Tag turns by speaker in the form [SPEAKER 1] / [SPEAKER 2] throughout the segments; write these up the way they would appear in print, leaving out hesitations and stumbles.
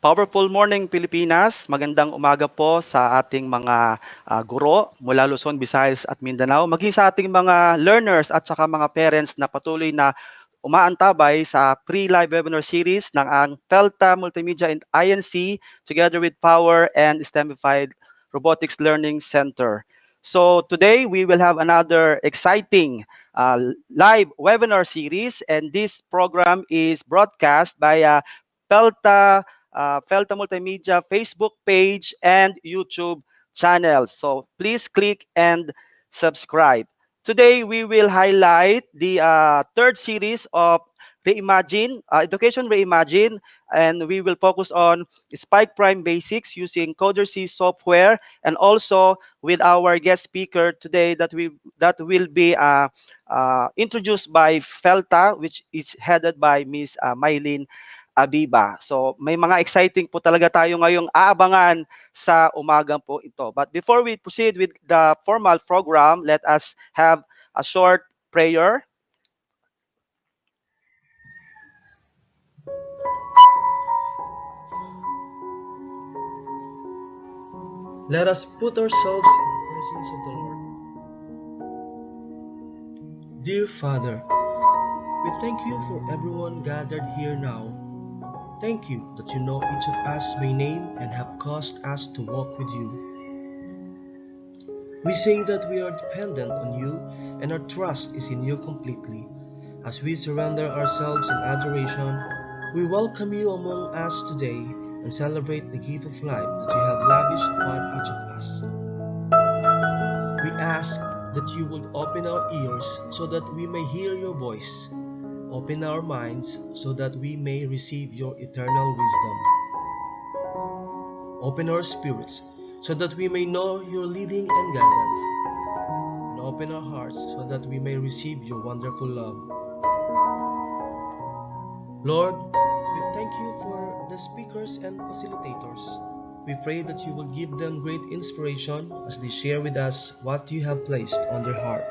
[SPEAKER 1] Powerful morning Pilipinas. Magandang umaga po sa ating mga guro mula Luzon, Visayas at Mindanao. Maging sa ating mga learners at saka mga parents na patuloy na umaantabay sa pre-live webinar series ng ang Pelta Multimedia and INC together with Power and STEMified Robotics Learning Center. So today we will have another exciting live webinar series, and this program is broadcast by Pelta Multimedia Facebook page and YouTube channel. So please click and subscribe. Today, we will highlight the third series of Reimagine, Education Reimagine, and we will focus on Spike Prime Basics using CoderZ software, and also with our guest speaker today that will be introduced by Felta, which is headed by Miss Mylene Abiba. So may mga exciting po talaga tayo ngayong aabangan sa umagang po ito. But before we proceed with the formal program, let us have a short prayer.
[SPEAKER 2] Let us put ourselves in the presence of the Lord. Dear Father, we thank you for everyone gathered here now. Thank you that you know each of us by name and have caused us to walk with you. We say that we are dependent on you and our trust is in you completely. As we surrender ourselves in adoration, we welcome you among us today and celebrate the gift of life that you have lavished upon each of us. We ask that you would open our ears so that we may hear your voice. Open our minds so that we may receive your eternal wisdom. Open our spirits so that we may know your leading and guidance. And open our hearts so that we may receive your wonderful love. Lord, we thank you for the speakers and facilitators. We pray that you will give them great inspiration as they share with us what you have placed on their heart.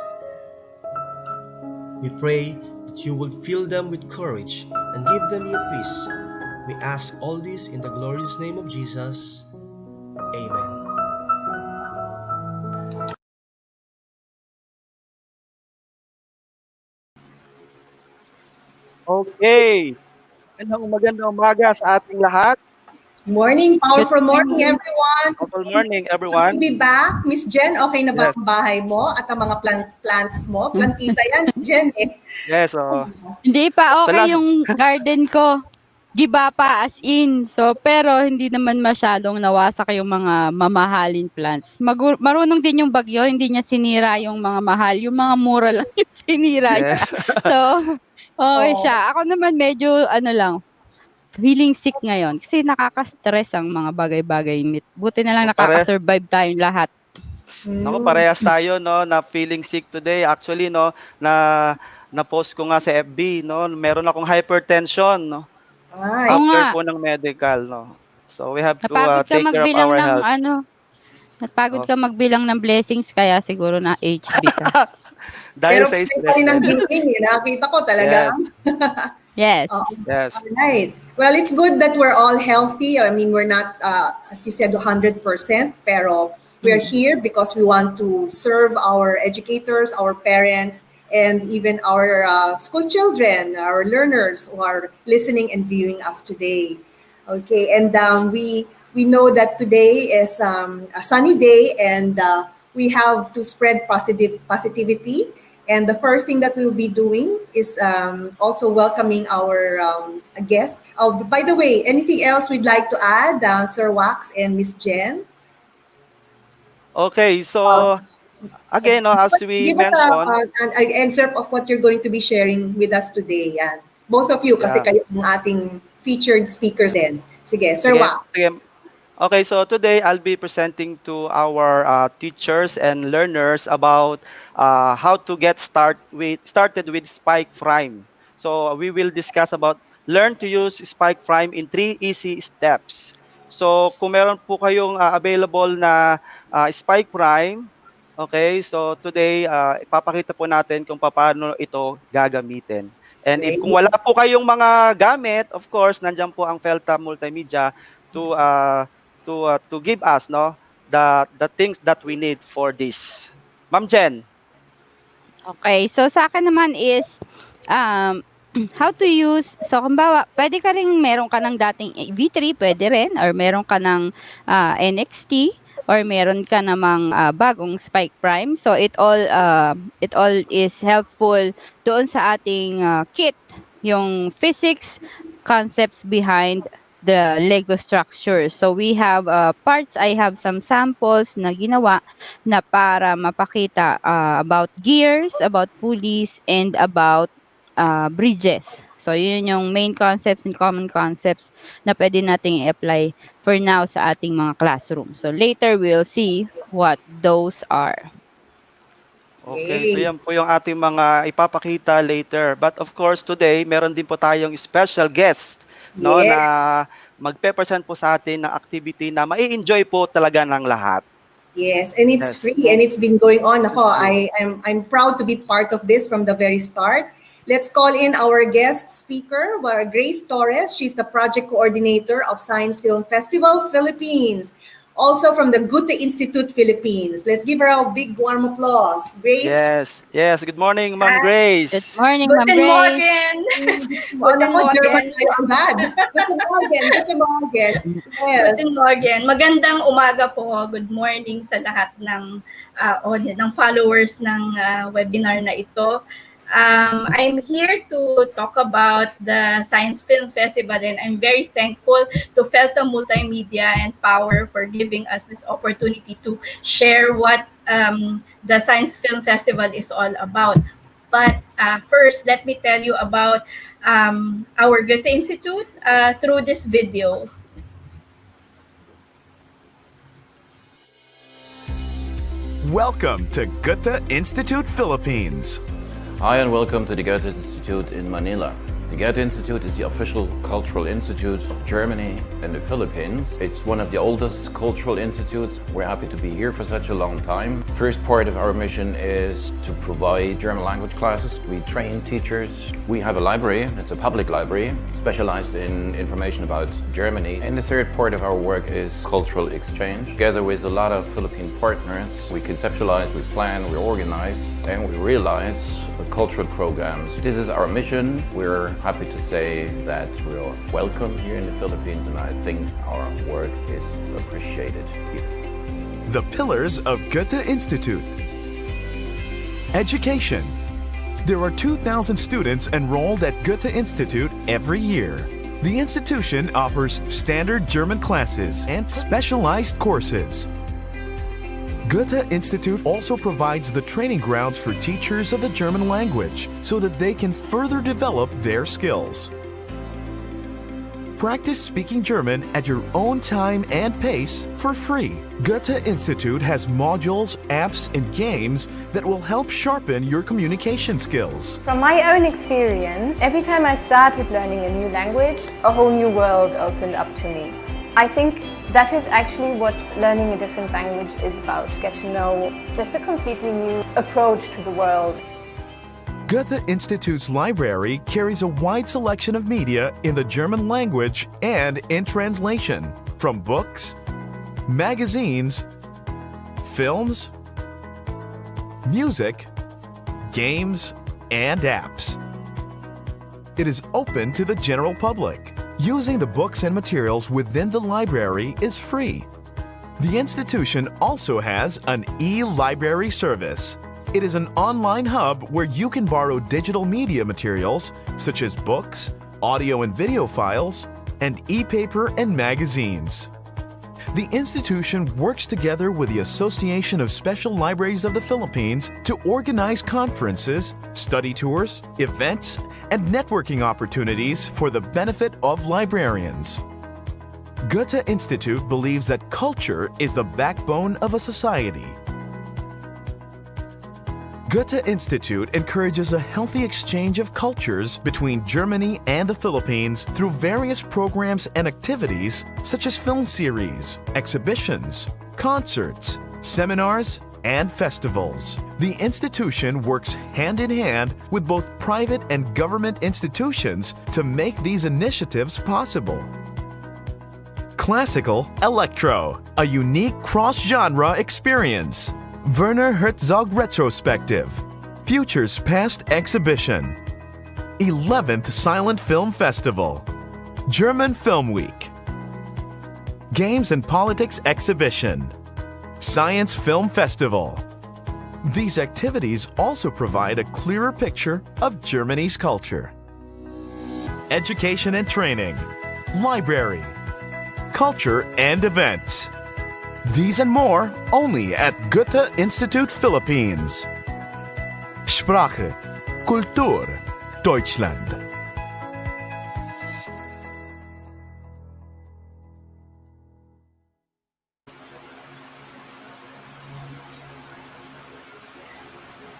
[SPEAKER 2] We pray that you will fill them with courage and give them your peace. We ask all this in the glorious name of Jesus. Amen.
[SPEAKER 1] Okay. Magandang umaga sa ating lahat.
[SPEAKER 3] Morning, powerful morning everyone.
[SPEAKER 1] Powerful morning everyone.
[SPEAKER 3] Good to be back. Miss Jen, okay na ba
[SPEAKER 1] Yes.
[SPEAKER 3] ang bahay mo at ang mga plants mo? Plantita yan, si Jen eh.
[SPEAKER 1] Yes,
[SPEAKER 4] Hindi pa
[SPEAKER 1] Sa
[SPEAKER 4] okay
[SPEAKER 1] last-
[SPEAKER 4] yung garden ko. Giba pa as in. So, pero hindi naman masyadong nawasak yung mga mamahalin plants. Marunong din yung bagyo, hindi niya sinira yung mga mahal. Yung mga mura lang yung sinira niya.
[SPEAKER 1] yes.
[SPEAKER 4] So, okay siya. Ako naman medyo feeling sick ngayon. Kasi nakaka-stress ang mga bagay-bagay. Buti na lang nakaka-survive tayong lahat.
[SPEAKER 1] Ako, parehas tayo, no, na feeling sick today. Actually, no, na post ko nga sa FB, no, meron akong hypertension, no.
[SPEAKER 3] Ay,
[SPEAKER 1] After
[SPEAKER 4] nga.
[SPEAKER 1] po ng medical, no. So we have to
[SPEAKER 4] Napagod ka
[SPEAKER 1] take care of
[SPEAKER 4] magbilang
[SPEAKER 1] our
[SPEAKER 4] ng
[SPEAKER 1] health.
[SPEAKER 4] napagod ka magbilang ng blessings kaya siguro na HB ka.
[SPEAKER 1] Dahil
[SPEAKER 3] pero
[SPEAKER 1] sa
[SPEAKER 3] pa
[SPEAKER 1] stress.
[SPEAKER 3] rin ang ginting eh. Nakita ko talaga.
[SPEAKER 4] Yes.
[SPEAKER 1] Yes.
[SPEAKER 3] All right. Well, it's good that we're all healthy. I mean, we're not, as you said, 100%, pero we're here because we want to serve our educators, our parents, and even our school children, our learners who are listening and viewing us today. Okay, and we know that today is a sunny day, and we have to spread positivity. And the first thing that we'll be doing is also welcoming our guest. Oh, by the way, anything else we'd like to add, Sir Wax and Miss Jen?
[SPEAKER 1] Okay, so again, no, as we
[SPEAKER 3] Give us
[SPEAKER 1] mentioned,
[SPEAKER 3] an excerpt of what you're going to be sharing with us today. Yan. Both of you, kasi kayo ang ating featured speakers din. Sige, Sir Wax.
[SPEAKER 1] Okay, so today I'll be presenting to our teachers and learners about how to get started with Spike Prime. So we will discuss about learn to use Spike Prime in 3 easy steps. So kung meron po kayong available na Spike Prime, okay, so today ipapakita po natin kung paano ito gagamitin. And if kung wala po kayong mga gamit, of course, nandiyan po ang Felta Multimedia to to give us, no, the things that we need for this. Ma'am Jen.
[SPEAKER 4] Okay, so sa akin naman is, um, how to use, so kumbawa, pwede ka ring meron ka ng dating V3, pwede rin, or meron ka ng NXT, or meron ka namang bagong Spike Prime. So it all is helpful doon sa ating kit, yung physics concepts behind the Lego structure. So we have parts, I have some samples na ginawa na para mapakita about gears, about pulleys, and about bridges. So, yun yung main concepts and common concepts na pwede nating i-apply for now sa ating mga classroom. So, later we'll see what those are.
[SPEAKER 1] Okay, so
[SPEAKER 3] Yay.
[SPEAKER 1] yan po yung ating mga ipapakita later. But of course, today, meron din po tayong special guest, no, na
[SPEAKER 3] Yes.
[SPEAKER 1] magpe-present po sa atin ng activity na mai-enjoy po talaga ng lahat.
[SPEAKER 3] Yes, and it's
[SPEAKER 1] Yes.
[SPEAKER 3] free and it's been going on. Ako,
[SPEAKER 1] It's free.
[SPEAKER 3] I'm proud to be part of this from the very start. Let's call in our guest speaker, Grace Torres. She's the project coordinator of Science Film Festival Philippines, also from the Goethe Institut Philippines. Let's give her a big warm applause. Grace.
[SPEAKER 1] Yes, yes. Good morning, Ma'am
[SPEAKER 5] Hi.
[SPEAKER 1] Grace.
[SPEAKER 4] Good morning, Ma'am
[SPEAKER 5] Guten
[SPEAKER 4] Grace.
[SPEAKER 5] Morgen!
[SPEAKER 3] Wala
[SPEAKER 5] Guten
[SPEAKER 3] ko, German
[SPEAKER 5] Morgen!
[SPEAKER 3] tayo agad. Guten Morgen, guten Morgen. Yes.
[SPEAKER 5] Guten Morgen! Magandang umaga po. Good morning sa lahat ng ng followers ng webinar na ito. I'm here to talk about the Science Film Festival, and I'm very thankful to Felta Multimedia and Power for giving us this opportunity to share what the Science Film Festival is all about. But first, let me tell you about our Goethe Institute through this video.
[SPEAKER 6] Welcome to Goethe Institute Philippines.
[SPEAKER 7] Hi and welcome to the Goethe Institute in Manila. The Goethe Institute is the official cultural institute of Germany and the Philippines. It's one of the oldest cultural institutes. We're happy to be here for such a long time. First part of our mission is to provide German language classes. We train teachers. We have a library. It's a public library specialized in information about Germany. And the third part of our work is cultural exchange. Together with a lot of Philippine partners, we conceptualize, we plan, we organize, and we realize cultural programs. This is our mission. We're happy to say that we're welcome here in the Philippines, and I think our work is appreciated here.
[SPEAKER 6] The pillars of Goethe Institute. Education. There are 2,000 students enrolled at Goethe Institute every year. The institution offers standard German classes and specialized courses. Goethe Institute also provides the training grounds for teachers of the German language so that they can further develop their skills. Practice speaking German at your own time and pace for free. Goethe Institute has modules, apps, and games that will help sharpen your communication skills.
[SPEAKER 8] From my own experience, every time I started learning a new language, a whole new world opened up to me. I think that is actually what learning a different language is about. Get to know just a completely new approach to the world.
[SPEAKER 6] Goethe Institute's library carries a wide selection of media in the German language and in translation, from books, magazines, films, music, games, and apps. It is open to the general public. Using the books and materials within the library is free. The institution also has an e-library service. It is an online hub where you can borrow digital media materials such as books, audio and video files, and e-paper and magazines. The institution works together with the Association of Special Libraries of the Philippines to organize conferences, study tours, events, and networking opportunities for the benefit of librarians. Goethe Institute believes that culture is the backbone of a society. Goethe Institute encourages a healthy exchange of cultures between Germany and the Philippines through various programs and activities such as film series, exhibitions, concerts, seminars, and festivals. The institution works hand in hand with both private and government institutions to make these initiatives possible. Classical Electro, a unique cross-genre experience. Werner Herzog Retrospective, Futures Past Exhibition. 11th Silent Film Festival. German Film Week. Games and Politics Exhibition. Science Film Festival. These activities also provide a clearer picture of Germany's culture. Education and training, library, culture and events. These and more only at Goethe Institut Philippines. Sprache, Kultur, Deutschland.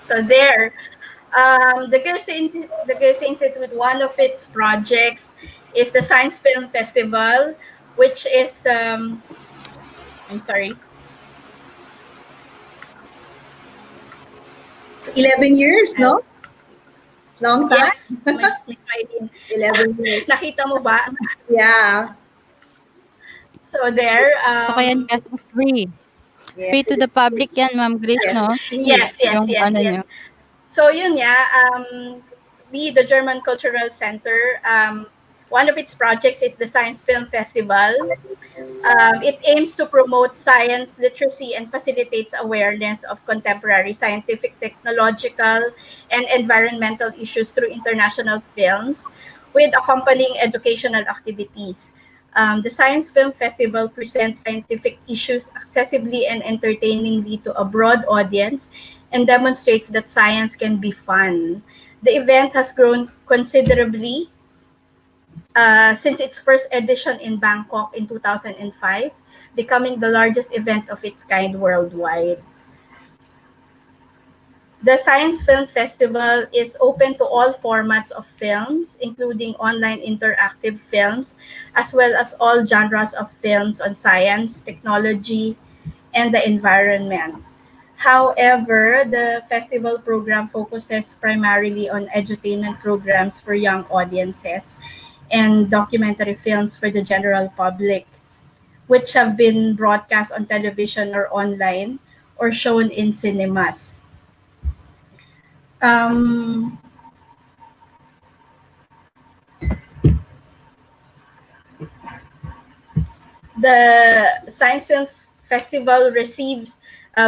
[SPEAKER 5] So there, the Goethe Institute, one of its projects is the Science Film Festival, which is, I'm sorry.
[SPEAKER 3] It's 11 years, no? Long time?
[SPEAKER 5] Yes, Miss Maylene.
[SPEAKER 3] It's 11 years.
[SPEAKER 5] Nakita mo ba?
[SPEAKER 3] Yeah.
[SPEAKER 5] So there,
[SPEAKER 4] So, kaya kasi free.
[SPEAKER 3] Yes,
[SPEAKER 4] Free to the
[SPEAKER 3] it's
[SPEAKER 4] public yan, Ma'am Grace,
[SPEAKER 3] Yes.
[SPEAKER 4] no?
[SPEAKER 5] yes,
[SPEAKER 4] Yung ano
[SPEAKER 5] yes.
[SPEAKER 4] nyo.
[SPEAKER 5] So yun the German Cultural Center, one of its projects is the Science Film Festival. It aims to promote science literacy and facilitates awareness of contemporary scientific, technological, and environmental issues through international films with accompanying educational activities. The Science Film Festival presents scientific issues accessibly and entertainingly to a broad audience and demonstrates that science can be fun. The event has grown considerably since its first edition in Bangkok in 2005, becoming the largest event of its kind worldwide. The Science Film Festival is open to all formats of films, including online interactive films, as well as all genres of films on science, technology, and the environment. However, the festival program focuses primarily on edutainment programs for young audiences and documentary films for the general public, which have been broadcast on television or online or shown in cinemas. Um, the Science Film Festival receives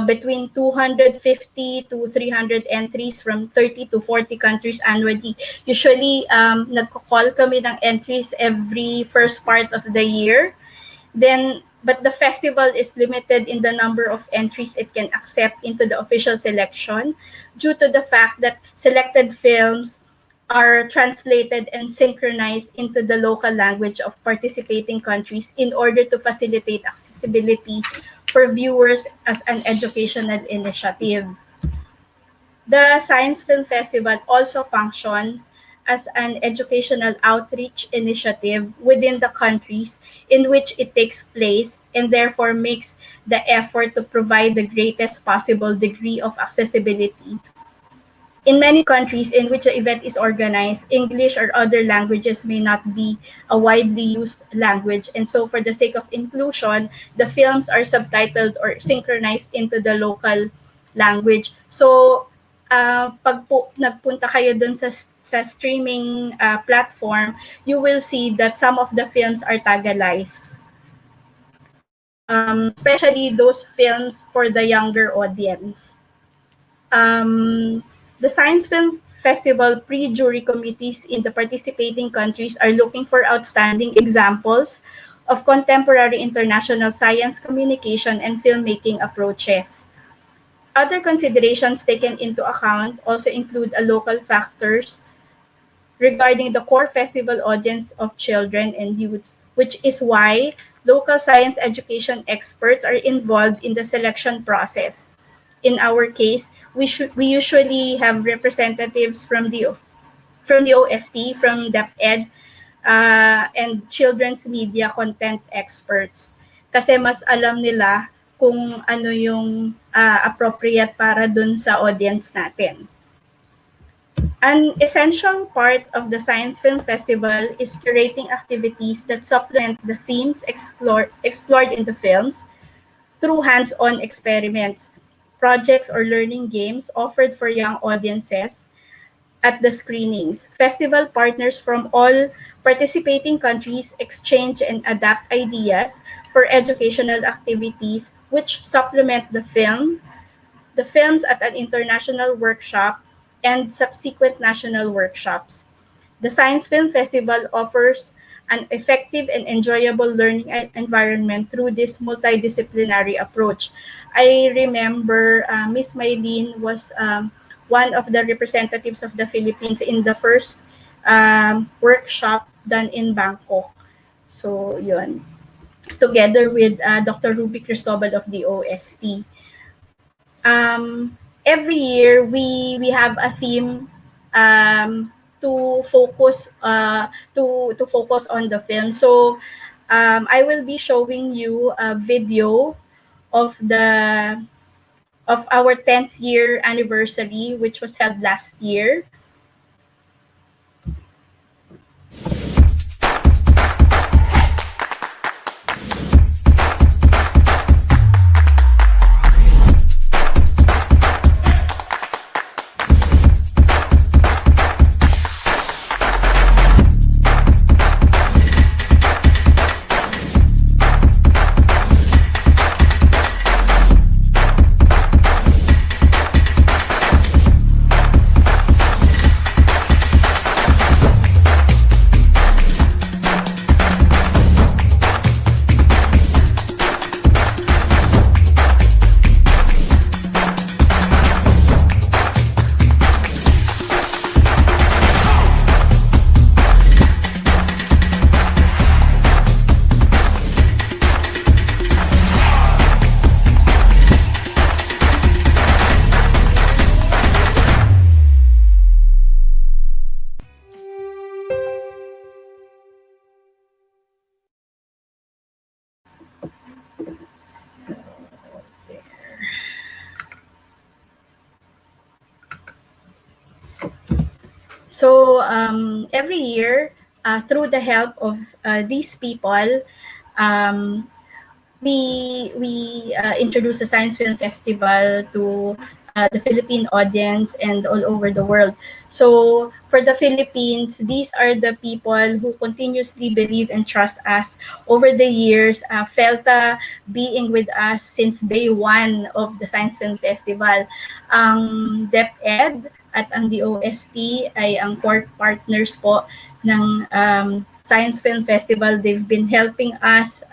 [SPEAKER 5] between 250 to 300 entries from 30 to 40 countries annually. Usually, nagko-call kami ng entries every first part of the year. But the festival is limited in the number of entries it can accept into the official selection due to the fact that selected films are translated and synchronized into the local language of participating countries in order to facilitate accessibility for viewers as an educational initiative. The Science Film Festival also functions as an educational outreach initiative within the countries in which it takes place and therefore makes the effort to provide the greatest possible degree of accessibility. In many countries in which the event is organized, English or other languages may not be a widely used language, and so for the sake of inclusion, the films are subtitled or synchronized into the local language. So, pag nagpunta kayo dun sa streaming platform, you will see that some of the films are Tagalized. Especially those films for the younger audience. The Science Film Festival pre-jury committees in the participating countries are looking for outstanding examples of contemporary international science communication and filmmaking approaches. Other considerations taken into account also include local factors regarding the core festival audience of children and youths, which is why local science education experts are involved in the selection process. In our case, we usually have representatives from the OST, from DepEd, and children's media content experts. Kasi mas alam nila kung ano yung appropriate para dun sa audience natin. An essential part of the Science Film Festival is curating activities that supplement the themes explored in the films through hands-on experiments, projects, or learning games offered for young audiences at the screenings. Festival partners from all participating countries exchange and adapt ideas for educational activities which supplement the films at an international workshop, and subsequent national workshops. The Science Film Festival offers an effective and enjoyable learning environment through this multidisciplinary approach. I remember Miss Mylene was one of the representatives of the Philippines in the first workshop done in Bangkok. So, yun. Together with Dr. Ruby Cristobal of the OST. Every year we have a theme to focus on the film. So I will be showing you a video of the of our 10th year anniversary, which was held last year. So every year, through the help of these people, um, we introduce the Science Film Festival to the Philippine audience and all over the world. So for the Philippines, these are the people who continuously believe and trust us over the years, felt being with us since day one of the Science Film Festival. Ang DepEd at ang DOST ay ang core partners po ng Science Film Festival. They've been helping us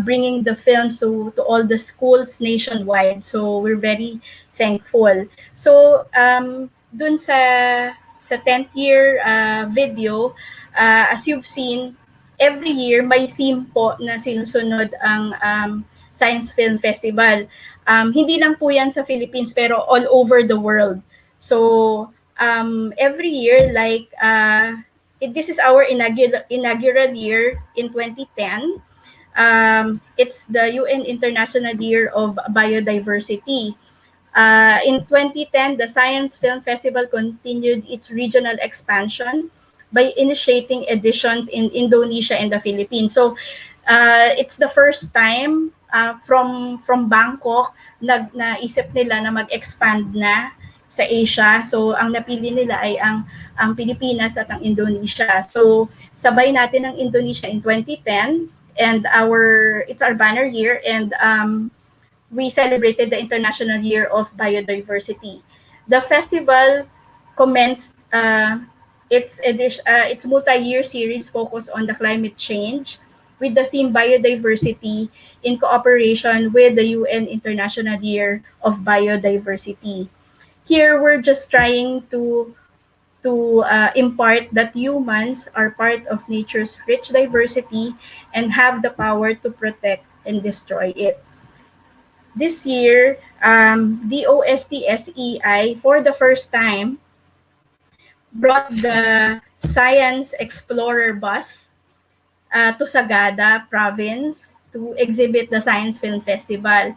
[SPEAKER 5] bringing the films to all the schools nationwide. So we're very thankful. So dun sa 10th year video, as you've seen, every year may theme po na sinusunod ang Science Film Festival. Hindi lang po yan sa Philippines pero all over the world. So every year, like this is our inaugural year in 2010. It's the UN International Year of Biodiversity. In 2010, the Science Film Festival continued its regional expansion by initiating editions in Indonesia and the Philippines. So it's the first time from Bangkok naisip nila na mag-expand na sa Asia. So ang napili nila ay ang Pilipinas at ang Indonesia. So sabay natin ang Indonesia in 2010 and it's our banner year, and we celebrated the International Year of Biodiversity. The festival commenced its multi-year series focused on the climate change with the theme biodiversity in cooperation with the UN International Year of Biodiversity. Here, we're just trying to impart that humans are part of nature's rich diversity and have the power to protect and destroy it. This year, the OSTSEI, for the first time, brought the Science Explorer bus to Sagada province to exhibit the Science Film Festival.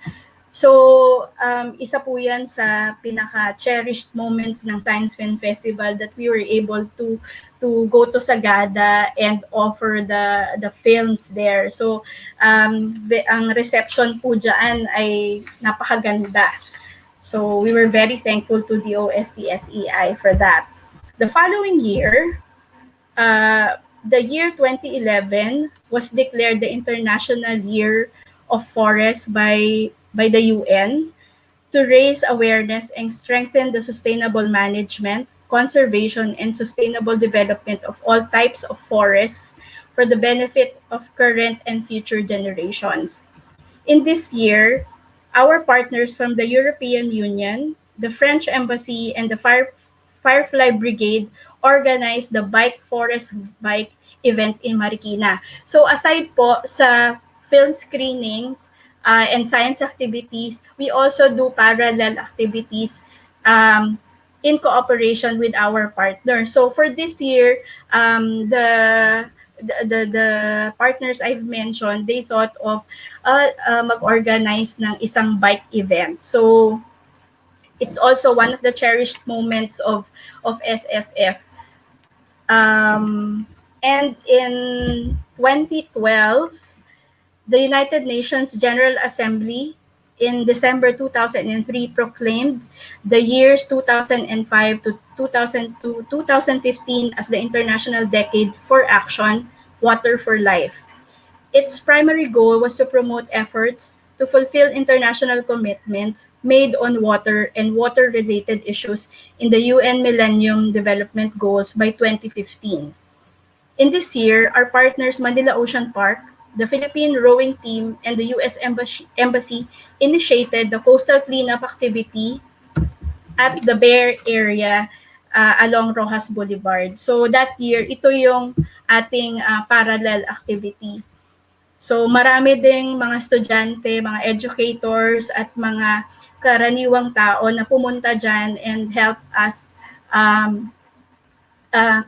[SPEAKER 5] So, isa po yan sa pinaka-cherished moments ng Science Film Festival that we were able to go to Sagada and offer the films there. So, ang reception po dyan ay napakaganda. So, we were very thankful to the OSTSEI for that. The following year, the year 2011 was declared the International Year of Forests by the UN to raise awareness and strengthen the sustainable management, conservation, and sustainable development of all types of forests for the benefit of current and future generations. In this year, our partners from the European Union, the French Embassy, and the Firefly Brigade organized the Bike Forest Bike event in Marikina. So aside po sa film screenings and science activities, we also do parallel activities in cooperation with our partners. So for this year, the partners I've mentioned, they thought of mag-organize ng isang bike event. So it's also one of the cherished moments of SFF. And in 2012, the United Nations General Assembly in December 2003 proclaimed the years 2005 to 2015 as the International Decade for Action, Water for Life. Its primary goal was to promote efforts to fulfill international commitments made on water and water-related issues in the UN Millennium Development Goals by 2015. In this year, our partners Manila Ocean Park, the Philippine Rowing Team, and the US Embassy initiated the coastal cleanup activity at the Bear area along Rojas Boulevard. So that year, ito yung ating parallel activity. So marami ding mga estudyante, mga educators, at mga karaniwang tao na pumunta dyan and help us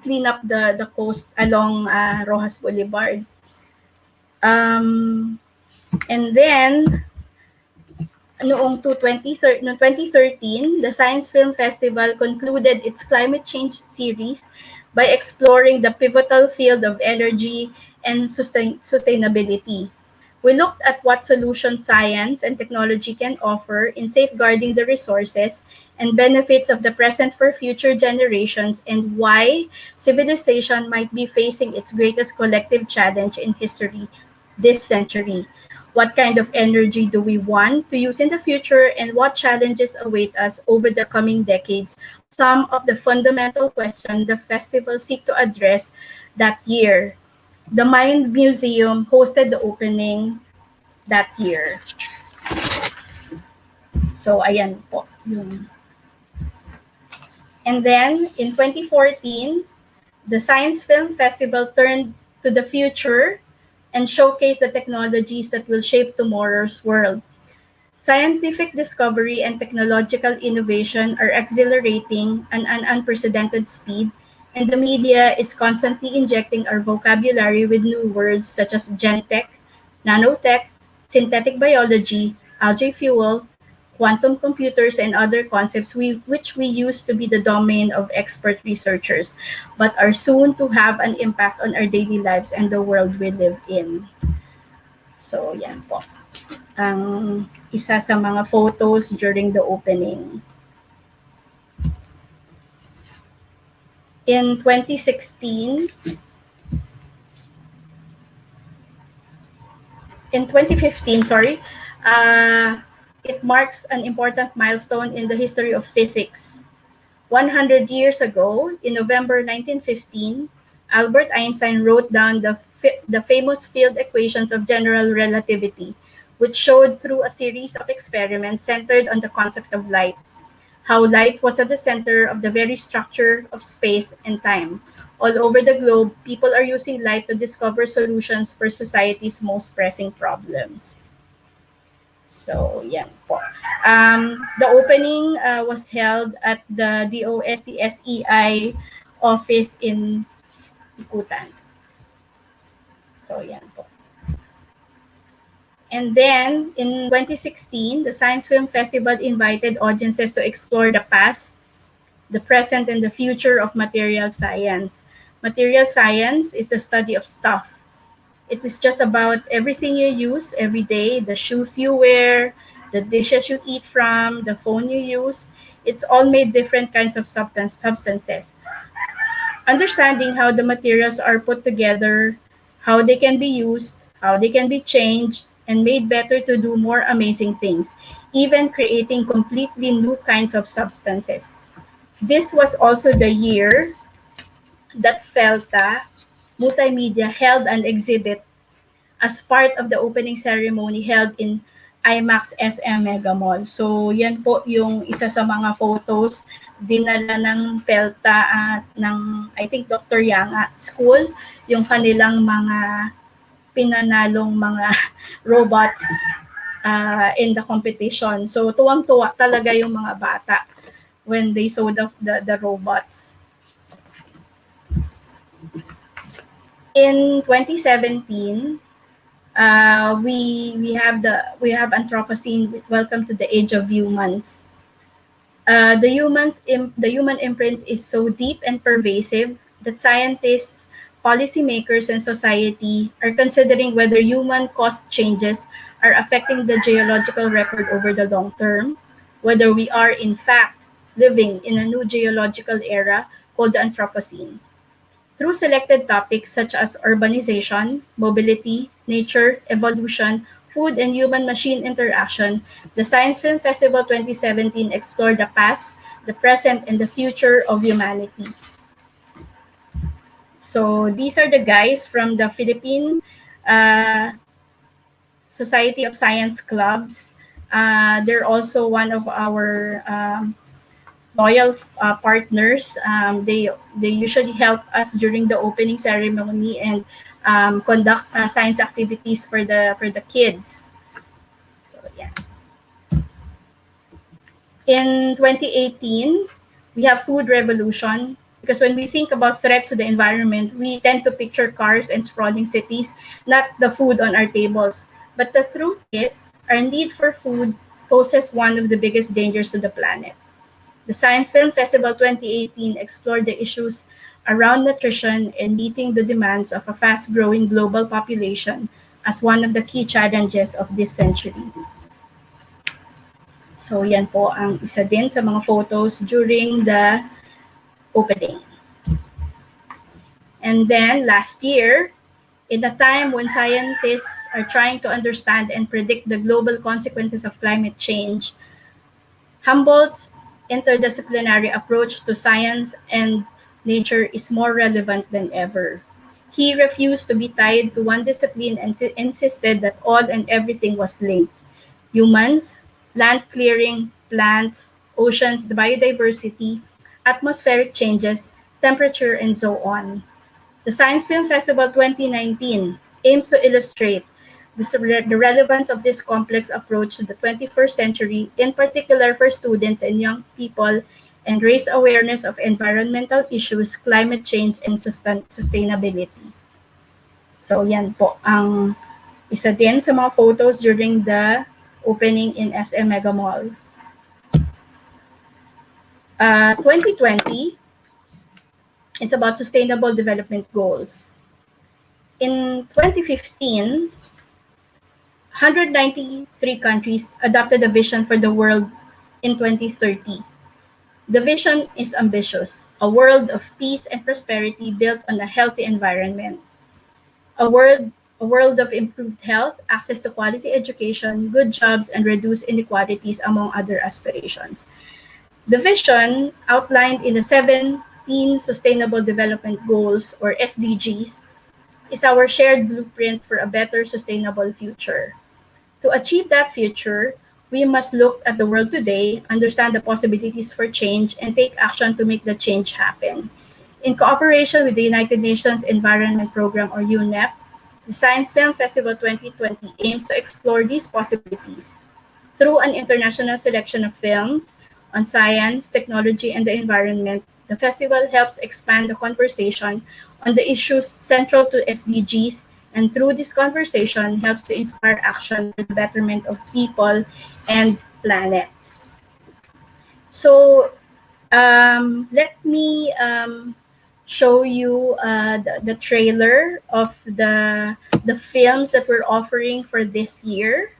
[SPEAKER 5] clean up the coast along Rojas Boulevard. And then, noong 2013, the Science Film Festival concluded its climate change series by exploring the pivotal field of energy and sustainability. We looked at what solutions science and technology can offer in safeguarding the resources and benefits of the present for future generations, and why civilization might be facing its greatest collective challenge in history this century. What kind of energy do we want to use in the future, and what challenges await us over the coming decades are some of the fundamental questions the festival seek to address that year. The Mind Museum hosted the opening that year. So, ayan po. And then, in 2014, the Science Film Festival turned to the future and showcased the technologies that will shape tomorrow's world. Scientific discovery and technological innovation are accelerating at an unprecedented speed, and the media is constantly injecting our vocabulary with new words such as gentech, nanotech, synthetic biology, algae fuel, quantum computers, and other concepts which we used to be the domain of expert researchers, but are soon to have an impact on our daily lives and the world we live in. So, yan po. Ang isa sa mga photos during the opening. In 2016, in 2015, it marks an important milestone in the history of physics. 100 years ago, in November 1915, Albert Einstein wrote down the famous field equations of general relativity, which showed through a series of experiments centered on the concept of light, how light was at the center of the very structure of space and time. All over the globe, people are using light to discover solutions for society's most pressing problems. So, yeah po. The opening was held at the DOSTSEI office in Ikutan. So, yan po. And then in 2016, the Science Film Festival invited audiences to explore the past, the present, and the future of material science. Material science is the study of stuff. It is just about everything you use every day, the shoes you wear, the dishes you eat from, the phone you use. It's all made different kinds of substances. Understanding how the materials are put together, how they can be used, how they can be changed, and made better to do more amazing things, even creating completely new kinds of substances. This was also the year that Felta Multimedia held an exhibit as part of the opening ceremony held in IMAX SM Mega Mall. So, yan po yung isa sa mga photos dinala ng Felta at ng, I think, Dr. Yang at school, yung kanilang mga pinanalong mga robots in the competition. So, tuwang-tuwa talaga yung mga bata when they saw the robots. In 2017, we have Anthropocene. Welcome to the Age of Humans. The human imprint is so deep and pervasive that scientists, policymakers, and society are considering whether human-caused changes are affecting the geological record over the long term, whether we are in fact living in a new geological era called the Anthropocene. Through selected topics such as urbanization, mobility, nature, evolution, food, and human-machine interaction, the Science Film Festival 2017 explored the past, the present, and the future of humanity. So these are the guys from the Philippine Society of Science Clubs. They're also one of our loyal partners. They usually help us during the opening ceremony and conduct science activities for the kids. So yeah. In 2018, we have food revolution because when we think about threats to the environment, we tend to picture cars and sprawling cities, not the food on our tables. But the truth is, our need for food poses one of the biggest dangers to the planet. The Science Film Festival 2018 explored the issues around nutrition and meeting the demands of a fast-growing global population as one of the key challenges of this century. So yan po ang isa din sa mga photos during the opening. And then last year, in a time when scientists are trying to understand and predict the global consequences of climate change, Humboldt's interdisciplinary approach to science and nature is more relevant than ever. He refused to be tied to one discipline and insisted that all and everything was linked. Humans, land clearing, plants, oceans, the biodiversity, atmospheric changes, temperature, and so on. The Science Film Festival 2019 aims to illustrate the relevance of this complex approach to the 21st century, in particular for students and young people, and raise awareness of environmental issues, climate change, and sustainability. So yan po ang isa din sa mga photos during the opening in SM Mega Mall. 2020 is about Sustainable Development Goals. In 2015, 193 countries adopted a vision for the world in 2030. The vision is ambitious, a world of peace and prosperity built on a healthy environment. A world of improved health, access to quality education, good jobs, and reduced inequalities, among other aspirations. The vision, outlined in the 17 Sustainable Development Goals, or SDGs, is our shared blueprint for a better sustainable future. To achieve that future, we must look at the world today, understand the possibilities for change, and take action to make the change happen. In cooperation with the United Nations Environment Program, or UNEP, the Science Film Festival 2020 aims to explore these possibilities. Through an international selection of films on science, technology, and the environment, the festival helps expand the conversation on the issues central to SDGs And through this conversation helps to inspire action for the betterment of people and planet. So let me show you the trailer of the films that we're offering for this year.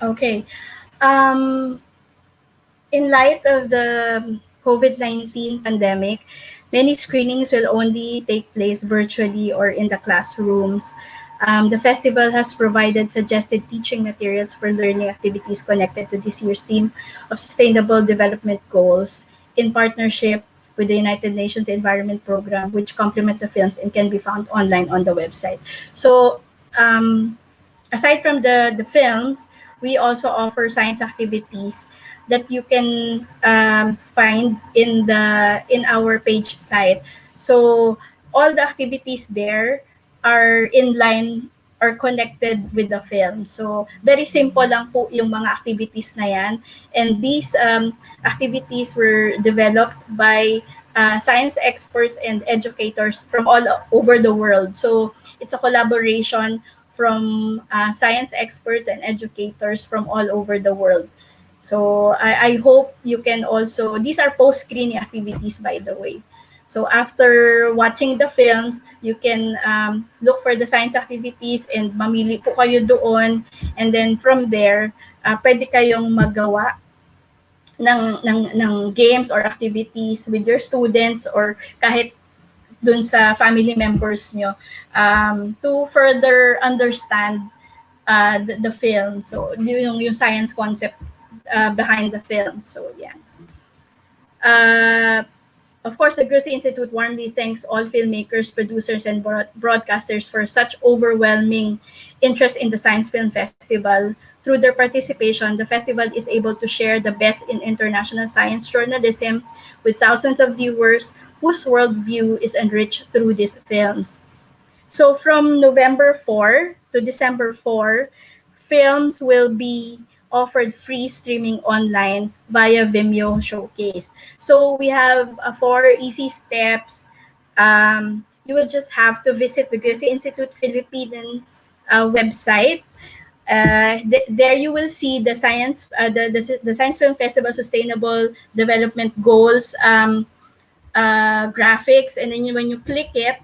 [SPEAKER 5] Okay. Um, in light of the COVID-19 pandemic, many screenings will only take place virtually or in the classrooms. The festival has provided suggested teaching materials for learning activities connected to this year's theme of Sustainable Development Goals in partnership with the United Nations Environment Program, which complement the films and can be found online on the website. So, um, aside from the films, we also offer science activities that you can find in our page site. So all the activities there are in line or connected with the film. So very simple lang po yung mga activities na yan. And these activities were developed by science experts and educators from all over the world. So it's a collaboration from science experts and educators from all over the world. So I hope you can also, these are post-screening activities, by the way. So after watching the films, you can look for the science activities and mamili po kayo doon. And then from there, pwede kayong magawa ng games or activities with your students or kahit dun sa family members nyo to further understand the film. So, yung science concept behind the film. So, yeah. Of course, the Goethe Institute warmly thanks all filmmakers, producers, and broadcasters for such overwhelming interest in the Science Film Festival. Through their participation, the festival is able to share the best in international science journalism with thousands of viewers whose worldview is enriched through these films. So from November 4 to December 4, films will be offered free streaming online via Vimeo Showcase. So we have 4 easy steps. You will just have to visit the Goethe Institute Philippine website. There you will see the the Science Film Festival Sustainable Development Goals graphics, and then when you click it,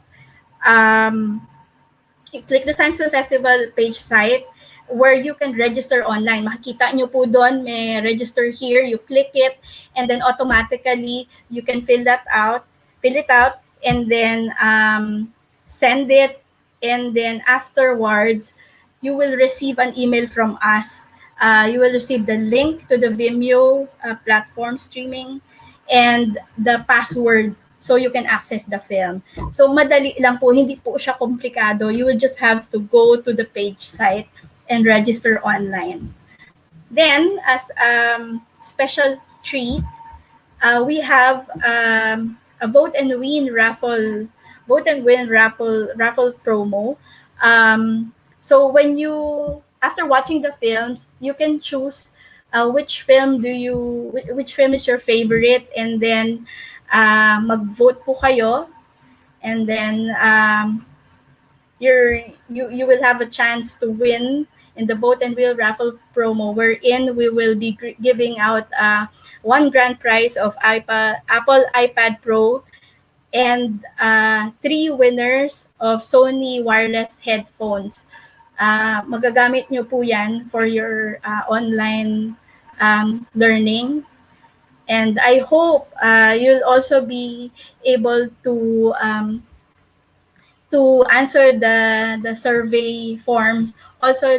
[SPEAKER 5] you click the Science Film Festival page site where you can register online. Makikita nyo po doon, may register here, you click it, and then automatically you can fill it out, and then send it, and then afterwards, you will receive an email from us. You will receive the link to the Vimeo platform streaming and the password so you can access the film. So madali lang po, hindi po siya komplikado. You will just have to go to the page site and register online. Then, as special treat, we have a vote and win raffle promo. So when you, after watching the films, you can choose which film do you, which film is your favorite, and then mag-vote po kayo, and then you will have a chance to win in the boat and wheel raffle promo, wherein we will be giving out one grand prize of Apple iPad Pro, and three winners of Sony wireless headphones. Magagamit nyo po yan for your online learning. And I hope you'll also be able to answer the survey forms. Also,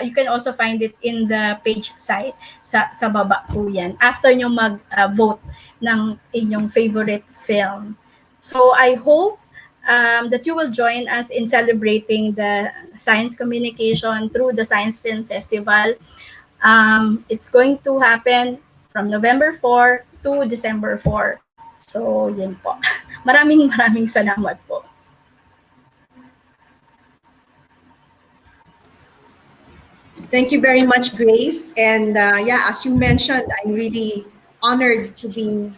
[SPEAKER 5] you can also find it in the page site. Sa baba po yan. After nyo mag-vote ng inyong favorite film. So I hope that you will join us in celebrating the science communication through the Science Film Festival. It's going to happen from November 4 to December 4. So, yun po. Maraming salamat po.
[SPEAKER 3] Thank you very much, Grace. And yeah, as you mentioned, I'm really honored to be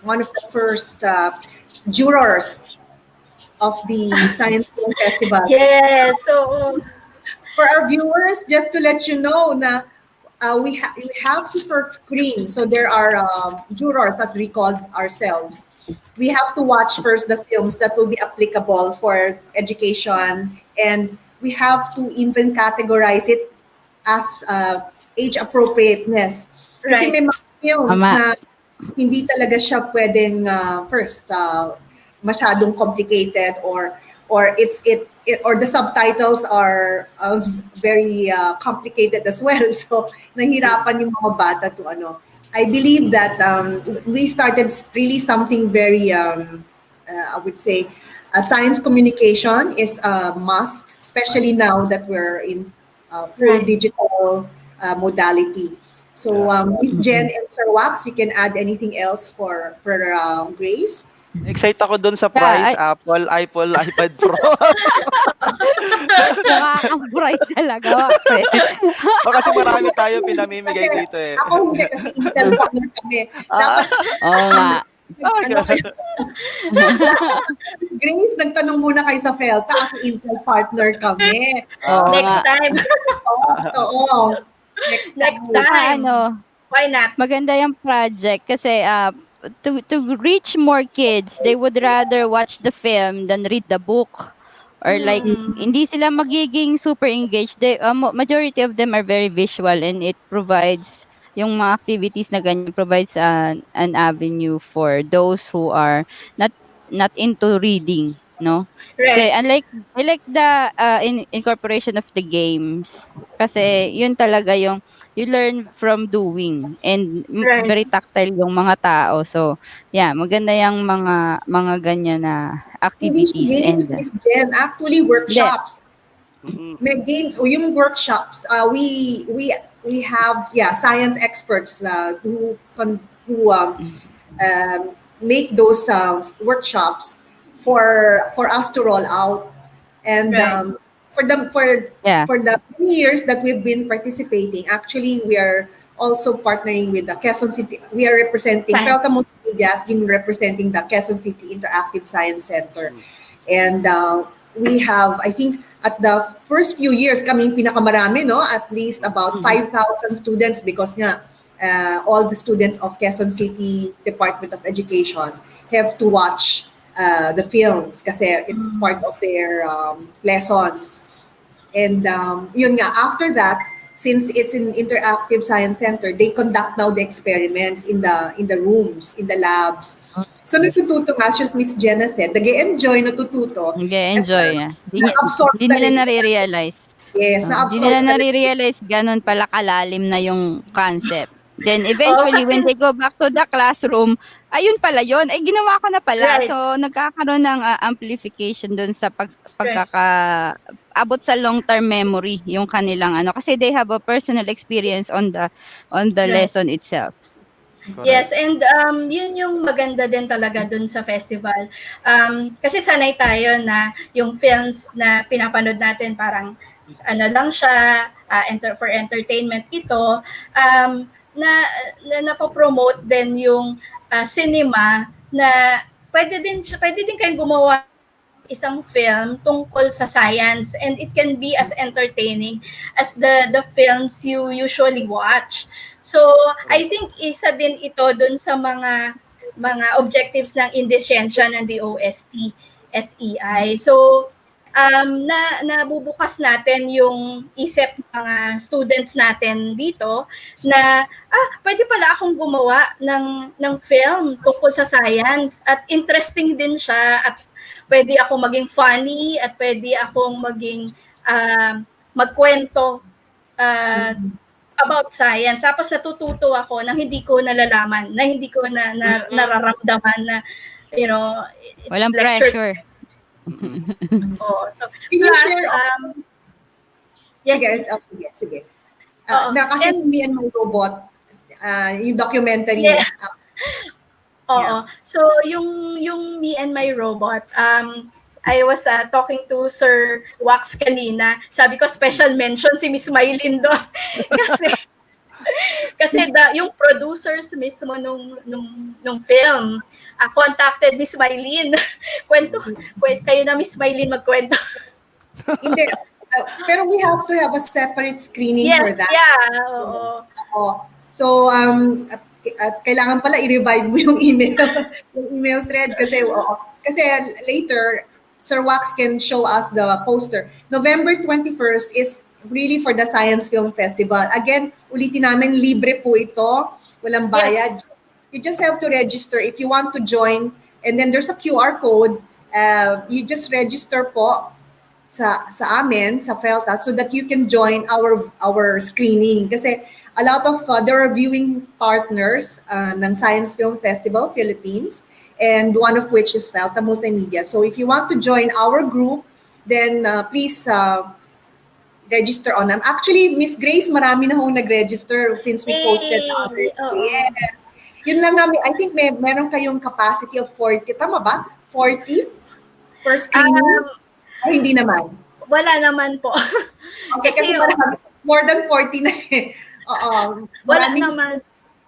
[SPEAKER 3] one of the first jurors of the Science Film Festival.
[SPEAKER 5] Yes, so
[SPEAKER 3] For our viewers, just to let you know na we have to first screen. So there are jurors, as we call ourselves. We have to watch first the films that will be applicable for education, and we have to even categorize it as age appropriateness. Kasi
[SPEAKER 5] right.
[SPEAKER 3] may mga films
[SPEAKER 4] Tama.
[SPEAKER 3] na hindi talaga siya pwedeng first masyadong complicated, or or the subtitles are very complicated as well. So nahirapan yung mga bata to ano. I believe that we started really something very I would say science communication is a must, especially now that we're in full
[SPEAKER 5] Right.
[SPEAKER 3] digital modality. So Miss Jen and Sir Wax, you can add anything else for Grace?
[SPEAKER 1] Excite ako dun sa
[SPEAKER 4] Yeah,
[SPEAKER 1] price,
[SPEAKER 4] I-
[SPEAKER 1] Apple, iPad Pro.
[SPEAKER 4] Nakaka-bright talaga.
[SPEAKER 1] O kasi marami tayo pinamimigay
[SPEAKER 3] Kasi
[SPEAKER 1] dito eh.
[SPEAKER 3] ako hindi, kasi Intel partner kami. Dapat
[SPEAKER 4] Oo nga.
[SPEAKER 3] ano kayo. Grace, nagtanong muna kayo sa Felta. Ako Intel partner kami.
[SPEAKER 4] Oo
[SPEAKER 5] Next
[SPEAKER 4] nga.
[SPEAKER 5] time.
[SPEAKER 3] Oo. Next
[SPEAKER 5] Next
[SPEAKER 3] time.
[SPEAKER 5] time.
[SPEAKER 4] Ano,
[SPEAKER 5] Why not?
[SPEAKER 4] maganda yung project kasi to reach more kids, they would rather watch the film than read the book. Or like, hindi sila magiging super engaged. Majority of them are very visual, and it provides, yung mga activities na ganyan provides an avenue for those who are not into reading, no? Kasi
[SPEAKER 5] Right.
[SPEAKER 4] I like the incorporation of the games. Kasi yun talaga yung you learn from doing, and
[SPEAKER 5] Right.
[SPEAKER 4] very tactile yung mga tao. So, yeah, maganda yung mga ganyan na
[SPEAKER 3] Hindi siya
[SPEAKER 4] activities,
[SPEAKER 3] games,
[SPEAKER 4] and
[SPEAKER 3] Miss Jen. Actually,
[SPEAKER 4] hindi.
[SPEAKER 3] workshops.
[SPEAKER 1] Mm.
[SPEAKER 3] May game o yung workshops. We have science experts who make those workshops for us to roll out, and
[SPEAKER 5] Right.
[SPEAKER 4] Yeah.
[SPEAKER 3] for the many years that we've been participating. Actually, we are also partnering with the Quezon City. We are representing
[SPEAKER 5] Fine.
[SPEAKER 3] Felta Multimedia has been representing the Quezon City Interactive Science Center, and we have, I think, at the first few years, kaming pinakamarami, no? At least about 5,000 students, because nga, all the students of Quezon City Department of Education have to watch the films kasi it's part of their lessons. And yun nga, after that, since it's an interactive science center, they conduct now the experiments in the rooms, in the labs. So natututo nga, as Miss Jenna said, nag-enjoy, natututo.
[SPEAKER 4] Nag-enjoy.
[SPEAKER 3] Na-absorb
[SPEAKER 4] Di nila
[SPEAKER 3] talaga.
[SPEAKER 4] nare-realize.
[SPEAKER 3] Yes,
[SPEAKER 4] Di
[SPEAKER 3] na-absorb
[SPEAKER 4] nila
[SPEAKER 3] talaga.
[SPEAKER 4] nare-realize ganun pala kalalim na yung concept. Then
[SPEAKER 5] Oo,
[SPEAKER 4] eventually, when
[SPEAKER 5] kasi,
[SPEAKER 4] they go back to the classroom, ayun pala yun. Ay, ginawa ko na pala.
[SPEAKER 5] Right.
[SPEAKER 4] So, nagkakaroon ng amplification dun sa abot sa long-term memory yung kanilang ano. Kasi they have a personal experience on the
[SPEAKER 5] Right.
[SPEAKER 4] lesson itself.
[SPEAKER 5] yes, and yun yung maganda din talaga dun sa festival. Kasi sanay tayo na yung films na pinapanood natin parang ano lang siya, for entertainment ito, na, napopromote din yung cinema na pwede din kayong gumawa isang film tungkol sa science, and it can be as entertaining as the films you usually watch. So, I think isa din ito dun sa mga objectives ng Indesciencia ng DOST, SEI. So, nabubukas natin yung isip ng mga students natin dito na pwede pala akong gumawa ng film tungkol sa science, at interesting din siya, at pwede akong maging funny, at pwede akong maging magkwento about science. Tapos natututo ako nang hindi ko nalalaman, na hindi ko nararamdaman na, you know, it's
[SPEAKER 4] Walang
[SPEAKER 5] lecture.
[SPEAKER 4] pressure.
[SPEAKER 5] So,
[SPEAKER 3] Can you
[SPEAKER 5] plus,
[SPEAKER 3] share?
[SPEAKER 5] yes,
[SPEAKER 3] Sige.
[SPEAKER 5] Oo.
[SPEAKER 3] Na kasi Me and My Robot, yung documentary.
[SPEAKER 5] Yeah. Oo.
[SPEAKER 3] Yeah.
[SPEAKER 5] So, yung Me and My Robot, I was talking to Sir Wax kanina. Sabi ko, special mention si Miss Mylene doon. kasi yung producers mismo nung film contacted Miss Mylene. Kayo na, Miss Mylene, magkwento.
[SPEAKER 3] Hindi. Pero we have to have a separate screening for that.
[SPEAKER 5] Yeah. Oo.
[SPEAKER 3] Oo. So, kailangan pala i-revive mo yung email thread kasi later Sir Wax can show us the poster. November 21st is really for the Science Film Festival. Again, ulitin namin, libre po ito. Walang bayad. Yes. You just have to register if you want to join. And then there's a QR code. You just register po sa amin, sa FELTA, so that you can join our screening. Kasi a lot of, there are viewing partners ng Science Film Festival, Philippines, and one of which is FELTA Multimedia. So if you want to join our group, then please register on. Actually, Miss Grace, marami na hong nag-register since we posted the other day. Yes. Yun lang namin, I think meron kayong capacity of 40. Tama ba? 40 per screening? O hindi naman?
[SPEAKER 5] Wala naman po.
[SPEAKER 3] Okay, kasi marami, more than 40 na eh.
[SPEAKER 5] Wala naman.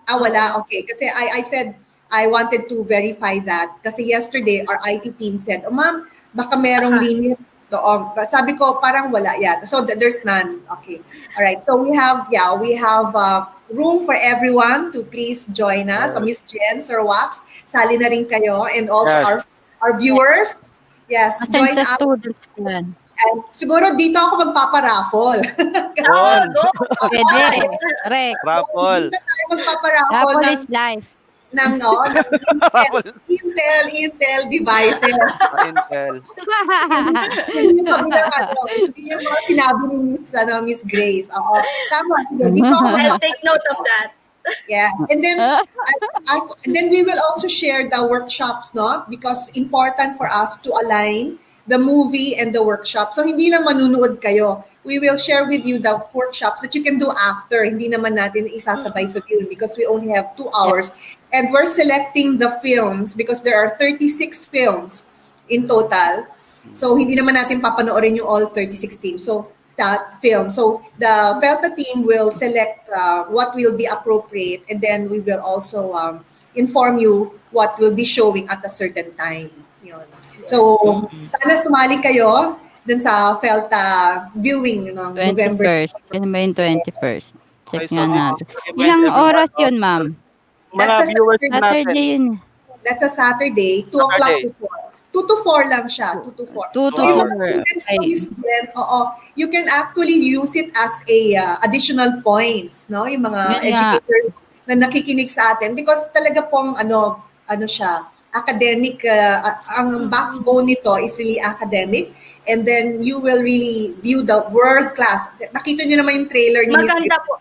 [SPEAKER 3] Wala. Okay. Kasi I said, I wanted to verify that. Kasi yesterday, our IT team said, ma'am, baka merong limit. Sabi ko, parang wala. Yeah. So there's none. Okay. All right. So we have room for everyone to please join us. So Miss Jen, Sir Wax, sali na rin kayo. And also our viewers. Yes. Join us.
[SPEAKER 4] Students yan.
[SPEAKER 3] And siguro dito ako magpaparaffle.
[SPEAKER 4] Pwede. Correct.
[SPEAKER 1] Raffle.
[SPEAKER 3] Dito tayo magpaparaffle.
[SPEAKER 4] Raffle is life.
[SPEAKER 3] ng Intel devices.
[SPEAKER 1] Intel.
[SPEAKER 3] Hindi yung mga sinabi ni Miss Grace. Oo. Tama. Dito ako.
[SPEAKER 5] I'll take note of that.
[SPEAKER 3] Yeah. And then we will also share the workshops, no? Because important for us to align the movie and the workshop. So hindi lang manunood kayo. We will share with you the workshops that you can do after. Hindi naman natin isasabay sa film because we only have 2 hours. And we're selecting the films because there are 36 films in total. So hindi naman natin papanoorin yung all 36 teams. So that film. So the FELTA team will select what will be appropriate, and then we will also inform you what will be showing at a certain time. Yun. So sana sumali kayo dun sa FELTA viewing ng November
[SPEAKER 4] 21st. Kaya ba yung 21st? Check
[SPEAKER 1] Okay,
[SPEAKER 4] nga
[SPEAKER 1] so,
[SPEAKER 4] natin. Ilang oras yun, ma'am?
[SPEAKER 1] Mga viewers natin.
[SPEAKER 4] Saturday yun.
[SPEAKER 3] That's a Saturday, 2 o'clock to 4. 2 to 4 lang siya, 2 to 4.
[SPEAKER 4] 2 to
[SPEAKER 3] So, yung
[SPEAKER 4] 4.
[SPEAKER 3] students
[SPEAKER 4] Okay.
[SPEAKER 3] ng Miss Glenn, you can actually use it as a additional points, no? Yung mga
[SPEAKER 4] Yan nga.
[SPEAKER 3] educators na nakikinig sa atin because talaga pong ano siya, academic, ang backbone nito is really academic, and then you will really view the world class. Nakita niyo naman yung trailer ni Miss
[SPEAKER 5] Maganda
[SPEAKER 3] Glenn.
[SPEAKER 5] po.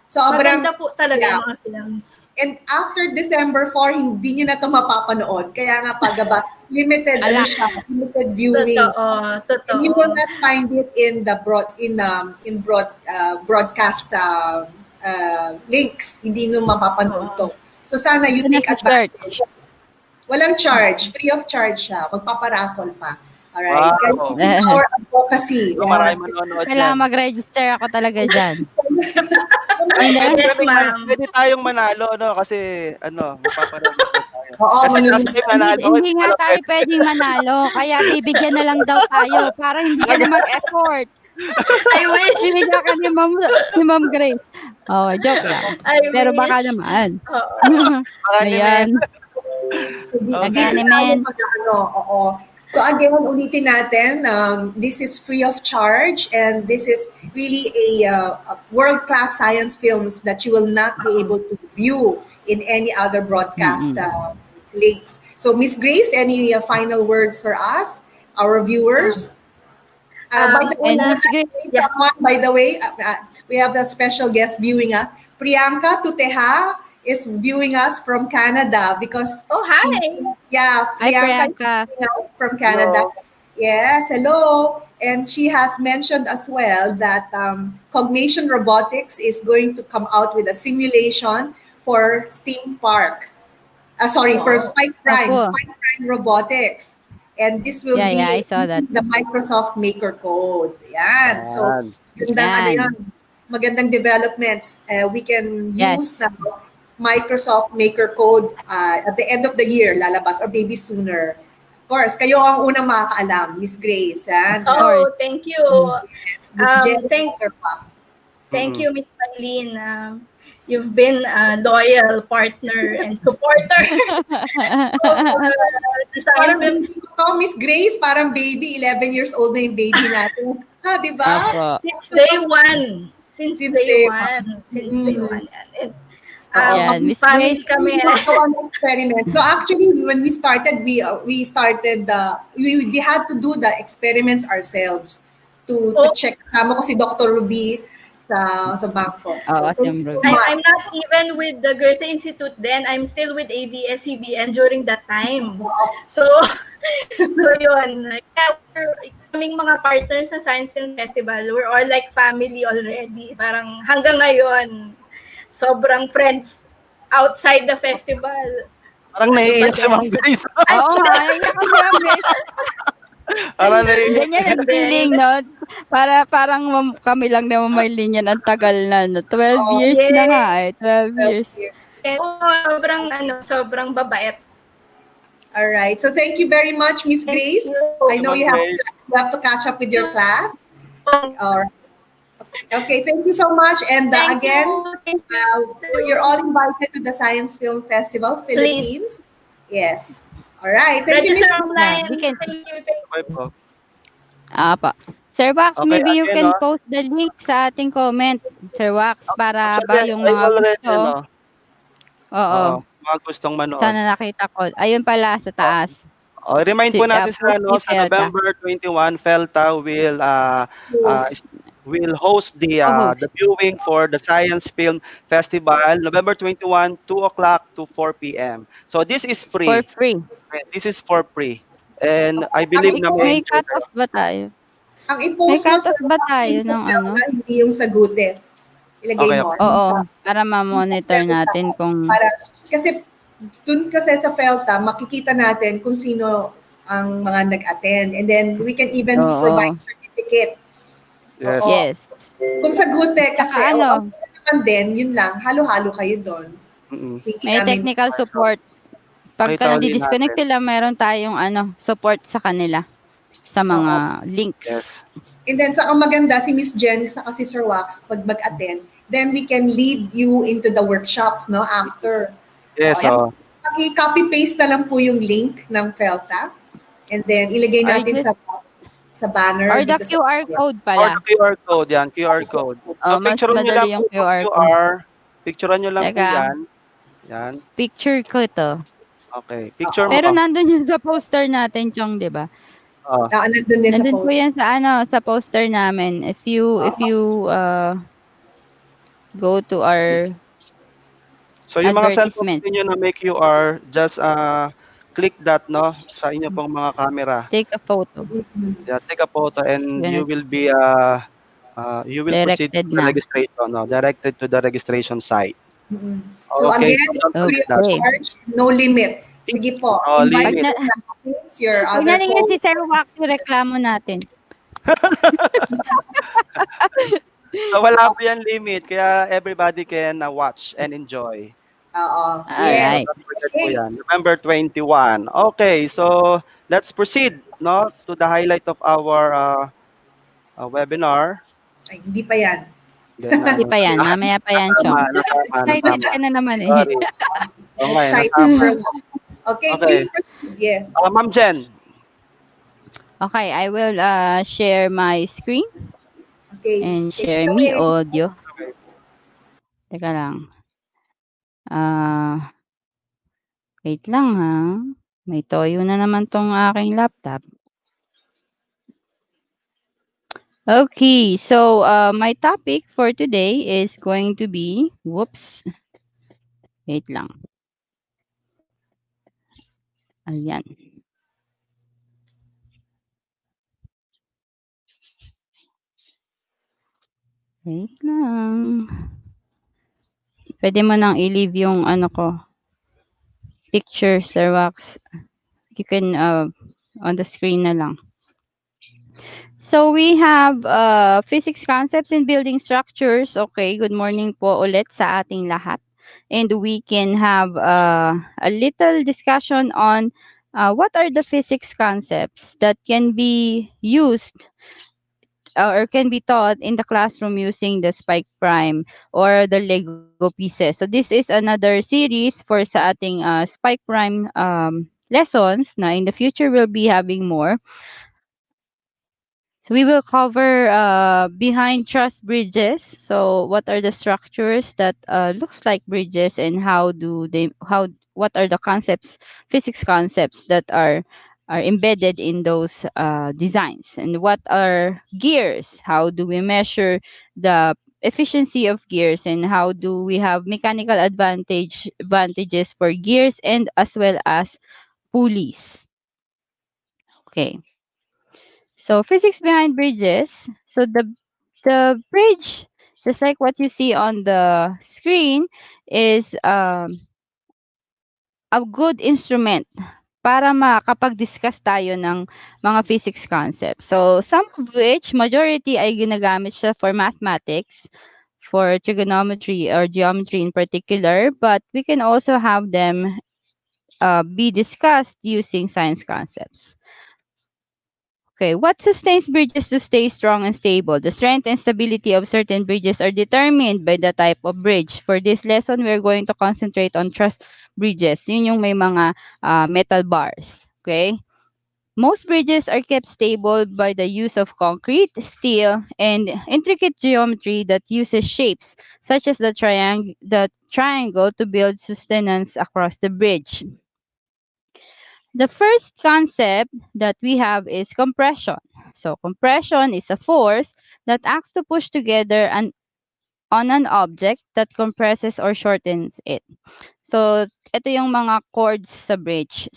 [SPEAKER 3] Sobrang,
[SPEAKER 5] Maganda po talaga
[SPEAKER 3] yeah.
[SPEAKER 5] yung mga films.
[SPEAKER 3] And after December 4, hindi nyo na ito mapapanood. Kaya nga limited viewing.
[SPEAKER 5] Totoo.
[SPEAKER 3] And you will not find it in the broadcast links. Hindi nyo mapapanood to. So sana you take advantage. Walang charge. Free of charge siya. Magpaparaffle pa. Alright.
[SPEAKER 1] Wow.
[SPEAKER 3] This is our advocacy.
[SPEAKER 1] So, marami manonood
[SPEAKER 4] Kailangan
[SPEAKER 1] yan.
[SPEAKER 4] mag-register ako talaga dyan. Hindi.
[SPEAKER 5] Yes,
[SPEAKER 1] Pwede,
[SPEAKER 5] ma'am.
[SPEAKER 1] pwede tayong manalo, no? Kasi, magpaparegister tayo.
[SPEAKER 3] Oo,
[SPEAKER 1] Kasi last
[SPEAKER 3] manunod.
[SPEAKER 1] time
[SPEAKER 4] Hindi,
[SPEAKER 1] nanalo,
[SPEAKER 4] hindi
[SPEAKER 1] hindi
[SPEAKER 4] nga
[SPEAKER 1] pala
[SPEAKER 4] tayo
[SPEAKER 1] pwede.
[SPEAKER 4] pwedeng manalo. Kaya bibigyan na lang daw tayo para hindi ka na mag-effort.
[SPEAKER 5] I wish.
[SPEAKER 4] Bibigyan ka ni Ma'am Grace. Oh, joke lang.
[SPEAKER 5] I
[SPEAKER 4] Pero baka
[SPEAKER 5] wish.
[SPEAKER 4] naman.
[SPEAKER 5] Oo.
[SPEAKER 1] Baka ni Men.
[SPEAKER 4] Ayan.
[SPEAKER 3] So, di
[SPEAKER 1] Okay.
[SPEAKER 3] tayo
[SPEAKER 4] Nagani-men.
[SPEAKER 3] oo. So again, ulitin natin, this is free of charge and this is really a world-class science films that you will not be able to view in any other broadcast
[SPEAKER 4] Mm-mm.
[SPEAKER 3] links. So Miss Grace, any final words for us, our viewers? By the way,
[SPEAKER 4] And
[SPEAKER 5] Una,
[SPEAKER 4] Miss Grace,
[SPEAKER 5] yeah.
[SPEAKER 3] someone, by the way, we have a special guest viewing us. Priyanka Tuteha is viewing us from Canada because
[SPEAKER 5] Oh, hi.
[SPEAKER 4] hi
[SPEAKER 3] Priyanka is
[SPEAKER 4] Priyanka.
[SPEAKER 3] viewing us from Canada.
[SPEAKER 1] Hello.
[SPEAKER 3] Yes, hello. And she has mentioned as well that Cognition Robotics is going to come out with a simulation for Steam Park. For
[SPEAKER 5] Wow.
[SPEAKER 4] Opo.
[SPEAKER 3] Spike Prime Robotics. And this will
[SPEAKER 4] Yeah, I
[SPEAKER 3] be
[SPEAKER 4] saw that.
[SPEAKER 3] the Microsoft Maker Code. Yan. So,
[SPEAKER 1] Yan.
[SPEAKER 3] magandang,
[SPEAKER 4] Yan.
[SPEAKER 3] magandang developments. We can
[SPEAKER 4] Yes.
[SPEAKER 3] use now Microsoft Maker Code at the end of the year, lalabas, or maybe sooner. Of course, kayo ang unang makakaalam, Miss Grace. Yan.
[SPEAKER 5] Oh, thank you.
[SPEAKER 3] Yes, Miss Jen,
[SPEAKER 5] Thank
[SPEAKER 3] Sir Fox.
[SPEAKER 5] you, Miss Eileen. You've been a loyal partner and supporter of the science
[SPEAKER 3] Parang
[SPEAKER 5] film.
[SPEAKER 3] baby ko to, Miss Grace, parang baby, 11 years old na yung baby natin. Ha, di ba?
[SPEAKER 4] Opo.
[SPEAKER 5] Since day one. Since
[SPEAKER 3] Since
[SPEAKER 5] day
[SPEAKER 3] day
[SPEAKER 5] one. Since day one. And,
[SPEAKER 4] Yan, Miss
[SPEAKER 5] family
[SPEAKER 4] Grace.
[SPEAKER 5] kami.
[SPEAKER 3] Gumagawa ng experiments. No, actually, when we started, we had to do the experiments ourselves to
[SPEAKER 5] Oh.
[SPEAKER 3] check. Kasama ko si Dr. Ruby sa bangko.
[SPEAKER 4] Oo,
[SPEAKER 3] thank you so
[SPEAKER 4] siyempre.
[SPEAKER 3] much.
[SPEAKER 5] I'm not even with the Goethe Institute then. I'm still with ABS-CBN during that time. So, yun. Yeah, kaming mga partners sa Science Film Festival, we're all like family already. Parang hanggang ngayon, sobrang friends outside the festival.
[SPEAKER 1] Parang naiiyak si Ma'am Grace.
[SPEAKER 4] Oo nga, naiyak ko si Ma'am Grace.
[SPEAKER 1] Parang naiiyak.
[SPEAKER 4] Ganyan ang feeling, no? Parang kami lang naman may linya ng tagal na, no? 12
[SPEAKER 3] Oh,
[SPEAKER 4] years
[SPEAKER 5] yes.
[SPEAKER 4] na nga, eh. 12 years.
[SPEAKER 5] And, sobrang babait.
[SPEAKER 3] All right. So thank you very much, Miss
[SPEAKER 5] Thank
[SPEAKER 3] Grace.
[SPEAKER 5] you.
[SPEAKER 3] I know you have to catch up with your class. All right. Okay, thank you so much. And
[SPEAKER 5] Thank
[SPEAKER 3] again,
[SPEAKER 5] you.
[SPEAKER 3] you're all invited to the Science Film Festival, Philippines. Yes. All right. Thank you, Miss.
[SPEAKER 5] Register online.
[SPEAKER 4] We can-
[SPEAKER 5] Thank you.
[SPEAKER 1] Okay po.
[SPEAKER 4] Pa. Sir Wax,
[SPEAKER 1] Okay,
[SPEAKER 4] maybe you
[SPEAKER 1] again,
[SPEAKER 4] can
[SPEAKER 1] no?
[SPEAKER 4] post the link sa ating comment, Sir Wax, para ba
[SPEAKER 1] Actually,
[SPEAKER 4] yung
[SPEAKER 1] I
[SPEAKER 4] mga
[SPEAKER 1] already,
[SPEAKER 4] gusto. Oo.
[SPEAKER 1] mga gustong manood.
[SPEAKER 4] Sana nakita ko. Ayun pala sa taas.
[SPEAKER 1] Remind po natin
[SPEAKER 4] Post ni
[SPEAKER 1] sa
[SPEAKER 4] Felta.
[SPEAKER 1] November 21, Felta will host the
[SPEAKER 4] Co-host.
[SPEAKER 1] the viewing for the Science Film Festival, November 21, 2 o'clock to 4 p.m. So this is free.
[SPEAKER 4] For free.
[SPEAKER 1] This is for free. And I believe na
[SPEAKER 4] May
[SPEAKER 1] may
[SPEAKER 4] cut-off ba tayo?
[SPEAKER 3] Ang i-post
[SPEAKER 4] May
[SPEAKER 3] mo sa
[SPEAKER 4] cut-off ba tayo ng ano?
[SPEAKER 3] Hindi yung sa Goethe. Ilagay
[SPEAKER 1] Okay,
[SPEAKER 3] mo.
[SPEAKER 4] Oo, para ma-monitor natin kung...
[SPEAKER 3] Kasi dun kasi sa Felta, makikita natin kung sino ang mga nag-attend. And then we can even
[SPEAKER 4] Oo.
[SPEAKER 3] provide certificate.
[SPEAKER 1] Yes.
[SPEAKER 3] Oo.
[SPEAKER 4] Yes.
[SPEAKER 3] Kung sa Goethe kasi,
[SPEAKER 4] Saka ano?
[SPEAKER 3] naman din, yun lang, halo-halo kayo doon.
[SPEAKER 1] Mm-mm.
[SPEAKER 3] Hindi
[SPEAKER 4] May
[SPEAKER 3] namin-
[SPEAKER 4] technical support. Pagka
[SPEAKER 1] Makita ulit
[SPEAKER 4] nadi-disconnect
[SPEAKER 1] natin.
[SPEAKER 4] sila, meron tayong support sa kanila sa mga links.
[SPEAKER 1] Yes.
[SPEAKER 3] And then sa maganda, si Miss Jen, saka si Sir Wax, pag mag-attend, then we can lead you into the workshops, no, after.
[SPEAKER 1] Yes.
[SPEAKER 3] Oh, copy-paste na lang po yung link ng Felta. And then ilagay
[SPEAKER 4] Or
[SPEAKER 3] natin
[SPEAKER 4] just-
[SPEAKER 3] sa banner.
[SPEAKER 4] Or the
[SPEAKER 3] dito sa-
[SPEAKER 4] QR code
[SPEAKER 1] Or
[SPEAKER 4] pala.
[SPEAKER 1] the QR code, yan, QR code. So,
[SPEAKER 4] Mas
[SPEAKER 1] picturean nyo
[SPEAKER 4] madali
[SPEAKER 1] lang
[SPEAKER 4] yung
[SPEAKER 1] po yung
[SPEAKER 4] QR
[SPEAKER 1] QR. Picturean nyo lang po
[SPEAKER 4] Teka.
[SPEAKER 1] yan. Yan.
[SPEAKER 4] Picture ko to.
[SPEAKER 1] Okay. Picture mo
[SPEAKER 4] Pero
[SPEAKER 1] ka.
[SPEAKER 4] nandun yung sa poster natin, Chong, di ba?
[SPEAKER 3] Nandun din sa
[SPEAKER 4] Nandun po
[SPEAKER 3] post.
[SPEAKER 4] yan sa poster namin. If you go to our
[SPEAKER 1] So, yung mga
[SPEAKER 4] advertisement.
[SPEAKER 1] cellphone niyo na may QR, just click that, no, sa inyo pong mga camera.
[SPEAKER 4] take a photo.
[SPEAKER 1] Yeah, take a photo and
[SPEAKER 4] Ganun.
[SPEAKER 1] you will be proceed to
[SPEAKER 4] Directed
[SPEAKER 1] the
[SPEAKER 4] na.
[SPEAKER 1] registration, no, directed to the registration site.
[SPEAKER 3] So
[SPEAKER 1] Okay,
[SPEAKER 3] again,
[SPEAKER 1] so don't
[SPEAKER 3] free
[SPEAKER 1] forget
[SPEAKER 3] of
[SPEAKER 1] that.
[SPEAKER 3] charge, no limit. Sige po,
[SPEAKER 1] No
[SPEAKER 3] invite
[SPEAKER 4] Pag
[SPEAKER 1] limit.
[SPEAKER 4] na
[SPEAKER 3] your classmates, your
[SPEAKER 4] pag
[SPEAKER 3] other
[SPEAKER 4] nalingit si Sir Wax, reklamo natin.
[SPEAKER 1] So wala po yan limit, kaya everybody can watch and enjoy.
[SPEAKER 3] Yes.
[SPEAKER 4] Alright.
[SPEAKER 1] Don't forget po
[SPEAKER 3] Okay.
[SPEAKER 1] yan. November 21. Okay, so let's proceed no, to the highlight of our webinar.
[SPEAKER 3] Ay, hindi pa yan.
[SPEAKER 1] Then,
[SPEAKER 4] Hindi pa yan, mamaya pa yan,
[SPEAKER 1] nasama,
[SPEAKER 4] Chong.
[SPEAKER 1] nasama,
[SPEAKER 4] Excited
[SPEAKER 1] nasama.
[SPEAKER 4] ka na naman, eh.
[SPEAKER 1] Sorry. Okay,
[SPEAKER 3] Excited
[SPEAKER 1] nasama.
[SPEAKER 3] for what? Okay,
[SPEAKER 1] Okay.
[SPEAKER 3] please proceed. Yes.
[SPEAKER 1] Ma'am Jen.
[SPEAKER 4] Okay, I will share my screen
[SPEAKER 3] Okay.
[SPEAKER 4] and
[SPEAKER 3] Take it
[SPEAKER 4] share me
[SPEAKER 3] away.
[SPEAKER 4] audio. Teka lang. Ah, wait lang ha. May toyo na naman tong aking laptop. Okay, so my topic for today is going to be, whoops, wait lang. Ayan. Wait lang. Pwede mo nang i-leave yung ano ko, picture, Sir Wax. You can on the screen na lang. So we have physics concepts in building structures. Okay, good morning po ulit sa ating lahat. And we can have a little discussion on what are the physics concepts that can be used or can be taught in the classroom using the spike prime or the Lego pieces. So this is another series for sa ating spike prime lessons na in the future we'll be having more. So we will cover behind truss bridges. So what are the structures that looks like bridges and how what are the concepts, physics concepts that are embedded in those designs, and what are gears? How do we measure the efficiency of gears, and how do we have mechanical advantages for gears and as well as pulleys? Okay. So physics behind bridges. So the bridge, just like what you see on the screen, is a good instrument para makapag-discuss tayo ng mga physics concepts. So some of which, majority ay ginagamit siya for mathematics, for trigonometry or geometry in particular, but we can also have them be discussed using science concepts. Okay, what sustains bridges to stay strong and stable? The strength and stability of certain bridges are determined by the type of bridge. For this lesson, we're going to concentrate on truss bridges. Yun yung may mga metal bars. Okay? Most bridges are kept stable by the use of concrete, steel, and intricate geometry that uses shapes such as the triangle to build sustenance across the bridge. The first concept that we have is compression. So compression is a force that acts to push together on an object that compresses or shortens it. So ito yung mga chords sa bridge.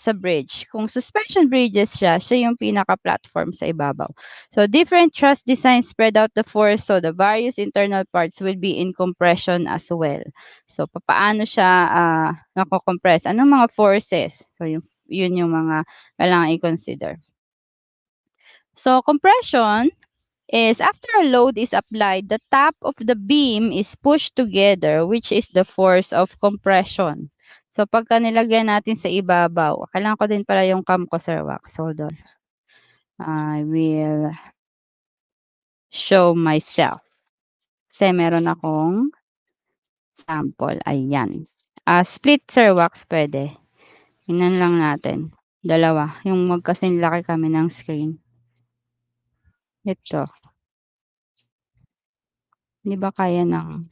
[SPEAKER 4] Kung suspension bridges siya yung pinaka-platform sa ibabaw. So different truss designs spread out the force, so the various internal parts will be in compression as well. So papaano siya nako-compress? Anong mga forces? So yun yung mga kailangan i-consider. So compression is after a load is applied, the top of the beam is pushed together, which is the force of compression. So pagka nilagyan natin sa ibabaw, kailangan ko din pala yung cam ko, Sir Wax. Hold on. I will show myself. Kasi meron akong sample. Ayan. Split, Sir Wax, pwede. Tingnan lang natin. Dalawa. Yung magkasing laki kami ng screen. Ito. Hindi ba kaya ng...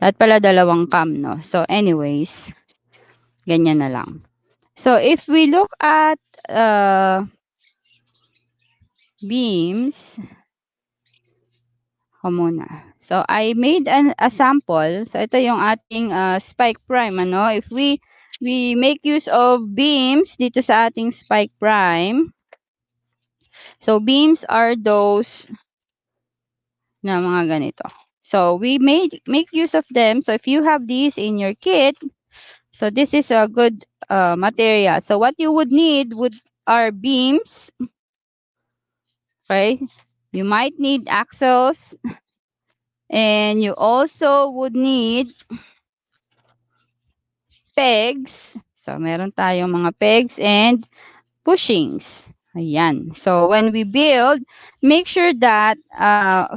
[SPEAKER 4] Dapat pala dalawang cam, no? So anyways, ganyan na lang. So if we look at beams, muna. So I made a sample. So ito yung ating spike prime, ano? If we make use of beams dito sa ating spike prime. So beams are those na mga ganito. So we make use of them. So if you have these in your kit, So this is a good material. So what you would need are beams, okay? You might need axles, and you also would need pegs. So meron tayong mga pegs and bushings. Ayan. So when we build, make sure that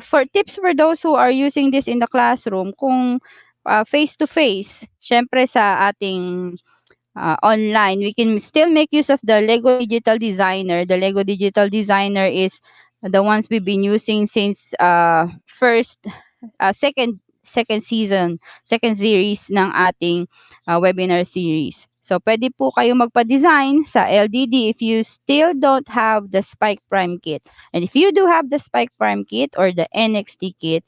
[SPEAKER 4] for tips for those who are using this in the classroom, kung face-to-face, syempre sa ating online, we can still make use of the Lego Digital Designer. The Lego Digital Designer is the ones we've been using since second season, second series ng ating webinar series. So, pwede po kayo magpa-design sa LDD if you still don't have the Spike Prime kit. And if you do have the Spike Prime kit or the NXT kit,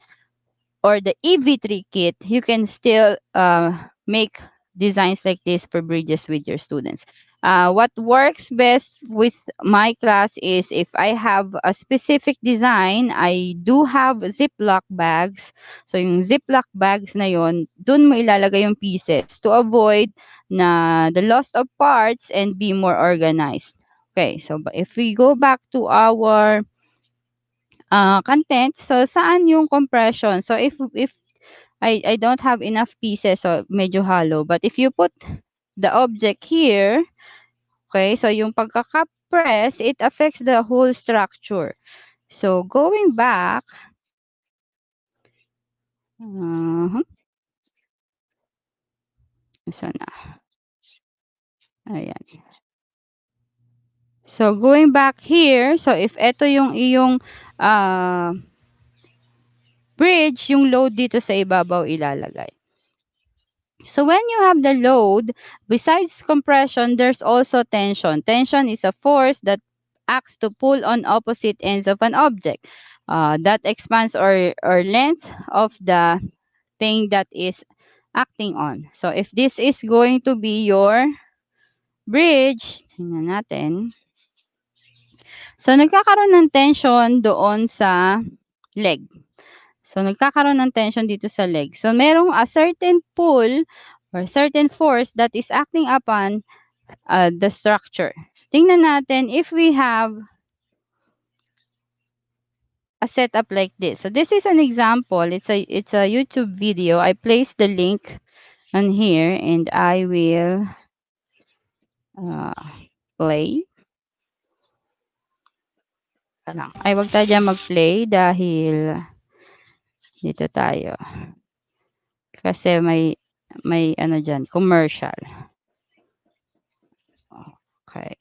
[SPEAKER 4] or the EV3 kit, you can still make designs like this for bridges with your students. What works best with my class is if I have a specific design, I do have Ziploc bags. So yung Ziploc bags na yon, dun mo ilalagay yung pieces to avoid na the loss of parts and be more organized. Okay, so if we go back to our content. So, saan yung compression? So, if I don't have enough pieces, so medyo hollow. But if you put the object here, okay, so yung pagka-press, it affects the whole structure. So, going back, saan na? Ayan. So, going back here, so if ito yung iyong bridge, yung load dito sa ibabaw ilalagay. So when you have the load, besides compression, there's also tension. Tension is a force that acts to pull on opposite ends of an object. That expands or length of the thing that is acting on. So if this is going to be your bridge, tingnan natin. So nagkakaroon ng tension doon sa leg. So, nagkakaroon ng tension dito sa leg. So, merong a certain pull or certain force that is acting upon the structure. So, tingnan natin if we have a setup like this. So, this is an example. It's a YouTube video. I placed the link on here and I will play. Ay, wag tayo dyan mag-play dahil dito tayo. Kasi may ano dyan, commercial. Okay.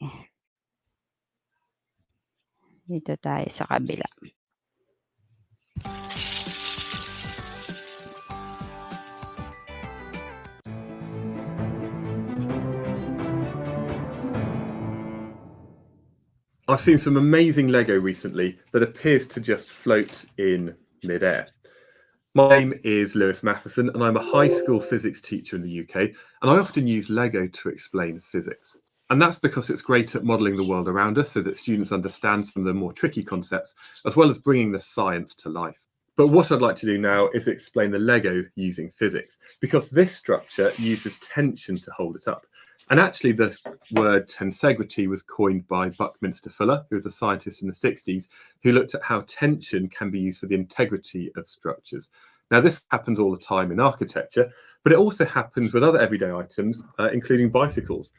[SPEAKER 4] Dito tayo sa kabila.
[SPEAKER 9] I've seen some amazing Lego recently that appears to just float in midair. My name is Lewis Matheson and I'm a high school physics teacher in the UK, and I often use Lego to explain physics. And that's because it's great at modelling the world around us so that students understand some of the more tricky concepts, as well as bringing the science to life. But what I'd like to do now is explain the Lego using physics, because this structure uses tension to hold it up. And actually the word tensegrity was coined by Buckminster Fuller, who was a scientist in the 60s, who looked at how tension can be used for the integrity of structures. Now, this happens all the time in architecture, but it also happens with other everyday items, including bicycles.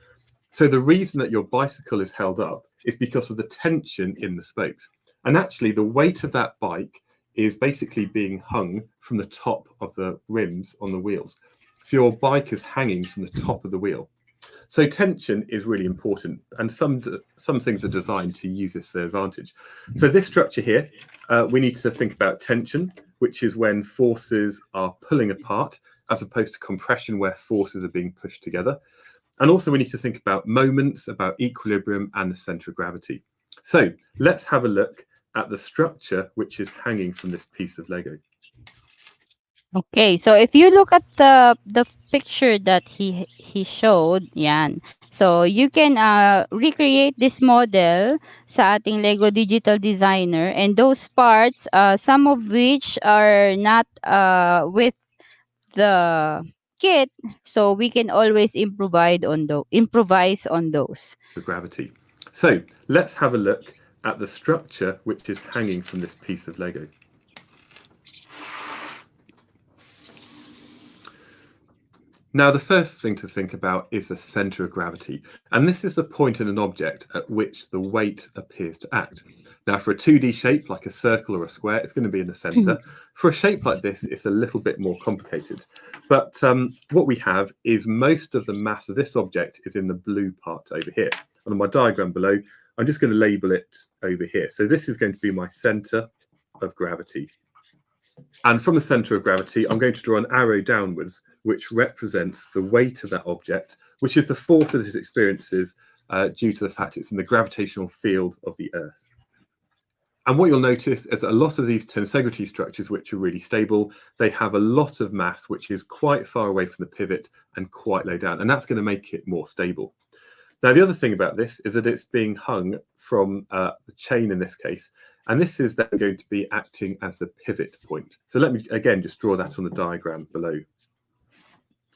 [SPEAKER 9] So the reason that your bicycle is held up is because of the tension in the spokes. And actually, the weight of that bike is basically being hung from the top of the rims on the wheels. So your bike is hanging from the top of the wheel. So tension is really important, and some things are designed to use this to their advantage. So this structure here, we need to think about tension, which is when forces are pulling apart, as opposed to compression, where forces are being pushed together. And also we need to think about moments, about equilibrium and the center of gravity. So let's have a look at the structure which is hanging from this piece of Lego.
[SPEAKER 4] Okay, so if you look at the picture that he showed, yan. So you can recreate this model sa ating Lego Digital Designer, and those parts, some of which are not with the kit, so we can always improvise on those.
[SPEAKER 9] The gravity. So let's have a look at the structure which is hanging from this piece of Lego. Now, the first thing to think about is the center of gravity, and this is the point in an object at which the weight appears to act. Now, for a 2D shape like a circle or a square, it's going to be in the center. For a shape like this, it's a little bit more complicated. But what we have is most of the mass of this object is in the blue part over here. And on my diagram below, I'm just going to label it over here. So this is going to be my center of gravity. And from the center of gravity, I'm going to draw an arrow downwards, which represents the weight of that object, which is the force that it experiences due to the fact it's in the gravitational field of the Earth. And what you'll notice is that a lot of these tensegrity structures, which are really stable, they have a lot of mass, which is quite far away from the pivot and quite low down. And that's going to make it more stable. Now, the other thing about this is that it's being hung from the chain in this case. And this is then going to be acting as the pivot point. So let me, again, just draw that on the diagram below.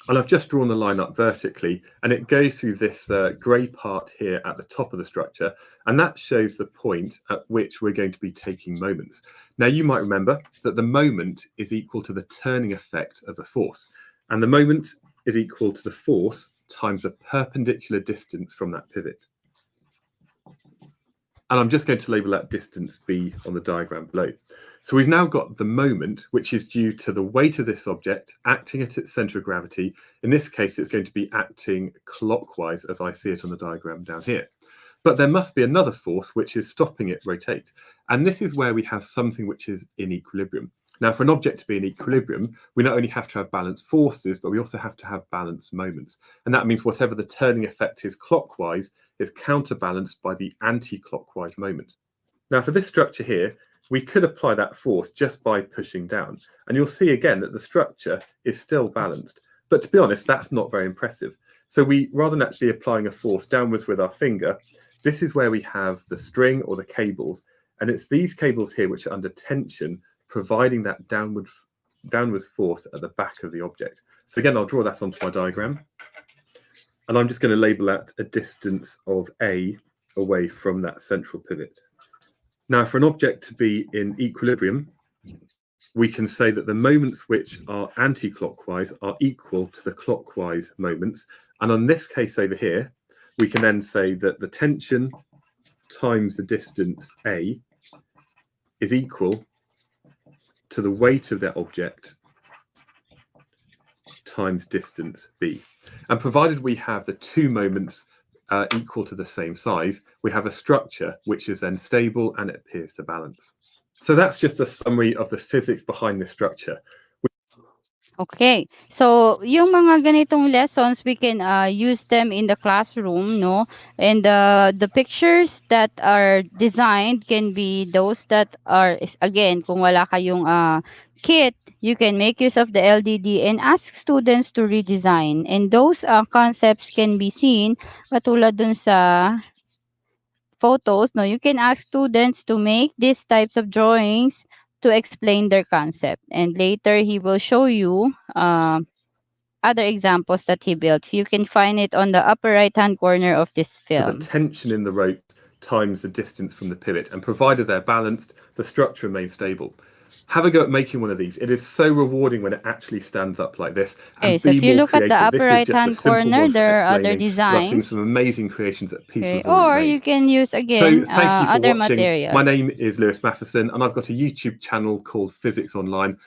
[SPEAKER 9] And I've just drawn the line up vertically, and it goes through this grey part here at the top of the structure, and that shows the point at which we're going to be taking moments. Now, you might remember that the moment is equal to the turning effect of a force, and the moment is equal to the force times the perpendicular distance from that pivot. And I'm just going to label that distance B on the diagram below. So we've now got the moment, which is due to the weight of this object acting at its center of gravity. In this case, it's going to be acting clockwise as I see it on the diagram down here. But there must be another force which is stopping it rotate. And this is where we have something which is in equilibrium. Now, for an object to be in equilibrium, we not only have to have balanced forces, but we also have to have balanced moments. And that means whatever the turning effect is clockwise is counterbalanced by the anti-clockwise moment. Now, for this structure here, we could apply that force just by pushing down. And you'll see again that the structure is still balanced. But to be honest, that's not very impressive. So rather than actually applying a force downwards with our finger, this is where we have the string or the cables. And it's these cables here which are under tension, providing that downwards force at the back of the object. So again, I'll draw that onto my diagram. And I'm just going to label that a distance of A away from that central pivot. Now, for an object to be in equilibrium, we can say that the moments which are anti-clockwise are equal to the clockwise moments. And on this case over here, we can then say that the tension times the distance A is equal to the weight of that object times distance B. And provided we have the two moments equal to the same size, we have a structure which is then stable and it appears to balance. So that's just a summary of the physics behind this structure.
[SPEAKER 4] Okay. So, yung mga ganitong lessons, we can use them in the classroom, no? And the pictures that are designed can be those that are, again, kung wala kayong kit, you can make use of the LDD and ask students to redesign. And those concepts can be seen, katulad dun sa photos, no? You can ask students to make these types of drawings to explain their concept. And later, he will show you other examples that he built. You can find it on the upper right-hand corner of this film.
[SPEAKER 9] The tension in the rope times the distance from the pivot. And provided they're balanced, the structure remains stable. Have a go at making one of these. It is so rewarding when it actually stands up like this.
[SPEAKER 4] Okay, so if you look at the upper right-hand corner, there are other designs.
[SPEAKER 9] I've seen some amazing creations that people have
[SPEAKER 4] or
[SPEAKER 9] made.
[SPEAKER 4] you can use, again, other materials.
[SPEAKER 9] My name is Lewis Matheson, and I've got a YouTube channel called Physics Online.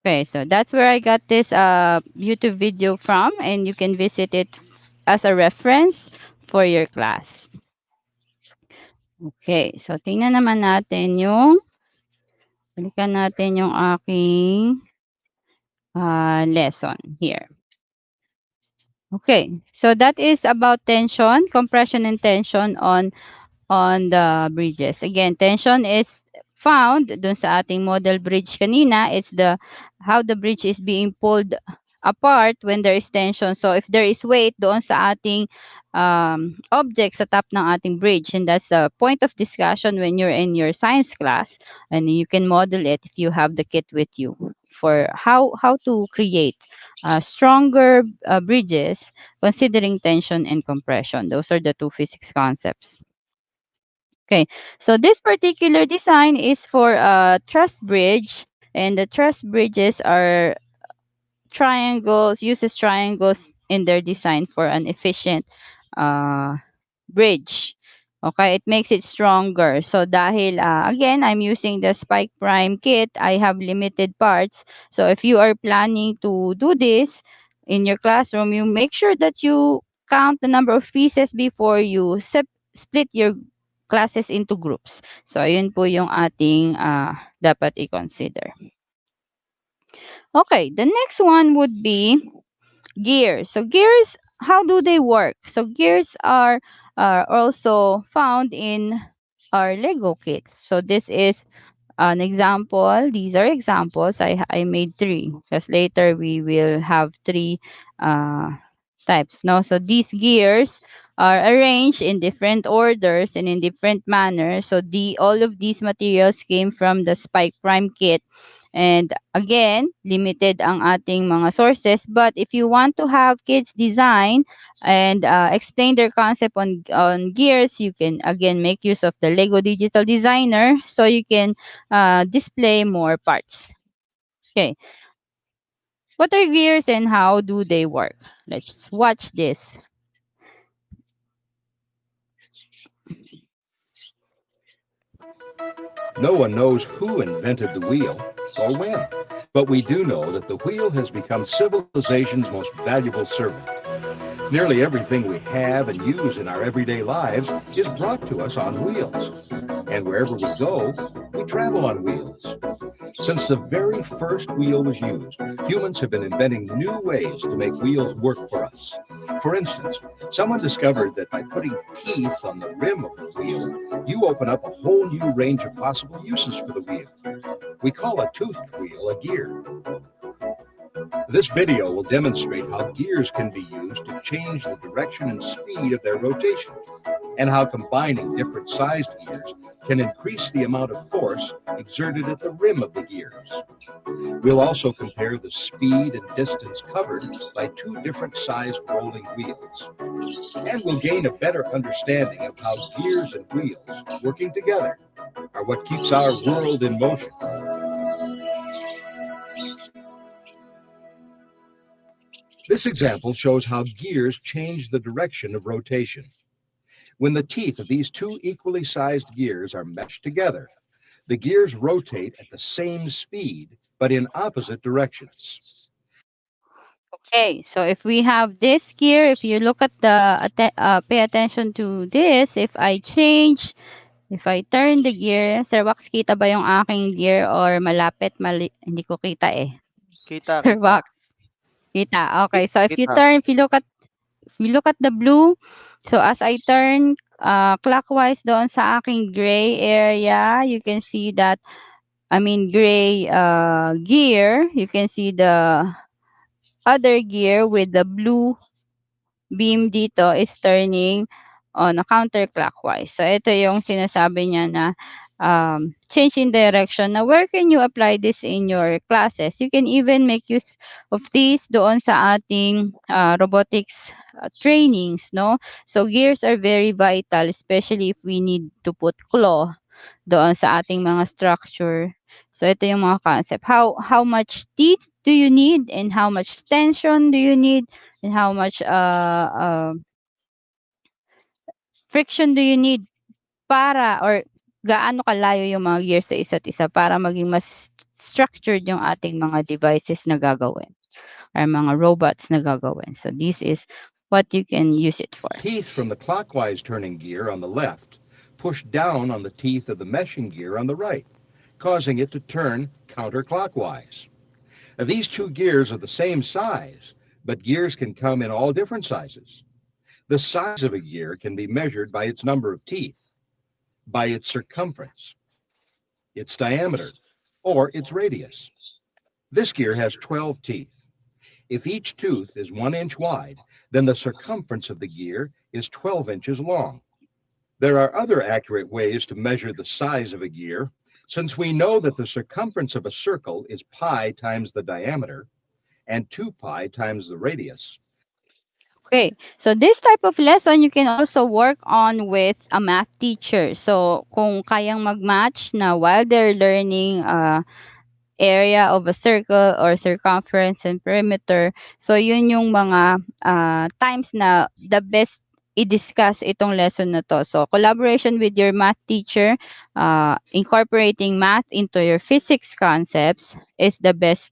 [SPEAKER 4] Okay, so that's where I got this YouTube video from, and you can visit it as a reference for your class. Okay, so tingnan naman natin yung balikan natin yung aking lesson here. Okay, so that is about tension, compression and tension on the bridges. Again, tension is found dun sa ating model bridge kanina. It's how the bridge is being pulled apart when there is tension. So if there is weight doon sa ating object sa top ng ating bridge, and that's a point of discussion when you're in your science class, and you can model it if you have the kit with you for how to create stronger bridges, considering tension and compression. Those are the two physics concepts. Okay, so this particular design is for a truss bridge, and the truss bridges are uses triangles in their design for an efficient uh, bridge. Okay, it makes it stronger. So dahil again, I'm using the Spike Prime kit, I have limited parts. So if you are planning to do this in your classroom, you make sure that you count the number of pieces before you split your classes into groups. So ayun po yung ating dapat i-consider. Okay, the next one would be gears. So gears, how do they work? So gears are also found in our Lego kits. So this is an example. These are examples. I made three because later we will have three uh, types. No, so these gears are arranged in different orders and in different manners. So all of these materials came from the Spike Prime kit. And again, limited ang ating mga sources. But if you want to have kids design and explain their concept on gears, you can again make use of the Lego Digital Designer so you can display more parts. Okay. What are gears and how do they work? Let's watch this.
[SPEAKER 10] No one knows who invented the wheel or when, but we do know that the wheel has become civilization's most valuable servant. Nearly everything we have and use in our everyday lives is brought to us on wheels. And wherever we go, we travel on wheels. Since the very first wheel was used, humans have been inventing new ways to make wheels work for us. For instance, someone discovered that by putting teeth on the rim of the wheel, you open up a whole new range of possible uses for the wheel. We call a toothed wheel a gear. This video will demonstrate how gears can be used to change the direction and speed of their rotation, and how combining different sized gears can increase the amount of force exerted at the rim of the gears. We'll also compare the speed and distance covered by two different sized rolling wheels. And we'll gain a better understanding of how gears and wheels working together are what keeps our world in motion. This example shows how gears change the direction of rotation. When the teeth of these two equally sized gears are meshed together, the gears rotate at the same speed, but in opposite directions.
[SPEAKER 4] Okay, so if we have this gear, if you look at pay attention to this, if I turn the gear, Sir Wax, kita ba yung aking gear or malapit? Hindi ko kita eh.
[SPEAKER 1] Kita,
[SPEAKER 4] Sir
[SPEAKER 1] kita.
[SPEAKER 4] Wax, kita. Okay, so if you
[SPEAKER 1] Kita.
[SPEAKER 4] look at the blue, so as I turn clockwise doon sa aking gray area, you can see that, gray gear, you can see the other gear with the blue beam dito is turning on a counterclockwise. So, ito yung sinasabi niya na change in direction. Now, where can you apply this in your classes? You can even make use of these doon sa ating robotics trainings, no? So, gears are very vital, especially if we need to put claw doon sa ating mga structure. So, ito yung mga concept. How much teeth do you need and how much tension do you need and how much friction do you need para or gaano kalayo yung mga gears sa isa't isa para maging mas structured yung ating mga devices na gagawin or mga robots na gagawin. So, this is what you can use it for.
[SPEAKER 10] Teeth from the clockwise turning gear on the left push down on the teeth of the meshing gear on the right, causing it to turn counterclockwise. Now, these two gears are the same size, but gears can come in all different sizes. The size of a gear can be measured by its number of teeth, by its circumference, its diameter, or its radius. This gear has 12 teeth. If each tooth is 1 inch wide, then the circumference of the gear is 12 inches long. There are other accurate ways to measure the size of a gear. Since we know that the circumference of a circle is pi times the diameter, and 2 pi times the radius.
[SPEAKER 4] Okay, so this type of lesson you can also work on with a math teacher. So kung kayang mag-match na while they're learning area of a circle or circumference and perimeter, so yun yung mga times na the best i-discuss itong lesson na to. So collaboration with your math teacher, incorporating math into your physics concepts is the best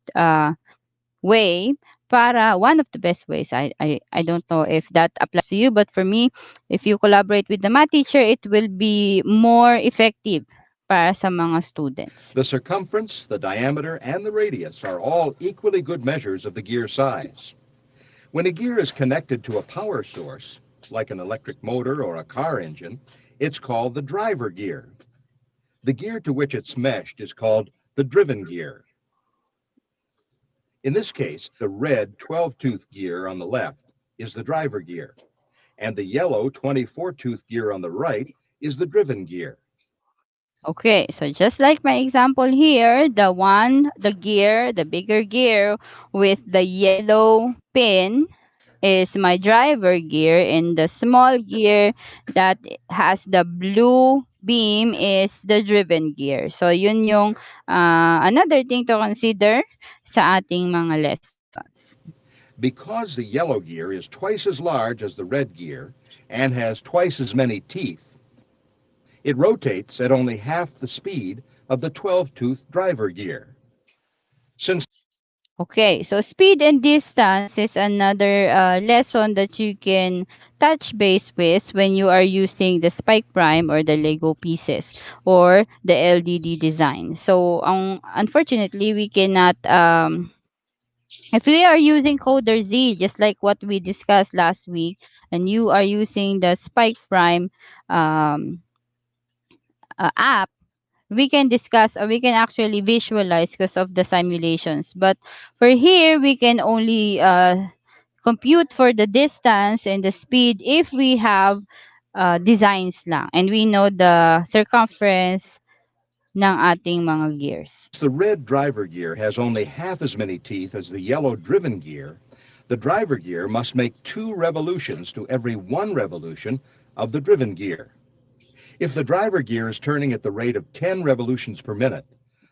[SPEAKER 4] way para one of the best ways. I don't know if that applies to you, but for me, if you collaborate with the math teacher, it will be more effective para sa mga students.
[SPEAKER 10] The circumference, the diameter, and the radius are all equally good measures of the gear size. When a gear is connected to a power source, like an electric motor or a car engine, it's called the driver gear. The gear to which it's meshed is called the driven gear. In this case, the red 12-tooth gear on the left is the driver gear, and the yellow 24-tooth gear on the right is the driven gear.
[SPEAKER 4] Okay, so just like my example here, the bigger gear with the yellow pin is my driver gear, and the small gear that has the blue beam is the driven gear. So yun yung another thing to consider sa ating mga lessons.
[SPEAKER 10] Because the yellow gear is twice as large as the red gear and has twice as many teeth, it rotates at only half the speed of the 12-tooth driver gear. Since
[SPEAKER 4] Okay, so speed and distance is another lesson that you can touch base with when you are using the spike prime or the Lego pieces or the LDD design. So, unfortunately, we cannot, if we are using CoderZ, just like what we discussed last week, and you are using the spike prime app, we can discuss or we can actually visualize because of the simulations. But for here, we can only compute for the distance and the speed if we have designs lang and we know the circumference ng ating mga gears.
[SPEAKER 10] the red driver gear has only half as many teeth as the yellow driven gear, the driver gear must make 2 revolutions to every 1 revolution of the driven gear. If the driver gear is turning at the rate of 10 revolutions per minute,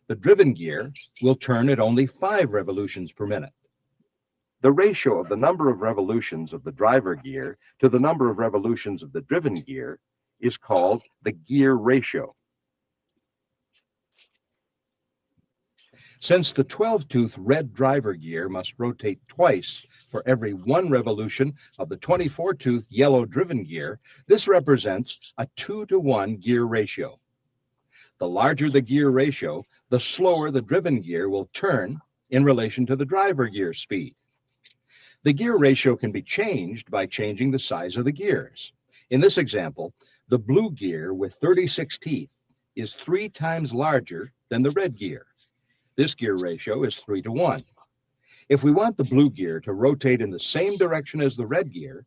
[SPEAKER 10] the driven gear will turn at only 5 revolutions per minute. The ratio of the number of revolutions of the driver gear to the number of revolutions of the driven gear is called the gear ratio. Since the 12-tooth red driver gear must rotate twice for every 1 revolution of the 24-tooth yellow driven gear, this represents a 2-to-1 gear ratio. The larger the gear ratio, the slower the driven gear will turn in relation to the driver gear speed. The gear ratio can be changed by changing the size of the gears. In this example, the blue gear with 36 teeth is 3 times larger than the red gear. This gear ratio is 3-to-1. If we want the blue gear to rotate in the same direction as the red gear,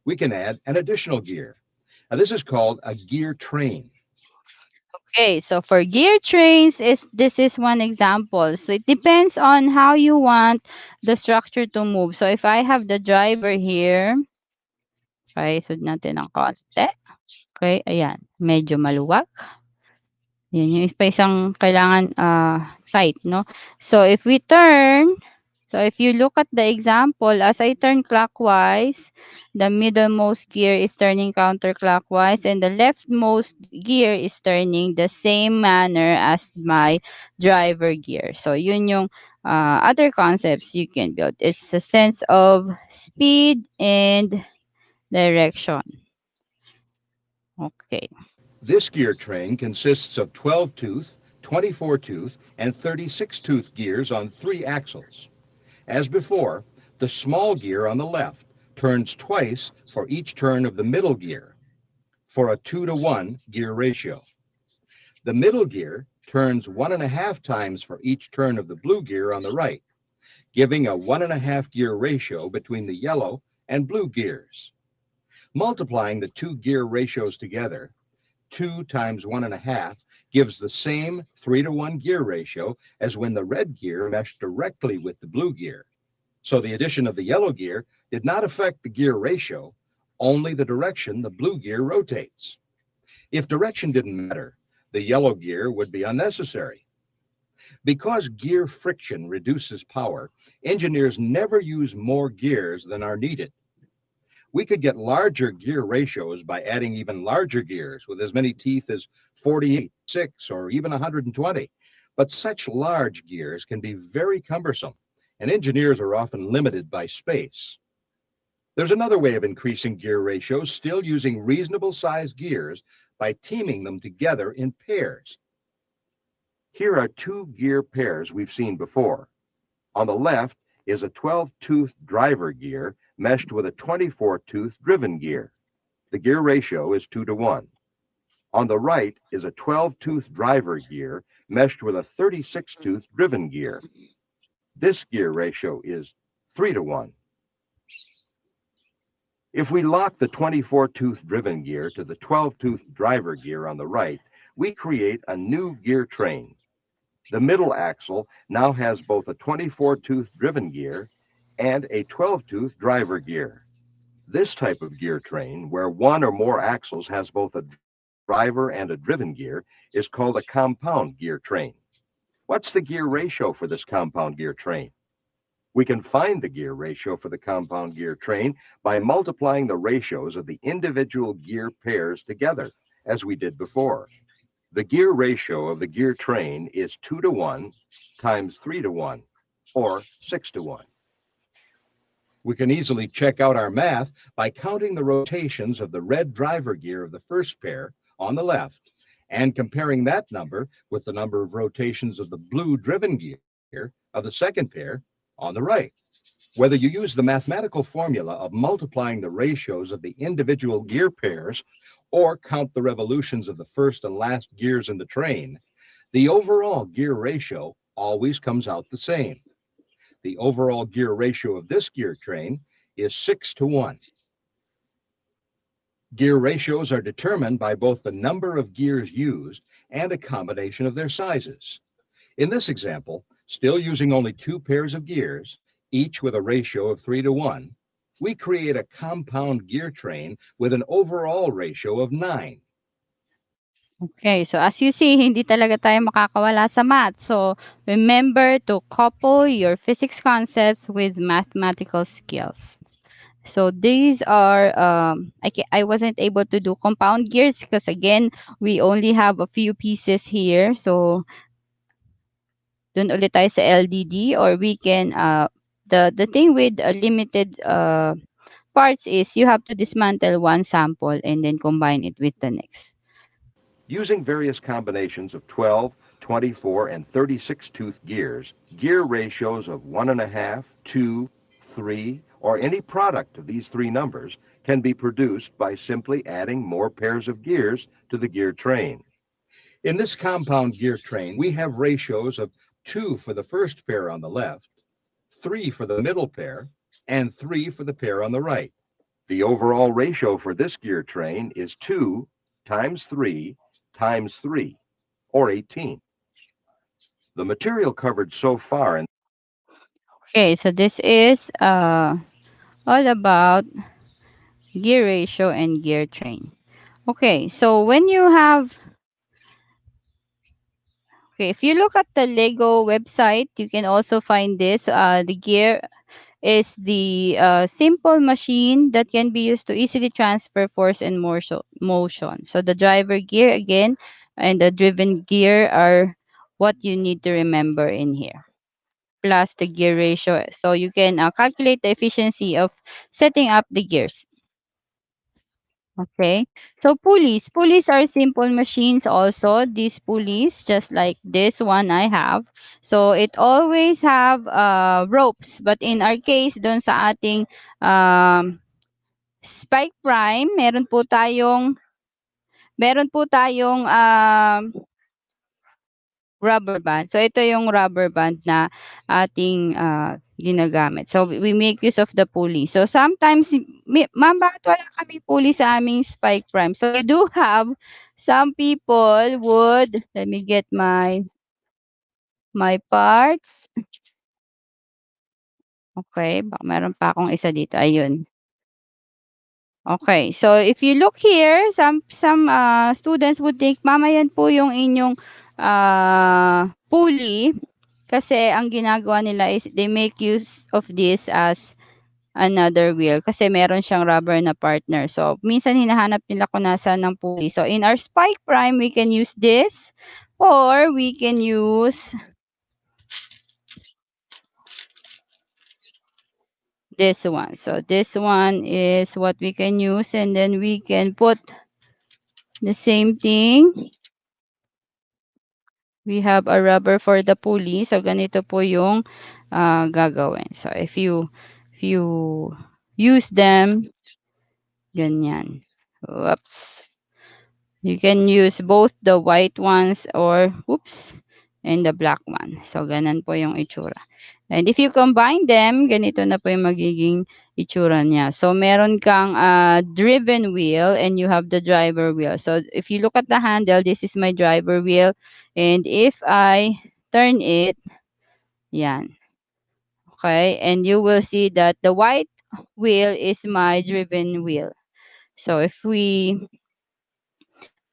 [SPEAKER 10] we can add an additional gear. Now, this is called a gear train.
[SPEAKER 4] Okay, so for gear trains, this is one example. So it depends on how you want the structure to move. So if I have the driver here, okay, so natin ng konti. Okay, ayan, medyo maluwag. Yan yung isang kailangan tight, no? So if we turn, so if you look at the example, as I turn clockwise, the middlemost gear is turning counterclockwise and the leftmost gear is turning the same manner as my driver gear. So yun yung other concepts you can build. It's a sense of speed and direction. Okay.
[SPEAKER 10] This gear train consists of 12-tooth, 24-tooth, and 36-tooth gears on 3 axles. As before, the small gear on the left turns twice for each turn of the middle gear, for a 2-to-1 gear ratio. The middle gear turns 1.5 times for each turn of the blue gear on the right, giving a 1.5 gear ratio between the yellow and blue gears. Multiplying the 2 gear ratios together, 2 times 1.5 gives the same 3-to-1 gear ratio as when the red gear meshed directly with the blue gear. So the addition of the yellow gear did not affect the gear ratio, only the direction the blue gear rotates. If direction didn't matter, the yellow gear would be unnecessary. Because gear friction reduces power, engineers never use more gears than are needed. We could get larger gear ratios by adding even larger gears with as many teeth as 48, 6, or even 120. But such large gears can be very cumbersome, and engineers are often limited by space. There's another way of increasing gear ratios, still using reasonable sized gears by teaming them together in pairs. Here are two gear pairs we've seen before. On the left is a 12-tooth driver gear meshed with a 24-tooth driven gear. The gear ratio is 2 to 1. On the right is a 12-tooth driver gear meshed with a 36-tooth driven gear. This gear ratio is 3 to 1. If we lock the 24-tooth driven gear to the 12-tooth driver gear on the right, we create a new gear train. The middle axle now has both a 24-tooth driven gear and a 12-tooth driver gear. This type of gear train, where one or more axles has both a driver and a driven gear, is called a compound gear train. What's the gear ratio for this compound gear train? We can find the gear ratio for the compound gear train by multiplying the ratios of the individual gear pairs together, as we did before. The gear ratio of the gear train is 2 to 1 times 3 to 1, or 6 to 1. We can easily check out our math by counting the rotations of the red driver gear of the first pair on the left and comparing that number with the number of rotations of the blue driven gear of the second pair on the right. Whether you use the mathematical formula of multiplying the ratios of the individual gear pairs or count the revolutions of the first and last gears in the train, the overall gear ratio always comes out the same. The overall gear ratio of this gear train is 6 to 1. Gear ratios are determined by both the number of gears used and a combination of their sizes. In this example, still using only 2 pairs of gears, each with a ratio of 3 to 1, we create a compound gear train with an overall ratio of 9.
[SPEAKER 4] Okay, so as you see, hindi talaga tayo makakawala sa math. So remember to couple your physics concepts with mathematical skills. So these are, I wasn't able to do compound gears because again, we only have a few pieces here. So dun ulit tayo sa LDD, or we can, the thing with limited parts is you have to dismantle one sample and then combine it with the next.
[SPEAKER 10] Using various combinations of 12, 24, and 36-tooth gears, gear ratios of 1.5, 2, 3, or any product of these three numbers can be produced by simply adding more pairs of gears to the gear train. In this compound gear train, we have ratios of 2 for the first pair on the left, 3 for the middle pair, and 3 for the pair on the right. The overall ratio for this gear train is 2 times 3 times 3, or 18. The material covered so far in
[SPEAKER 4] Okay, so this is all about gear ratio and gear train. Okay, so when you have, okay, if you look at the Lego website, you can also find this. The gear is the simple machine that can be used to easily transfer force and motion. So the driver gear again and the driven gear are what you need to remember in here, plus the gear ratio. So you can calculate the efficiency of setting up the gears. Okay, so pulleys. Pulleys are simple machines also. These pulleys, just like this one I have. So it always have ropes. But in our case, dun sa ating Spike Prime, meron po tayong rubber band. So ito yung rubber band na ating ginagamit. So we make use of the pulley. So sometimes, ma'am, bakit wala kami pulley sa aming Spike Prime? So we do have, some people would, let me get my parts. Okay, baka meron pa akong isa dito, ayun. Okay, so if you look here, some students would think, "Mama, yan po yung inyong pulley." Kasi ang ginagawa nila is they make use of this as another wheel kasi meron siyang rubber na partner. So, minsan hinahanap nila kung nasaan ang pulley. So, in our spike prime, we can use this or we can use this one. So, this one is what we can use and then we can put the same thing. We have a rubber for the pulley. So, ganito po yung gagawin. So, if you use them, ganyan. Whoops. You can use both the white ones or, oops, and the black one. So, ganun po yung itsura. And if you combine them, ganito na po yung magiging itsura niya. So, meron kang driven wheel and you have the driver wheel. So, if you look at the handle, this is my driver wheel. And if I turn it, yan. Okay, and you will see that the white wheel is my driven wheel. So, if we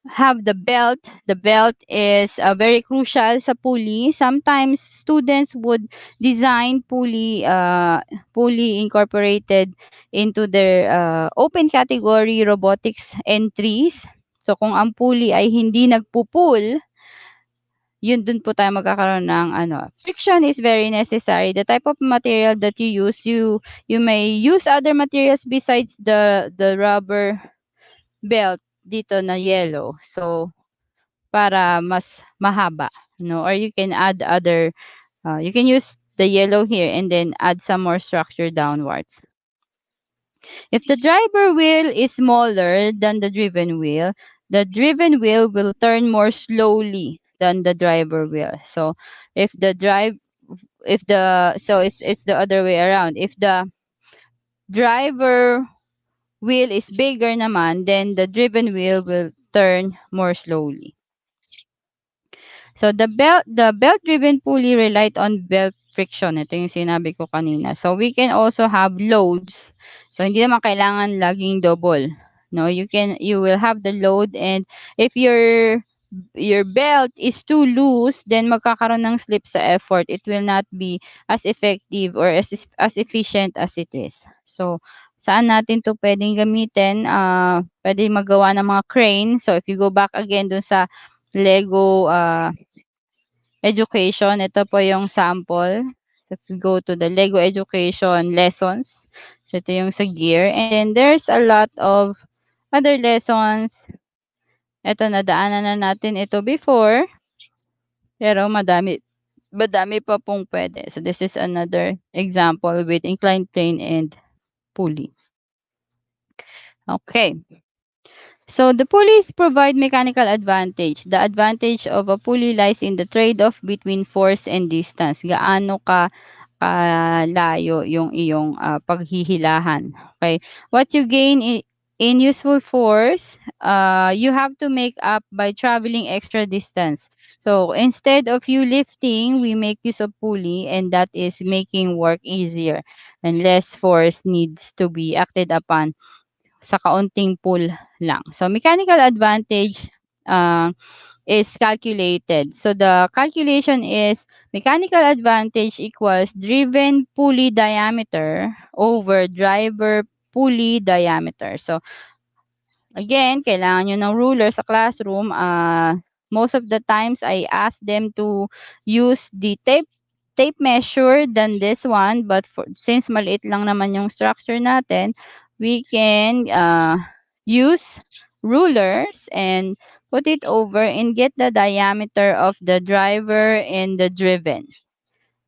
[SPEAKER 4] have the belt is very crucial sa pulley. Sometimes students would design pulley incorporated into their open category robotics entries. So kung ang pulley ay hindi nagpo-pull, yun dun po tayo magkakaroon ng friction is very necessary. The type of material that you use, you may use other materials besides the rubber belt dito na yellow. So para mas mahaba, no? Or you can add other, you can use the yellow here and then add some more structure downwards. If the driver wheel is smaller than the driven wheel will turn more slowly than the driver wheel. So if the drive, if the, so it's the other way around. If the driver wheel is bigger naman, then the driven wheel will turn more slowly. So the belt driven pulley relied on belt friction. Ito yung sinabi ko kanina. So we can also have loads. So hindi naman kailangan laging double. No, you will have the load, and if your belt is too loose, then magkakaroon ng slip sa effort. It will not be as effective or as efficient as it is. So saan natin to pwedeng gamitin? Pwede magawa ng mga crane. So if you go back again dun sa Lego education, ito po yung sample. If we go to the Lego education lessons, so ito yung sa gear. And then there's a lot of other lessons. Ito, nadaanan na natin ito before. Pero madami pa pong pwede. So this is another example with inclined plane and pulley. Okay. So the pulleys provide mechanical advantage. The advantage of a pulley lies in the trade-off between force and distance. Gaano ka kalayo yung iyong paghihilahan. Okay? What you gain in useful force, you have to make up by traveling extra distance. So instead of you lifting, we make use of pulley, and that is making work easier and less force needs to be acted upon sa kaunting pull lang. So, mechanical advantage is calculated. So, the calculation is mechanical advantage equals driven pulley diameter over driver pulley diameter. So, again, kailangan nyo ng ruler sa classroom. Most of the times, I ask them to use the tape measure than this one. But since maliit lang naman yung structure natin, we can use rulers and put it over and get the diameter of the driver and the driven.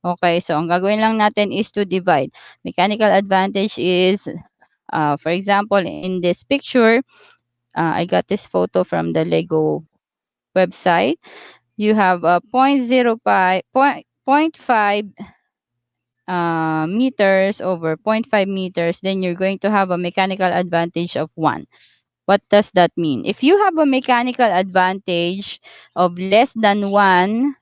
[SPEAKER 4] Okay, so ang gagawin lang natin is to divide. Mechanical advantage is, for example, in this picture, I got this photo from the Lego website. You have a 0.05 meters over 0.5 meters, then you're going to have a mechanical advantage of 1. What does that mean? If you have a mechanical advantage of less than 1,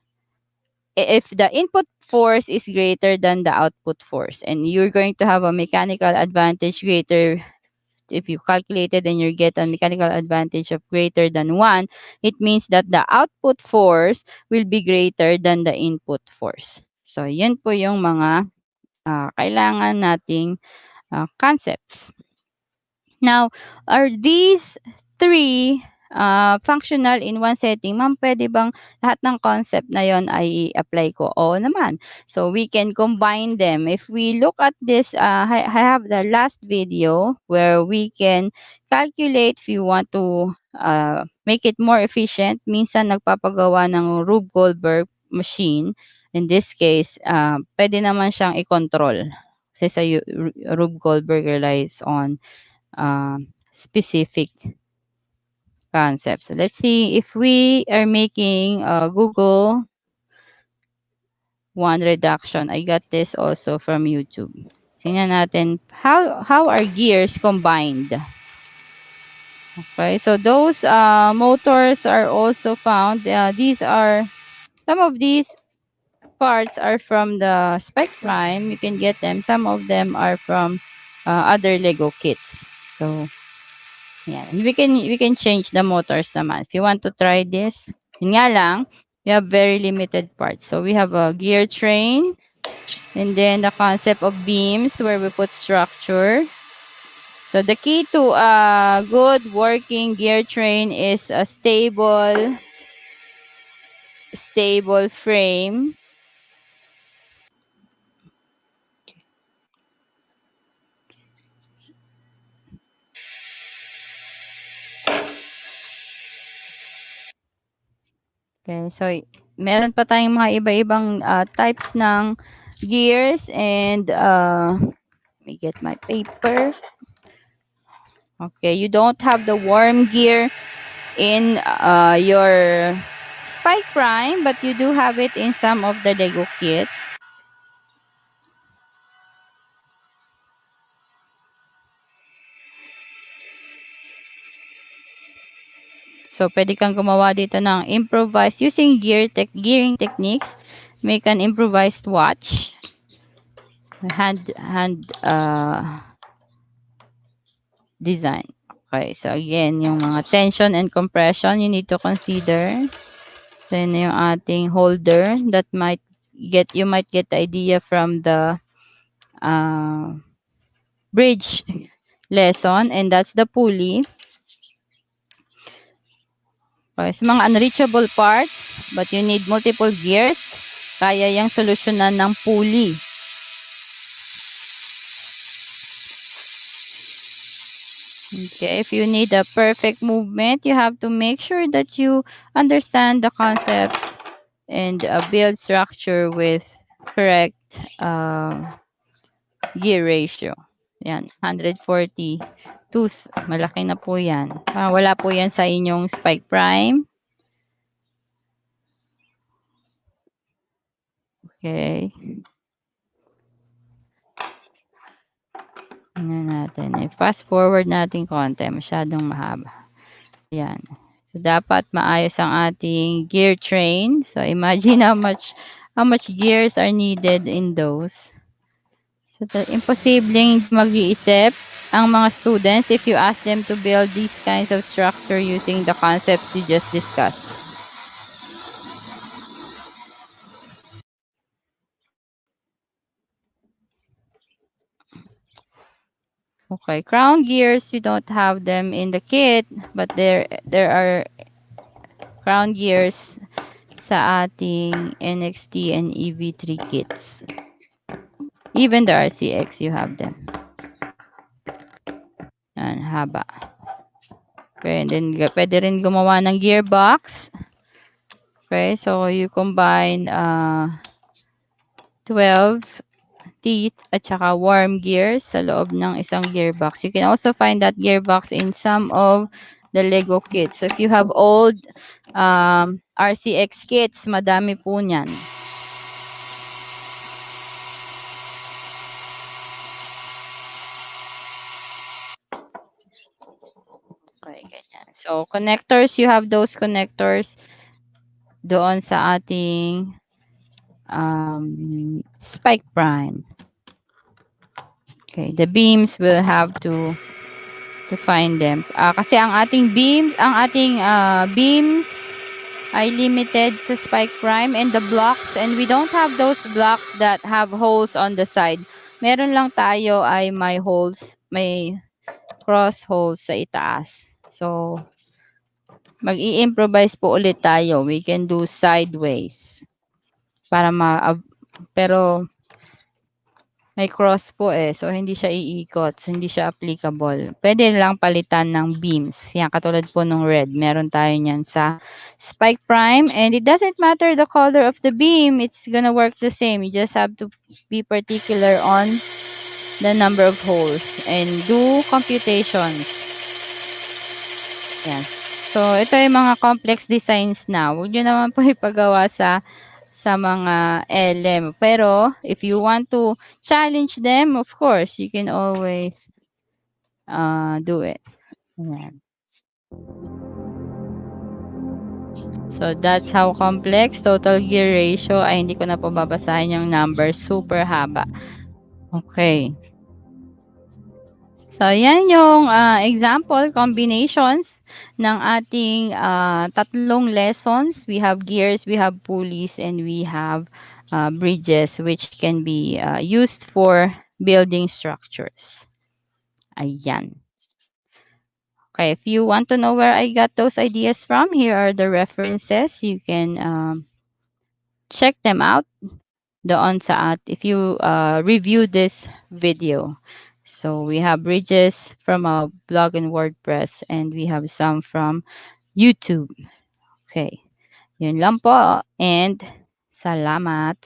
[SPEAKER 4] if the input force is greater than the output force, and you're going to have a mechanical advantage greater, if you calculate it and you get a mechanical advantage of greater than 1, it means that the output force will be greater than the input force. So, yun po yung mga kailangan nating concepts. Now, are these three functional in one setting? Ma'am, pwede bang lahat ng concept na yon ay i-apply ko? Oo naman. So, we can combine them. If we look at this, I have the last video where we can calculate if you want to make it more efficient. Minsan, nagpapagawa ng Rube Goldberg machine. In this case, pwede naman siyang i-control. Kasi sa Rube Goldberg relies on specific concepts. So let's see if we are making Google one reduction. I got this also from YouTube. Tingnan natin how are gears combined. Okay, so those motors are also found. These are some of these parts are from the Spike Prime. You can get them. Some of them are from other Lego kits. So yeah, and we can change the motors naman. If you want to try this, yun nga lang, we have very limited parts. So we have a gear train, and then the concept of beams where we put structure. So the key to a good working gear train is a stable frame. Okay, so meron pa tayong mga iba-ibang types ng gears, and let me get my paper. Okay, you don't have the worm gear in your Spike Prime, but you do have it in some of the Lego kits. So, pwede kang gumawa dito ng improvised using gearing techniques. Make an improvised watch. Hand design. Okay, so again, yung mga tension and compression you need to consider. Then yung ating holder that you might get the idea from the bridge lesson, and that's the pulley. Okay, sa mga unreachable parts, but you need multiple gears, kaya yung solusyonan ng pulley. Okay, if you need a perfect movement, you have to make sure that you understand the concepts and build structure with correct gear ratio. Yan, 140 tooth. Malaki na po yan. Wala po yan sa inyong Spike Prime. Okay. Tingnan natin. Fast forward natin konti. Masyadong mahaba. Yan. So, dapat maayos ang ating gear train. So, imagine how much gears are needed in those. So, imposibleng mag-iisip ang mga students if you ask them to build these kinds of structure using the concepts you just discussed. Okay, crown gears, you don't have them in the kit, but there are crown gears sa ating NXT and EV3 kits. Even the RCX, you have them. Yan, haba. Okay, and then pwede rin gumawa ng gearbox. Okay, so you combine 12 teeth at saka worm gears sa loob ng isang gearbox. You can also find that gearbox in some of the Lego kits. So if you have old RCX kits, madami po niyan. Okay, ganyan. So connectors, you have those connectors doon sa ating Spike Prime. Okay, the beams will have to find them. Kasi ang ating beams ay limited sa Spike Prime and the blocks, and we don't have those blocks that have holes on the side. Meron lang tayo ay may cross holes sa itaas. So, mag-i-improvise po ulit tayo. We can do sideways para pero may cross po so hindi siya iikot, so hindi siya applicable. Pwede lang palitan ng beams. Yan, katulad po nung red. Meron tayo niyan sa Spike Prime, and it doesn't matter the color of the beam. It's gonna work the same. You just have to be particular on the number of holes and do computations. Yes. So, ito yung mga complex designs na. Huwag nyo naman po ipagawa sa mga LM. Pero, if you want to challenge them, of course, you can always do it. Ayan. So, that's how complex. Total gear ratio. Ay, hindi ko na po babasahin yung number. Super haba. Okay. So, yan yung example combinations ng ating tatlong lessons. We have gears, we have pulleys, and we have bridges, which can be used for building structures. Ayan. Okay, if you want to know where I got those ideas from, here are the references. You can check them out doon sa if you review this video. So we have bridges from a blog in WordPress, and we have some from YouTube. Okay. Yun lang po, and salamat,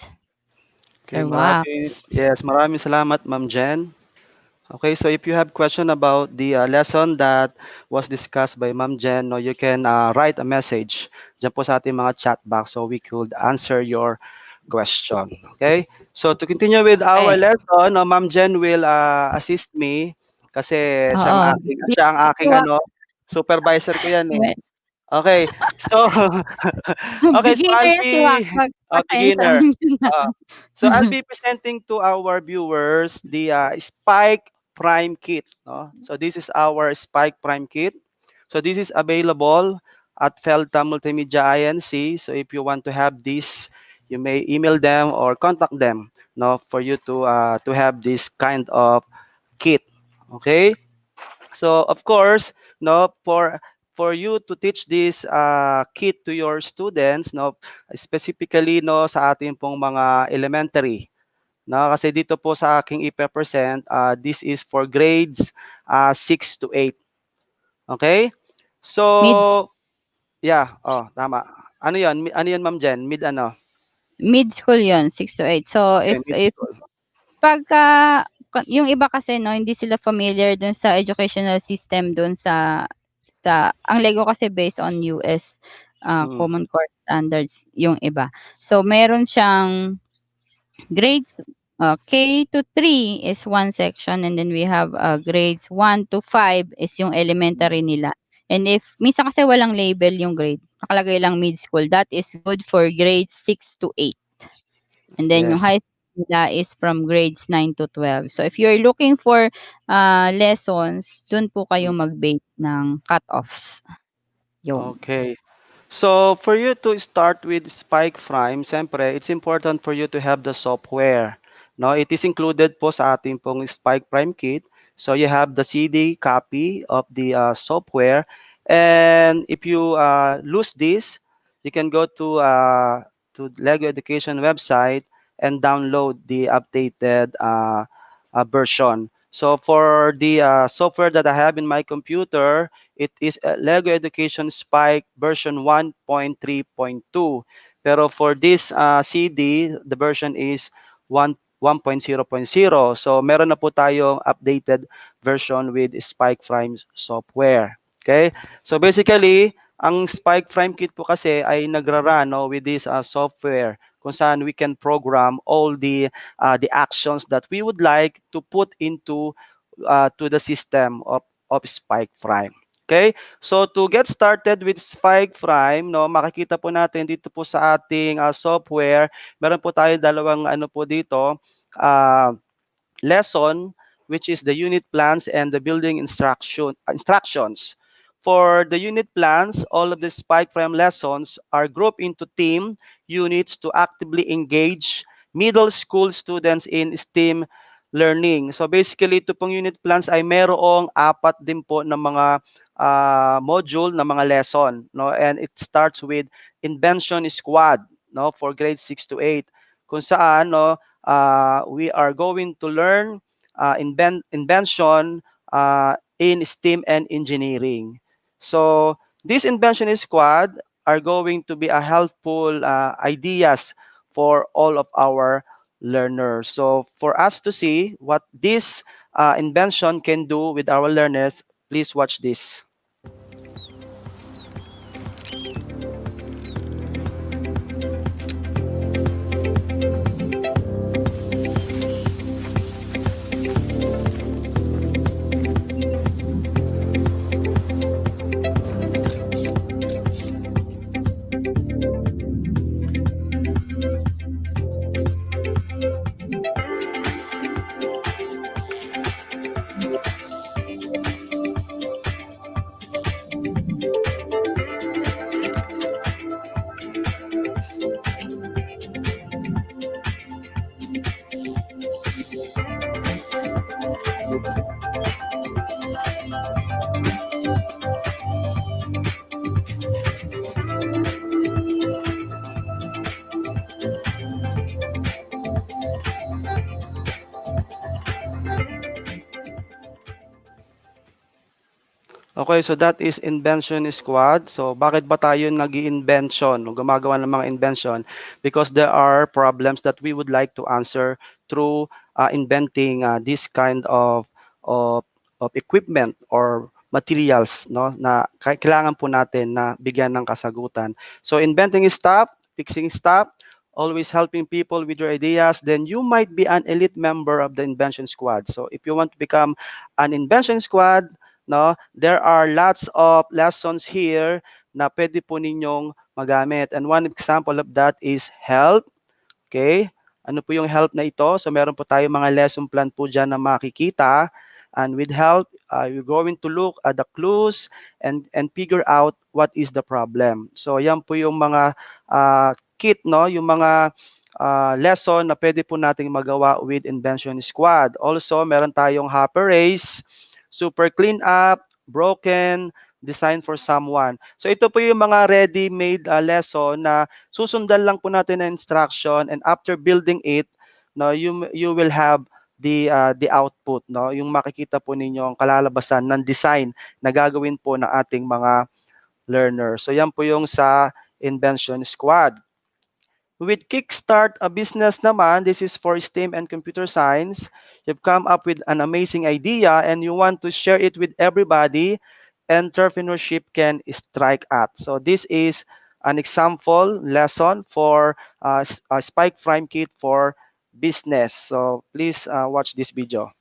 [SPEAKER 1] Okay,
[SPEAKER 4] Sir Wax.
[SPEAKER 1] maraming salamat, Ma'am Jen. Okay, so if you have question about the lesson that was discussed by Ma'am Jen, no, you can write a message dyan po sa ating mga chat box so we could answer your question. Okay, so to continue with our
[SPEAKER 4] Okay.
[SPEAKER 1] lesson, no, Ma'am Jen will assist me kasi
[SPEAKER 4] Oo.
[SPEAKER 1] siya ang aking supervisor ko yan eh. Okay. So, okay, so
[SPEAKER 4] Beginner
[SPEAKER 1] I'll
[SPEAKER 4] yan si Wax.
[SPEAKER 1] be a
[SPEAKER 4] Pasensya
[SPEAKER 1] beginner.
[SPEAKER 4] na.
[SPEAKER 1] So I'll be presenting to our viewers the Spike Prime Kit. No? So this is our Spike Prime Kit. So this is available at Felta Multimedia Inc. So if you want to have this, you may email them or contact them, no, for you to have this kind of kit. Okay. So of course, no, for you to teach this kit to your students, no, specifically no sa ating pong mga elementary, no, kasi dito po sa aking ipe-present, this is for grades 6 to 8. Okay?
[SPEAKER 4] Mid
[SPEAKER 1] So, yeah, tama. Ano 'yon? Ano 'yon, Ma'am Jen? Mid ano?
[SPEAKER 4] mid school 'yon, 6 to 8. So
[SPEAKER 1] Okay, mid
[SPEAKER 4] if
[SPEAKER 1] school.
[SPEAKER 4] pagka yung iba kasi no, hindi sila familiar dun sa educational system dun sa ang Lego kasi based on US
[SPEAKER 1] Mm.
[SPEAKER 4] Common Core Standards yung iba. So meron siyang grades K to 3 is one section, and then we have grades 1 to 5 is yung elementary nila. And if minsan kasi walang label yung grade, nakalagay lang mid school, that is good for grades 6 to 8. And then yung
[SPEAKER 1] Yes.
[SPEAKER 4] high school nila is from grades 9 to 12. So if you're looking for lessons, dun po kayo mag-base ng cut-offs. Yun.
[SPEAKER 1] Okay. So for you to start with Spike Prime, siyempre, it's important for you to have the software. No, it is included po sa ating pong Spike Prime kit. So you have the CD copy of the software, and if you lose this, you can go to Lego Education website and download the updated version. So for the software that I have in my computer, it is Lego Education Spike version 1.3.2. Pero for this CD, the version is 1.0.0. So meron na po tayong updated version with Spike Prime software. Okay? So basically, ang Spike Prime Kit po kasi ay nagra-run no, with this software kung saan we can program all the actions that we would like to put into to the system of Spike Prime. Okay? So to get started with Spike Prime, no, makikita po natin dito po sa ating software, meron po tayo dalawang ano po dito, ah lesson, which is the unit plans and the building instructions. For the unit plans, all of the Spike Prime lessons are grouped into team units to actively engage middle school students in STEAM learning. So basically, ito pong unit plans ay merong apat din po ng mga module na mga lesson, no? And it starts with invention squad, no, for grade 6 to 8, kung saan, no, we are going to learn invention in STEAM and engineering. So this invention squad are going to be a helpful ideas for all of our learners. So for us to see what this invention can do with our learners, please watch this. Okay, so that is invention squad. So bakit ba tayo nag-i-invention o gumagawa ng mga invention? Because there are problems that we would like to answer through inventing this kind of equipment or materials, no, na kailangan po natin na bigyan ng kasagutan. So inventing stuff, fixing stuff, always helping people with your ideas, then you might be an elite member of the invention squad. So if you want to become an invention squad, no, there are lots of lessons here na pwede po ninyong magamit. And one example of that is health. Okay? Ano po yung help na ito? So meron po tayo mga lesson plan po dyan na makikita. And with help, you're going to look at the clues and figure out what is the problem. So yan po yung mga kit, no? Yung mga lesson na pwede po nating magawa with Invention Squad. Also, meron tayong Hopper Race, Super Clean Up, Broken, Design for Someone. So ito po yung mga ready-made lesson na susundan lang po natin ang instruction, and after building it, no, you will have the output, no, yung makikita po ninyo ang kalalabasan ng design na gagawin po ng ating mga learners. So yan po yung sa Invention Squad. With Kickstart a Business naman, this is for STEAM and computer science. You've come up with an amazing idea and you want to share it with everybody. Entrepreneurship can strike at. So this is an example lesson for a Spike Prime Kit for business. So please watch this video.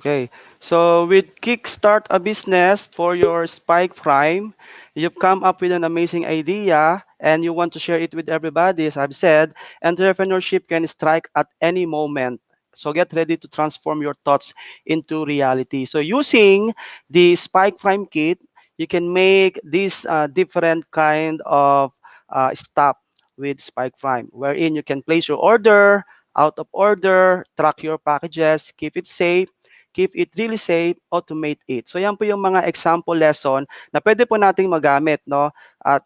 [SPEAKER 1] Okay, so with Kickstart a Business for your Spike Prime, you've come up with an amazing idea and you want to share it with everybody. As I've said, entrepreneurship can strike at any moment. So get ready to transform your thoughts into reality. So using the Spike Prime Kit, you can make this different kind of stop with Spike Prime, wherein you can place your order, out of order, track your packages, keep it really safe, automate it. So yan po yung mga example lesson na pwede po nating magamit, no?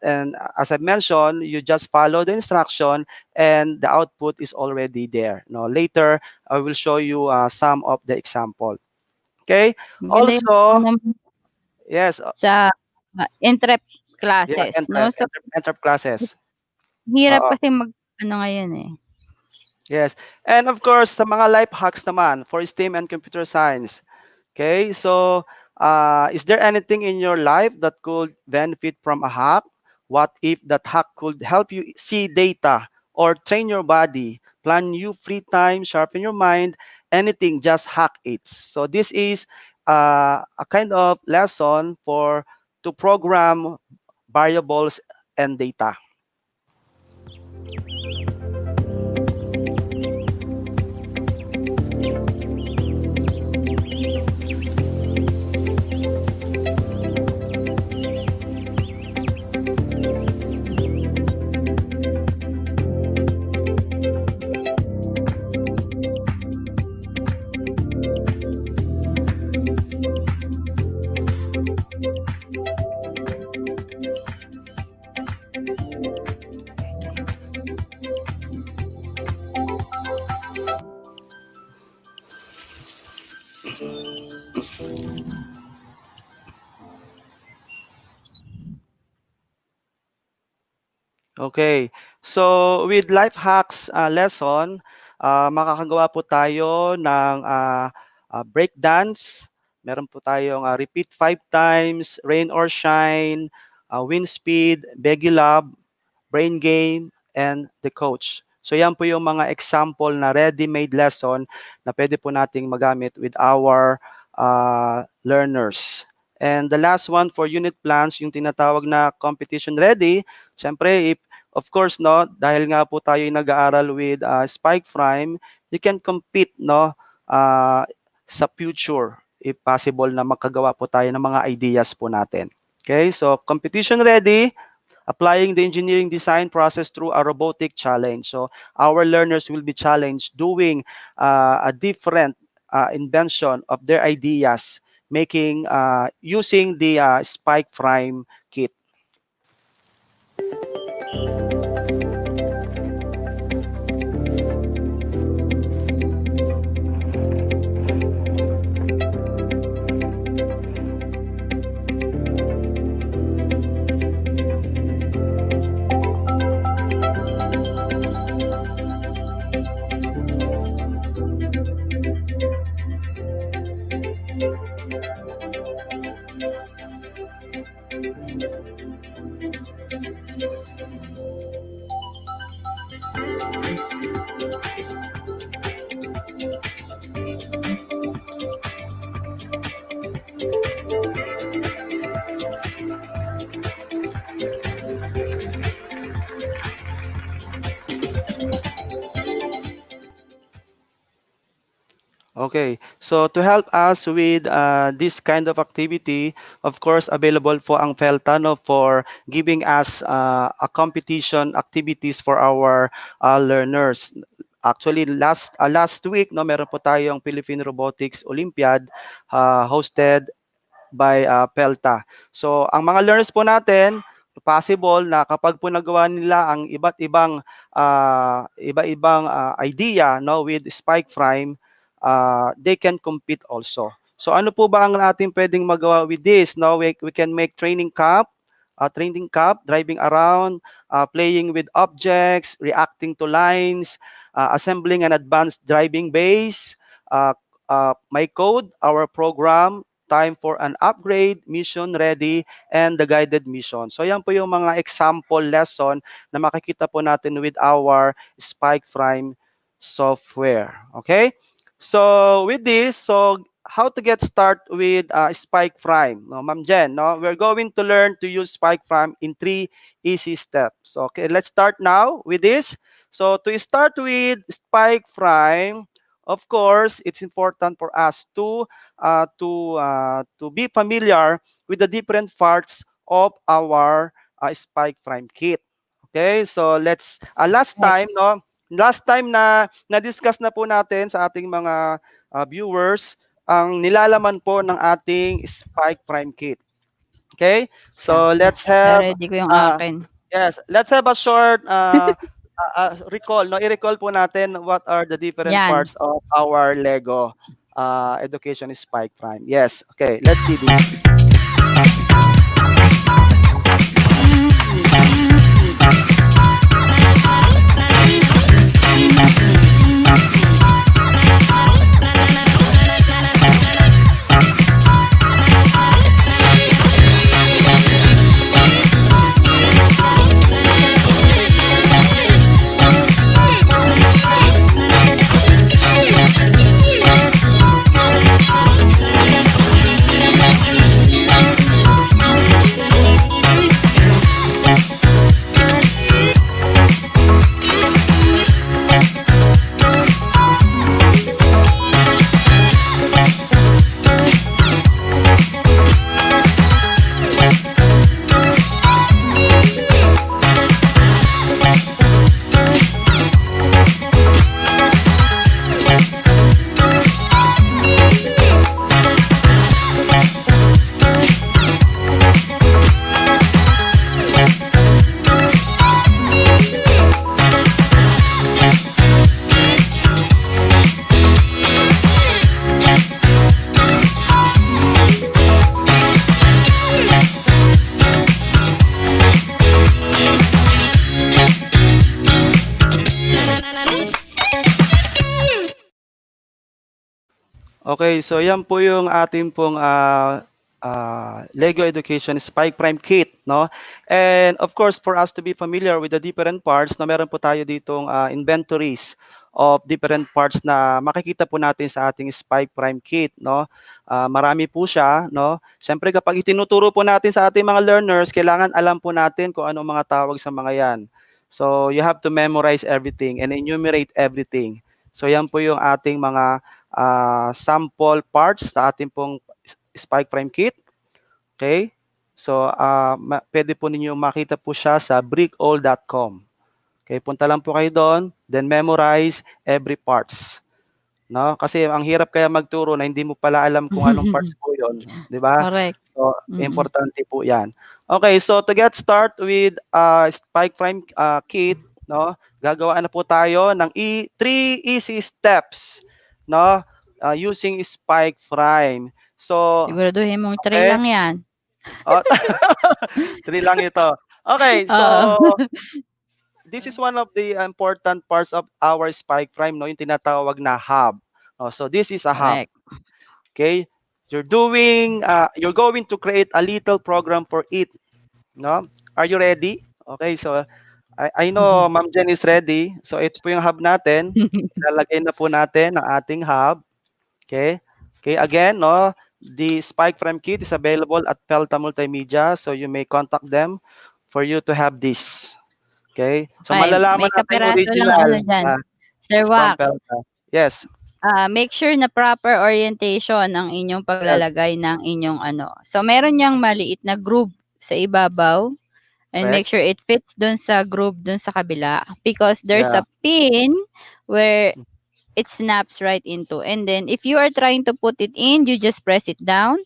[SPEAKER 1] And as I mentioned, you just follow the instruction and the output is already there. No, later I will show you some of the example. Okay.
[SPEAKER 4] Maganda yung
[SPEAKER 1] Also,
[SPEAKER 4] ano,
[SPEAKER 1] yes,
[SPEAKER 4] sa entrep
[SPEAKER 1] yeah,
[SPEAKER 4] classes, no? So,
[SPEAKER 1] enter classes.
[SPEAKER 4] hirap
[SPEAKER 1] Oo.
[SPEAKER 4] kasi mag-ano ngayon eh.
[SPEAKER 1] Yes. And of course, sa mga life hacks naman for STEAM and computer science. Okay, so is there anything in your life that could benefit from a hack? What if that hack could help you see data or train your body, plan new free time, sharpen your mind, anything, just hack it. So this is a kind of lesson for to program variables and data. Okay. So with life hacks lesson, makakagawa po tayo ng break dance. Meron po tayong repeat 5 times, rain or shine, wind speed, beggy love, brain game, and the coach. So yan po yung mga example na ready-made lesson na pwede po nating magamit with our learners. And the last one for unit plans, yung tinatawag na competition ready. Siyempre, if of course, no, dahil nga po tayo nag-aaral with Spike Prime, you can compete, no, uh, sa future if possible na makagawa po tayo ng mga ideas po natin. Okay, so competition ready, applying the engineering design process through a robotic challenge. So our learners will be challenged doing a different invention of their ideas, making using the Spike Prime kit. Okay, so to help us with this kind of activity, of course, available po ang FELTA, no, for giving us a competition activities for our learners. Actually, last week, no, meron po tayong Philippine Robotics Olympiad hosted by PELTA. So, ang mga learners po natin, possible na kapag po nagawa nila ang iba-ibang idea, no, with Spike Prime, they can compete also. So ano po ba ang ating pwedeng magawa with this? No, we can make training cup, driving around, playing with objects, reacting to lines, assembling an advanced driving base, uh, my code, our program, time for an upgrade, mission ready, and the guided mission. So yan po yung mga example lesson na makikita po natin with our Spike Prime software. Okay? So with this, so how to get start with Spike Prime? No, Ma'am Jen, no, we're going to learn to use Spike Prime in 3 easy steps. Okay, let's start now with this. So to start with Spike Prime, of course, it's important for us to be familiar with the different parts of our Spike Prime kit. Okay, so let's last
[SPEAKER 4] Correct.
[SPEAKER 1] time no, last time na na-discuss na po natin sa ating mga viewers ang nilalaman po ng ating Spike Prime Kit. Okay?
[SPEAKER 4] Yeah.
[SPEAKER 1] So let's have
[SPEAKER 4] Na-ready ko yung
[SPEAKER 1] uh,
[SPEAKER 4] akin.
[SPEAKER 1] yes, let's have a short recall, no? I-recall po natin what are the different
[SPEAKER 4] Yan.
[SPEAKER 1] parts of our Lego education Spike Prime. Yes. Okay, let's see this. Okay, so yan po yung ating pong Lego Education Spike Prime Kit, no? And of course, for us to be familiar with the different parts, no, meron po tayo ditong inventories of different parts na makikita po natin sa ating Spike Prime Kit, no? Marami po siya, no? Siyempre kapag itinuturo po natin sa ating mga learners, kailangan alam po natin kung ano mga tawag sa mga yan. So you have to memorize everything and enumerate everything. So yan po yung ating mga sample parts sa ating pong Spike Prime Kit. Okay? So, pwede po ninyo makita po siya sa brickall.com. Okay, punta lang po kayo doon, then memorize every parts. No? Kasi ang hirap kaya magturo na hindi mo pala alam kung anong parts po 'yon, 'di ba?
[SPEAKER 4] Correct.
[SPEAKER 1] So,
[SPEAKER 4] Mm.
[SPEAKER 1] importante po 'yan. Okay, so to get start with Spike Prime Kit, no? Gagawa na po tayo ng 3 easy steps, no? Using Spike Prime. So,
[SPEAKER 4] Siguraduhin mong 3
[SPEAKER 1] okay.
[SPEAKER 4] lang yan.
[SPEAKER 1] Oh, 3 lang ito. Okay, so
[SPEAKER 4] Oo.
[SPEAKER 1] this is one of the important parts of our Spike Prime, no? Yung tinatawag na hub. Oh, so this is a hub.
[SPEAKER 4] Correct.
[SPEAKER 1] Okay? You're going to create a little program for it. No? Are you ready? Okay, so I know Ma'am Jen is ready. So ito po yung hub natin. Ilalagay na po natin ang ating hub. Okay? Okay, again, no? The Spike Prime Kit is available at Pelta Multimedia, so you may contact them for you to have this. Okay? So
[SPEAKER 4] Okay,
[SPEAKER 1] malalaman
[SPEAKER 4] may
[SPEAKER 1] natin yung
[SPEAKER 4] kapiraso lang
[SPEAKER 1] original
[SPEAKER 4] ano dyan. Sir
[SPEAKER 1] is from
[SPEAKER 4] Wax,
[SPEAKER 1] Pelta. Yes.
[SPEAKER 4] make sure na proper orientation ang inyong
[SPEAKER 1] Yes.
[SPEAKER 4] paglalagay ng inyong ano. So, meron niyang maliit na groove sa ibabaw and make
[SPEAKER 1] Correct.
[SPEAKER 4] sure it fits dun sa groove dun sa kabila because there's
[SPEAKER 1] Yeah.
[SPEAKER 4] a pin where it snaps right into. And then, if you are trying to put it in, you just press it down.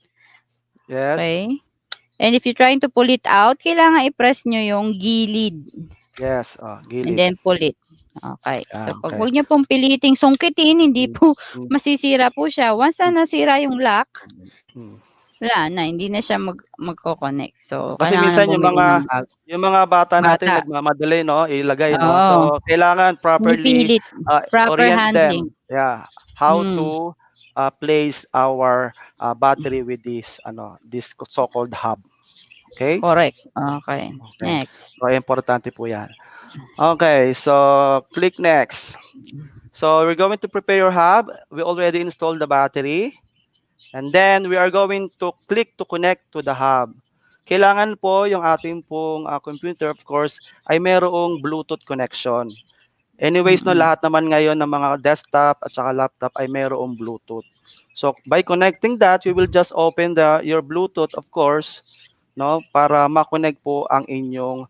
[SPEAKER 1] Yes.
[SPEAKER 4] Okay? And if you're trying to pull it out, kailangan i-press nyo yung gilid.
[SPEAKER 1] Yes. Oh,
[SPEAKER 4] And
[SPEAKER 1] gilid.
[SPEAKER 4] then pull it. Okay. So, pag
[SPEAKER 1] Okay.
[SPEAKER 4] huwag nyo pong piliting sungkitin, hindi
[SPEAKER 1] Mm,
[SPEAKER 4] po
[SPEAKER 1] mm,
[SPEAKER 4] masisira po siya. Once na nasira yung lock,
[SPEAKER 1] mm.
[SPEAKER 4] wala na. Hindi na siya magko-connect. So,
[SPEAKER 1] Kasi
[SPEAKER 4] kailangan na
[SPEAKER 1] minsan
[SPEAKER 4] bumili ng bago.
[SPEAKER 1] yung mga bata natin
[SPEAKER 4] Bata.
[SPEAKER 1] nagmamadali, no, ilagay, no.
[SPEAKER 4] Oo.
[SPEAKER 1] So kailangan
[SPEAKER 4] Hindi
[SPEAKER 1] properly
[SPEAKER 4] pilit. Proper
[SPEAKER 1] orient
[SPEAKER 4] handling.
[SPEAKER 1] them. Yeah, how
[SPEAKER 4] Mm.
[SPEAKER 1] to place our battery with this so-called hub. Okay?
[SPEAKER 4] Correct. Okay.
[SPEAKER 1] Okay.
[SPEAKER 4] Next.
[SPEAKER 1] So importante po 'yan. Okay, so click next. So we're going to prepare your hub. We already installed the battery. And then we are going to click to connect to the hub. Kailangan po yung ating pong computer, of course, ay merong Bluetooth connection. Anyways, no, lahat naman ngayon ng mga desktop at saka laptop ay merong Bluetooth. So by connecting that, you will just open your Bluetooth, of course. no, para ma-connect po ang inyong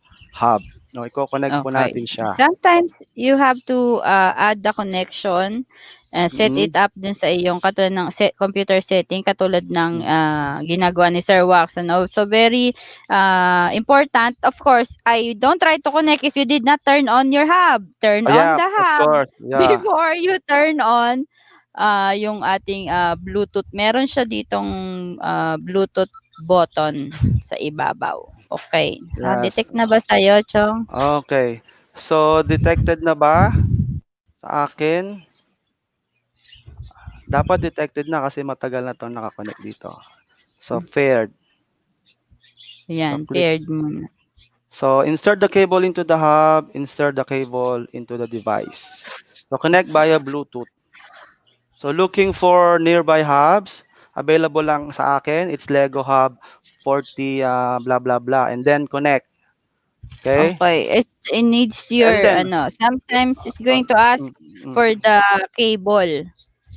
[SPEAKER 1] hub. No, iko-connect po
[SPEAKER 4] Okay.
[SPEAKER 1] natin siya.
[SPEAKER 4] Sometimes you have to add the connection, set it
[SPEAKER 1] Mm,
[SPEAKER 4] up dun sa iyong katulad ng computer setting katulad ng
[SPEAKER 1] mm.
[SPEAKER 4] ginagawa ni Sir Wax. Ano? So very important. Of course, I don't try to connect if you did not turn on your hub. Turn
[SPEAKER 1] Oh,
[SPEAKER 4] on
[SPEAKER 1] yeah,
[SPEAKER 4] the
[SPEAKER 1] of
[SPEAKER 4] hub
[SPEAKER 1] course. Yeah.
[SPEAKER 4] before you turn on yung ating Bluetooth. Meron siya ditong Bluetooth button sa ibabaw. Okay.
[SPEAKER 1] Yes.
[SPEAKER 4] Na-detect na ba sa'yo, Chong?
[SPEAKER 1] Okay. So, detected na ba sa akin? Dapat detected na kasi matagal na 'tong naka-connect dito. So, paired. So,
[SPEAKER 4] Ayan,
[SPEAKER 1] click.
[SPEAKER 4] paired muna.
[SPEAKER 1] So, insert the cable into the hub, insert the cable into the device. So, connect via Bluetooth. So, looking for nearby hubs, available lang sa akin. It's Lego Hub 40 blah blah blah and then connect. Okay?
[SPEAKER 4] Okay. It needs
[SPEAKER 1] And
[SPEAKER 4] your,
[SPEAKER 1] then
[SPEAKER 4] sometimes it's
[SPEAKER 1] uh,
[SPEAKER 4] going to ask
[SPEAKER 1] mm, mm,
[SPEAKER 4] for the cable.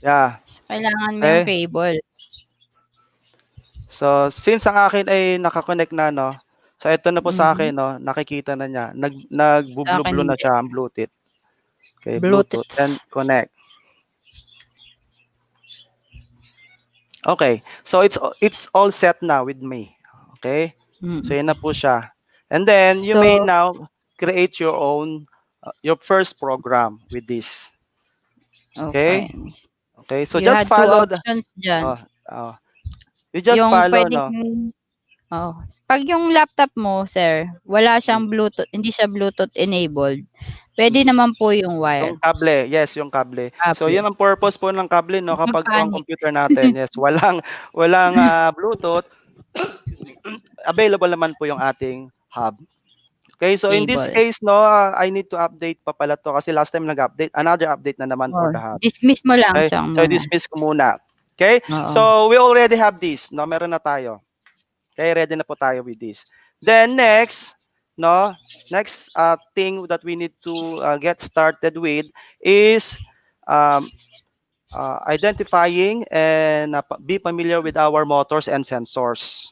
[SPEAKER 1] yeah.
[SPEAKER 4] So, kailangan mo yung
[SPEAKER 1] Okay?
[SPEAKER 4] cable.
[SPEAKER 1] So, since ang akin ay naka-connect na, no? So, ito na po sa
[SPEAKER 4] Mhm.
[SPEAKER 1] akin, no? Nakikita na niya.
[SPEAKER 4] Sa akin
[SPEAKER 1] Nagbublo-blo na
[SPEAKER 4] hindi.
[SPEAKER 1] siya ang Bluetooth. Okay, Bluetooth and
[SPEAKER 4] Bluetooth.
[SPEAKER 1] connect. Okay. So, it's all set now with me. Okay? So,
[SPEAKER 4] Mm.
[SPEAKER 1] yan na po siya. And then, you may
[SPEAKER 4] So,
[SPEAKER 1] now create your own, your first program with this.
[SPEAKER 4] okay.
[SPEAKER 1] Okay? Okay. So,
[SPEAKER 4] You
[SPEAKER 1] just
[SPEAKER 4] had two
[SPEAKER 1] follow the,
[SPEAKER 4] options dyan.
[SPEAKER 1] oh, oh, you just
[SPEAKER 4] Yung
[SPEAKER 1] follow,
[SPEAKER 4] pwedeng,
[SPEAKER 1] no?
[SPEAKER 4] oh, pag yung laptop mo, sir, wala
[SPEAKER 1] Mm,
[SPEAKER 4] siyang Bluetooth, hindi siya Bluetooth enabled, pwede
[SPEAKER 1] mm.
[SPEAKER 4] naman po yung
[SPEAKER 1] Yung
[SPEAKER 4] wire,
[SPEAKER 1] kable, yes, yung kable. So,
[SPEAKER 4] cable.
[SPEAKER 1] yun ang purpose po ng kable, no?
[SPEAKER 4] Huwag kang
[SPEAKER 1] Kapag po ang
[SPEAKER 4] panic.
[SPEAKER 1] computer natin, yes, walang Bluetooth, excuse me, available naman po yung ating hub. Okay, so in this
[SPEAKER 4] Cable.
[SPEAKER 1] case, no, I need to update pa pala to kasi last time nag-update, another update na naman for
[SPEAKER 4] Oh,
[SPEAKER 1] the hub.
[SPEAKER 4] dismiss mo lang,
[SPEAKER 1] Okay,
[SPEAKER 4] Chong,
[SPEAKER 1] so
[SPEAKER 4] muna.
[SPEAKER 1] dismiss ko muna. Okay,
[SPEAKER 4] Oo.
[SPEAKER 1] so we already have this, no, meron na tayo. Okay, ready na po tayo with this. Then next, no, next thing that we need to get started with is um, identifying and be familiar with our motors and sensors.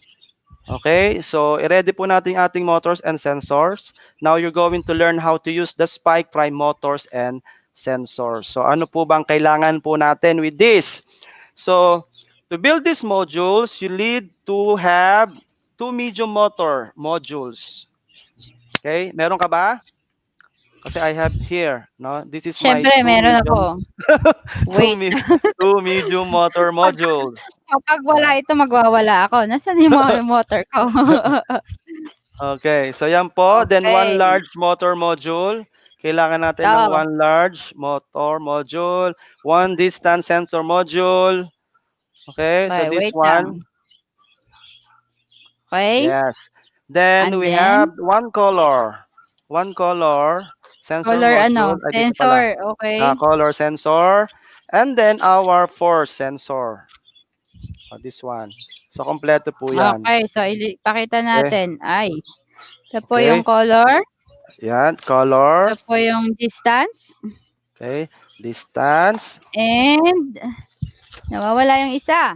[SPEAKER 1] Okay, so i-ready po natin yung ating motors and sensors. Now you're going to learn how to use the spike prime motors and sensors. So ano po bang kailangan po natin with this? So to build these modules, you need to have two medium motor modules. Okay, meron ka ba? Kasi I have here, no? This is my
[SPEAKER 4] Siyempre, meron ako.
[SPEAKER 1] two,
[SPEAKER 4] Wait.
[SPEAKER 1] me, two medium motor
[SPEAKER 4] Pag,
[SPEAKER 1] modules.
[SPEAKER 4] kapag wala ito, magwawala ako. Nasaan yung mga motor ko?
[SPEAKER 1] Okay, so yan po. Then one
[SPEAKER 4] Okay.
[SPEAKER 1] large motor module. Kailangan natin ng
[SPEAKER 4] Oo.
[SPEAKER 1] one large motor module, one distance sensor module. Okay, so
[SPEAKER 4] Okay,
[SPEAKER 1] this
[SPEAKER 4] wait lang.
[SPEAKER 1] one.
[SPEAKER 4] Okay?
[SPEAKER 1] Yes. Then
[SPEAKER 4] And
[SPEAKER 1] we have
[SPEAKER 4] then,
[SPEAKER 1] one color. One color sensor
[SPEAKER 4] color
[SPEAKER 1] module. Ay, dito pala.
[SPEAKER 4] sensor. Okay?
[SPEAKER 1] Color sensor. And then our force sensor. This one. So, kompleto po yan.
[SPEAKER 4] Okay, so pakita
[SPEAKER 1] Okay.
[SPEAKER 4] natin. Ay, ito po yung
[SPEAKER 1] Okay.
[SPEAKER 4] color.
[SPEAKER 1] Yan. Color.
[SPEAKER 4] Ito po yung distance.
[SPEAKER 1] Okay. Distance.
[SPEAKER 4] And, nawawala yung isa.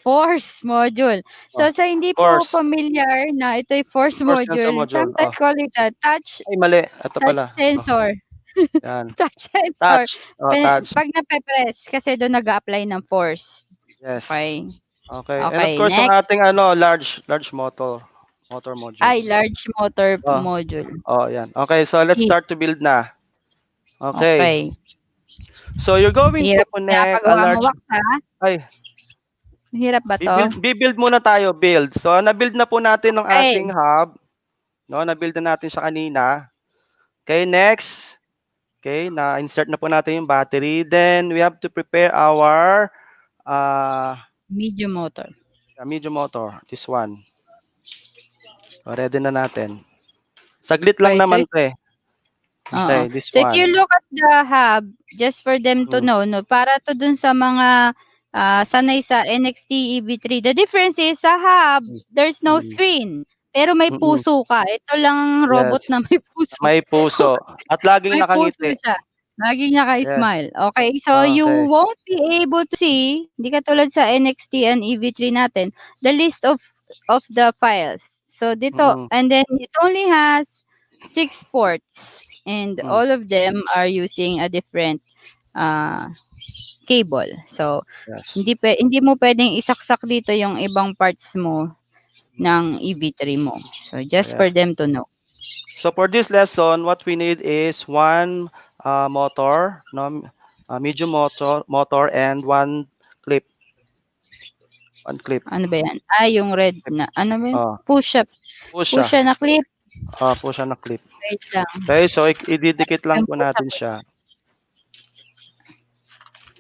[SPEAKER 4] Force module. So,
[SPEAKER 1] Oh,
[SPEAKER 4] sa hindi po
[SPEAKER 1] force.
[SPEAKER 4] familiar na ito ay force
[SPEAKER 1] Force sensor
[SPEAKER 4] module,
[SPEAKER 1] module.
[SPEAKER 4] sometimes
[SPEAKER 1] Oh.
[SPEAKER 4] call it a touch
[SPEAKER 1] Ay, mali. Ito pala. Oh,
[SPEAKER 4] sensor.
[SPEAKER 1] yan.
[SPEAKER 4] Touch sensor.
[SPEAKER 1] Touch. Oh, touch.
[SPEAKER 4] Pag nape-press, kasi doon nag-apply ng force.
[SPEAKER 1] Yes.
[SPEAKER 4] Okay.
[SPEAKER 1] Okay. And of
[SPEAKER 4] Okay,
[SPEAKER 1] course, yung
[SPEAKER 4] next.
[SPEAKER 1] ating large motor
[SPEAKER 4] Ay,
[SPEAKER 1] modules.
[SPEAKER 4] large motor
[SPEAKER 1] Oh,
[SPEAKER 4] module.
[SPEAKER 1] yan. Okay, so let's
[SPEAKER 4] Is.
[SPEAKER 1] start to build na. Okay.
[SPEAKER 4] Okay.
[SPEAKER 1] So you're going to
[SPEAKER 4] Hirap
[SPEAKER 1] connect a
[SPEAKER 4] pinapagawa mo,
[SPEAKER 1] large
[SPEAKER 4] Wax, ha?
[SPEAKER 1] ay,
[SPEAKER 4] Hirap ba to?
[SPEAKER 1] Bibuild muna tayo, build. So na-build na po natin ng
[SPEAKER 4] Okay.
[SPEAKER 1] ating hub. No, na-build na natin siya kanina. Okay, next. Okay, na-insert na po natin yung battery. Then we have to prepare our
[SPEAKER 4] Medium motor.
[SPEAKER 1] medium motor. This one. So, ready na natin. Saglit lang
[SPEAKER 4] Okay, so
[SPEAKER 1] naman 'to eh.
[SPEAKER 4] oo.
[SPEAKER 1] Okay, this
[SPEAKER 4] So if you
[SPEAKER 1] one.
[SPEAKER 4] look at the hub, just for them to
[SPEAKER 1] Mm,
[SPEAKER 4] know, no, para to dun sa mga sanay sa NXT EV3. The difference is sa hub,
[SPEAKER 1] mm,
[SPEAKER 4] there's no
[SPEAKER 1] mm,
[SPEAKER 4] screen. Pero may
[SPEAKER 1] mm.
[SPEAKER 4] puso ka. Ito lang ang
[SPEAKER 1] Yes,
[SPEAKER 4] robot na may puso.
[SPEAKER 1] may puso at laging
[SPEAKER 4] May puso
[SPEAKER 1] nakangiti.
[SPEAKER 4] siya. Laging
[SPEAKER 1] Yes.
[SPEAKER 4] naka-smile. Okay, so you
[SPEAKER 1] Okay.
[SPEAKER 4] won't be able to see, hindi katulad sa NXT and EV3 natin, the list of of the files. So dito,
[SPEAKER 1] Mm,
[SPEAKER 4] and then it only has 6 ports, and
[SPEAKER 1] mm,
[SPEAKER 4] all of them are using a different uh, cable. So
[SPEAKER 1] yes.
[SPEAKER 4] hindi mo pwedeng isaksak dito yung ibang parts mo
[SPEAKER 1] Mm,
[SPEAKER 4] ng EV3 mo. So just for
[SPEAKER 1] yes.
[SPEAKER 4] them to know.
[SPEAKER 1] So for this lesson, what we need is one motor, no, medium motor, and clip, one clip.
[SPEAKER 4] Ano ba yan? Yung red
[SPEAKER 1] Clip.
[SPEAKER 4] na, ano ba yun?
[SPEAKER 1] Oh,
[SPEAKER 4] Push-up.
[SPEAKER 1] push siya.
[SPEAKER 4] Push-up na clip.
[SPEAKER 1] Push siya na clip.
[SPEAKER 4] Wait lang.
[SPEAKER 1] Okay, so ididikit lang
[SPEAKER 4] Yung
[SPEAKER 1] po
[SPEAKER 4] push-up.
[SPEAKER 1] natin siya.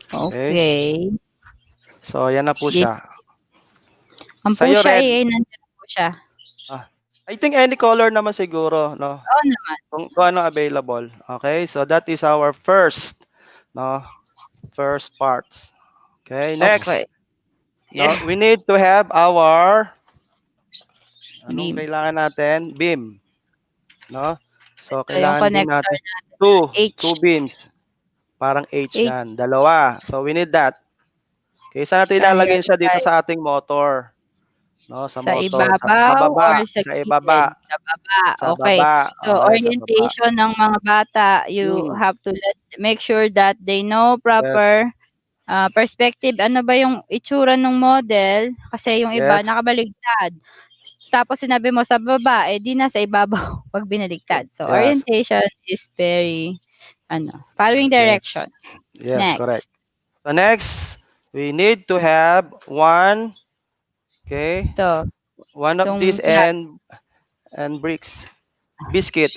[SPEAKER 1] Okay.
[SPEAKER 4] Okay.
[SPEAKER 1] So yan na po
[SPEAKER 4] This,
[SPEAKER 1] siya.
[SPEAKER 4] ang
[SPEAKER 1] Sa'yo
[SPEAKER 4] push-up
[SPEAKER 1] red.
[SPEAKER 4] nandiyan po siya.
[SPEAKER 1] I think any color naman siguro, no?
[SPEAKER 4] Oo naman.
[SPEAKER 1] Kung ano available. Okay, so that is our first, no? First parts. Okay, next.
[SPEAKER 4] Okay.
[SPEAKER 1] No, we need to have our anong
[SPEAKER 4] Beam.
[SPEAKER 1] kailangan natin? Beam, no? So
[SPEAKER 4] Ito yung
[SPEAKER 1] kailangan din
[SPEAKER 4] connector
[SPEAKER 1] natin
[SPEAKER 4] natin. H.
[SPEAKER 1] two beams. Parang H
[SPEAKER 4] H.
[SPEAKER 1] yan. Dalawa. So we need that. Okay, saan natin
[SPEAKER 4] Saan
[SPEAKER 1] ilalagay
[SPEAKER 4] yan
[SPEAKER 1] siya dito
[SPEAKER 4] tayo?
[SPEAKER 1] sa ating motor? No, sa
[SPEAKER 4] Sa
[SPEAKER 1] motor. Sa
[SPEAKER 4] ibabaw or
[SPEAKER 1] baba.
[SPEAKER 4] sa
[SPEAKER 1] Sa
[SPEAKER 4] gilid?
[SPEAKER 1] ibaba.
[SPEAKER 4] Sa baba.
[SPEAKER 1] Sa
[SPEAKER 4] Okay.
[SPEAKER 1] baba.
[SPEAKER 4] So,
[SPEAKER 1] Okay, sa baba.
[SPEAKER 4] orientation ng mga bata, you
[SPEAKER 1] Hmm.
[SPEAKER 4] have to make sure that they know
[SPEAKER 1] Yes.
[SPEAKER 4] proper perspective. Ano ba yung itsura ng model? Kasi yung iba,
[SPEAKER 1] Yes.
[SPEAKER 4] nakabaligtad. Tapos sinabi mo sa baba, di na sa ibabaw pag binaligtad. So,
[SPEAKER 1] Yes.
[SPEAKER 4] orientation is very, following directions.
[SPEAKER 1] Yes, correct.
[SPEAKER 4] Next.
[SPEAKER 1] So next, we need to have one, okay,
[SPEAKER 4] Ito,
[SPEAKER 1] one of
[SPEAKER 4] itong
[SPEAKER 1] these and bricks. Biscuit.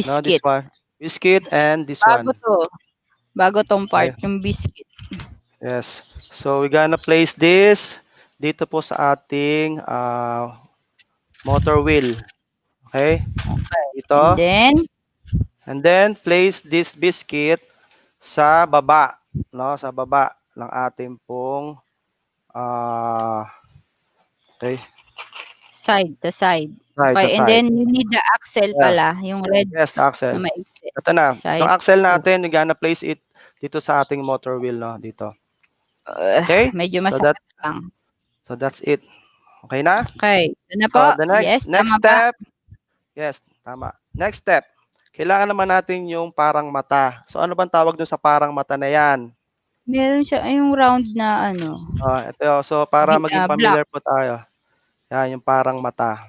[SPEAKER 1] No, this
[SPEAKER 4] biscuit.
[SPEAKER 1] one. Biscuit and this
[SPEAKER 4] Bago
[SPEAKER 1] one.
[SPEAKER 4] to. Bago tong part,
[SPEAKER 1] Okay.
[SPEAKER 4] yung biscuit.
[SPEAKER 1] Yes. So we're gonna place this dito po sa ating motor wheel. Okay?
[SPEAKER 4] Okay.
[SPEAKER 1] Ito.
[SPEAKER 4] And then,
[SPEAKER 1] Place this biscuit sa baba, no? Sa baba ng ating pong okay,
[SPEAKER 4] side to side.
[SPEAKER 1] side to
[SPEAKER 4] Okay, and
[SPEAKER 1] side.
[SPEAKER 4] then you need the axle
[SPEAKER 1] Yeah.
[SPEAKER 4] pala, yung red
[SPEAKER 1] Yes, the axle.
[SPEAKER 4] na maiksi.
[SPEAKER 1] Ito na. Itong
[SPEAKER 4] Size
[SPEAKER 1] axle
[SPEAKER 4] 2.
[SPEAKER 1] natin, we're gonna place it dito sa ating motor wheel, no? Dito. Okay?
[SPEAKER 4] Medyo
[SPEAKER 1] So
[SPEAKER 4] masakit lang.
[SPEAKER 1] that's it. Okay na?
[SPEAKER 4] Okay, ito na po.
[SPEAKER 1] So the
[SPEAKER 4] Yes,
[SPEAKER 1] next
[SPEAKER 4] tama ba?
[SPEAKER 1] step. Yes, tama. Next step. Kailangan naman natin yung parang mata. So ano bang tawag dun sa parang mata na yan?
[SPEAKER 4] Meron siya, yung round na
[SPEAKER 1] Ito. So para maging
[SPEAKER 4] black.
[SPEAKER 1] familiar po tayo. Yan, yung parang mata.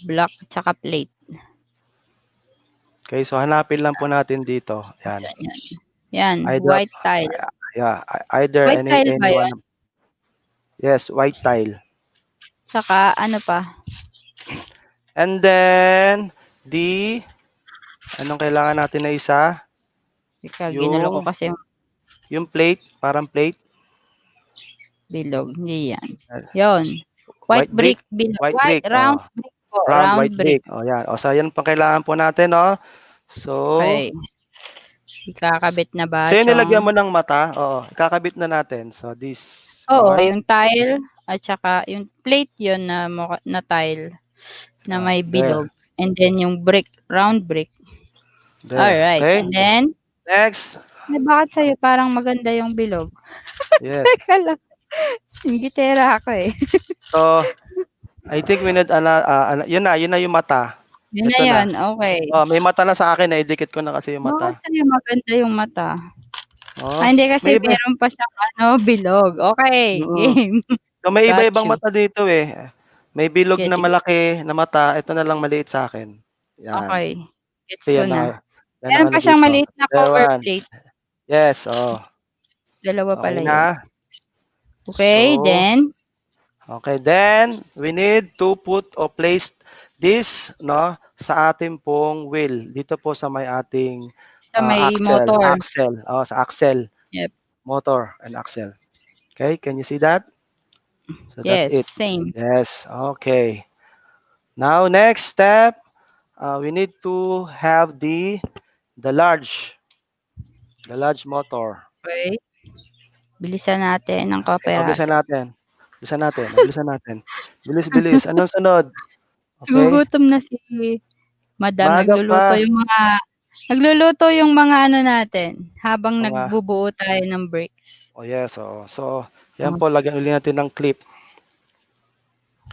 [SPEAKER 4] Black tsaka plate.
[SPEAKER 1] Okay, so hanapin lang po natin dito. Yan.
[SPEAKER 4] Yan,
[SPEAKER 1] Either,
[SPEAKER 4] white tile.
[SPEAKER 1] Yeah, either
[SPEAKER 4] White tile ba
[SPEAKER 1] anyone.
[SPEAKER 4] yun?
[SPEAKER 1] Yes, white tile.
[SPEAKER 4] Tsaka ano pa?
[SPEAKER 1] And then, anong kailangan natin na isa?
[SPEAKER 4] Ginalo ko kasi
[SPEAKER 1] yung plate, parang plate.
[SPEAKER 4] Bilog, hindi yan. Yun. White brick, bilog.
[SPEAKER 1] White brick.
[SPEAKER 4] Round brick po.
[SPEAKER 1] Round white brick. Yan. So, yan pang kailangan po natin, So,
[SPEAKER 4] okay. Ikakabit na ba?
[SPEAKER 1] So, nilagyan mo ng mata. Oo, ikakabit na natin. So, this
[SPEAKER 4] Oo,
[SPEAKER 1] one.
[SPEAKER 4] yung tile at saka yung plate yun na tile na may bilog.
[SPEAKER 1] There.
[SPEAKER 4] And then yung brick, round brick.
[SPEAKER 1] There.
[SPEAKER 4] Alright.
[SPEAKER 1] Okay.
[SPEAKER 4] And then,
[SPEAKER 1] next.
[SPEAKER 4] Bakit sa'yo parang maganda yung bilog?
[SPEAKER 1] Yes.
[SPEAKER 4] Teka lang. Yung gitera ako eh.
[SPEAKER 1] So, I think we need, yun na yung mata.
[SPEAKER 4] Yun na yun, okay.
[SPEAKER 1] May mata na sa akin, idikit ko na kasi yung mata.
[SPEAKER 4] Bakit sa'yo maganda yung mata? Hindi kasi meron pa siyang bilog. Okay, game.
[SPEAKER 1] So may iba-ibang mata dito eh. May bilog na malaki na mata, ito na lang maliit sa akin. Yan.
[SPEAKER 4] Okay, gets ko na.
[SPEAKER 1] Yan
[SPEAKER 4] Meron pa siyang maliit na cover plate.
[SPEAKER 1] Yes,
[SPEAKER 4] Dalawa pala
[SPEAKER 1] okay
[SPEAKER 4] yun. Okay, then?
[SPEAKER 1] Okay, then we need to put or place this sa ating pong wheel. Dito po sa may ating
[SPEAKER 4] sa may
[SPEAKER 1] axle,
[SPEAKER 4] motor.
[SPEAKER 1] Axle. Sa axle.
[SPEAKER 4] Yep.
[SPEAKER 1] Motor and axle. Okay, can you see that? So
[SPEAKER 4] yes,
[SPEAKER 1] that's it.
[SPEAKER 4] Same.
[SPEAKER 1] Yes, okay. Now next step, we need to have the large motor.
[SPEAKER 4] Okay. Bilisan natin ng kopera.
[SPEAKER 1] Bilisan natin. Bilis. Anong sunod? Okay.
[SPEAKER 4] Gugutom na si Madam. Nagluluto yung mga natin habang nagbubuo tayo ng bricks.
[SPEAKER 1] Oh yes, so yan po, lagyan ulit natin ng clip.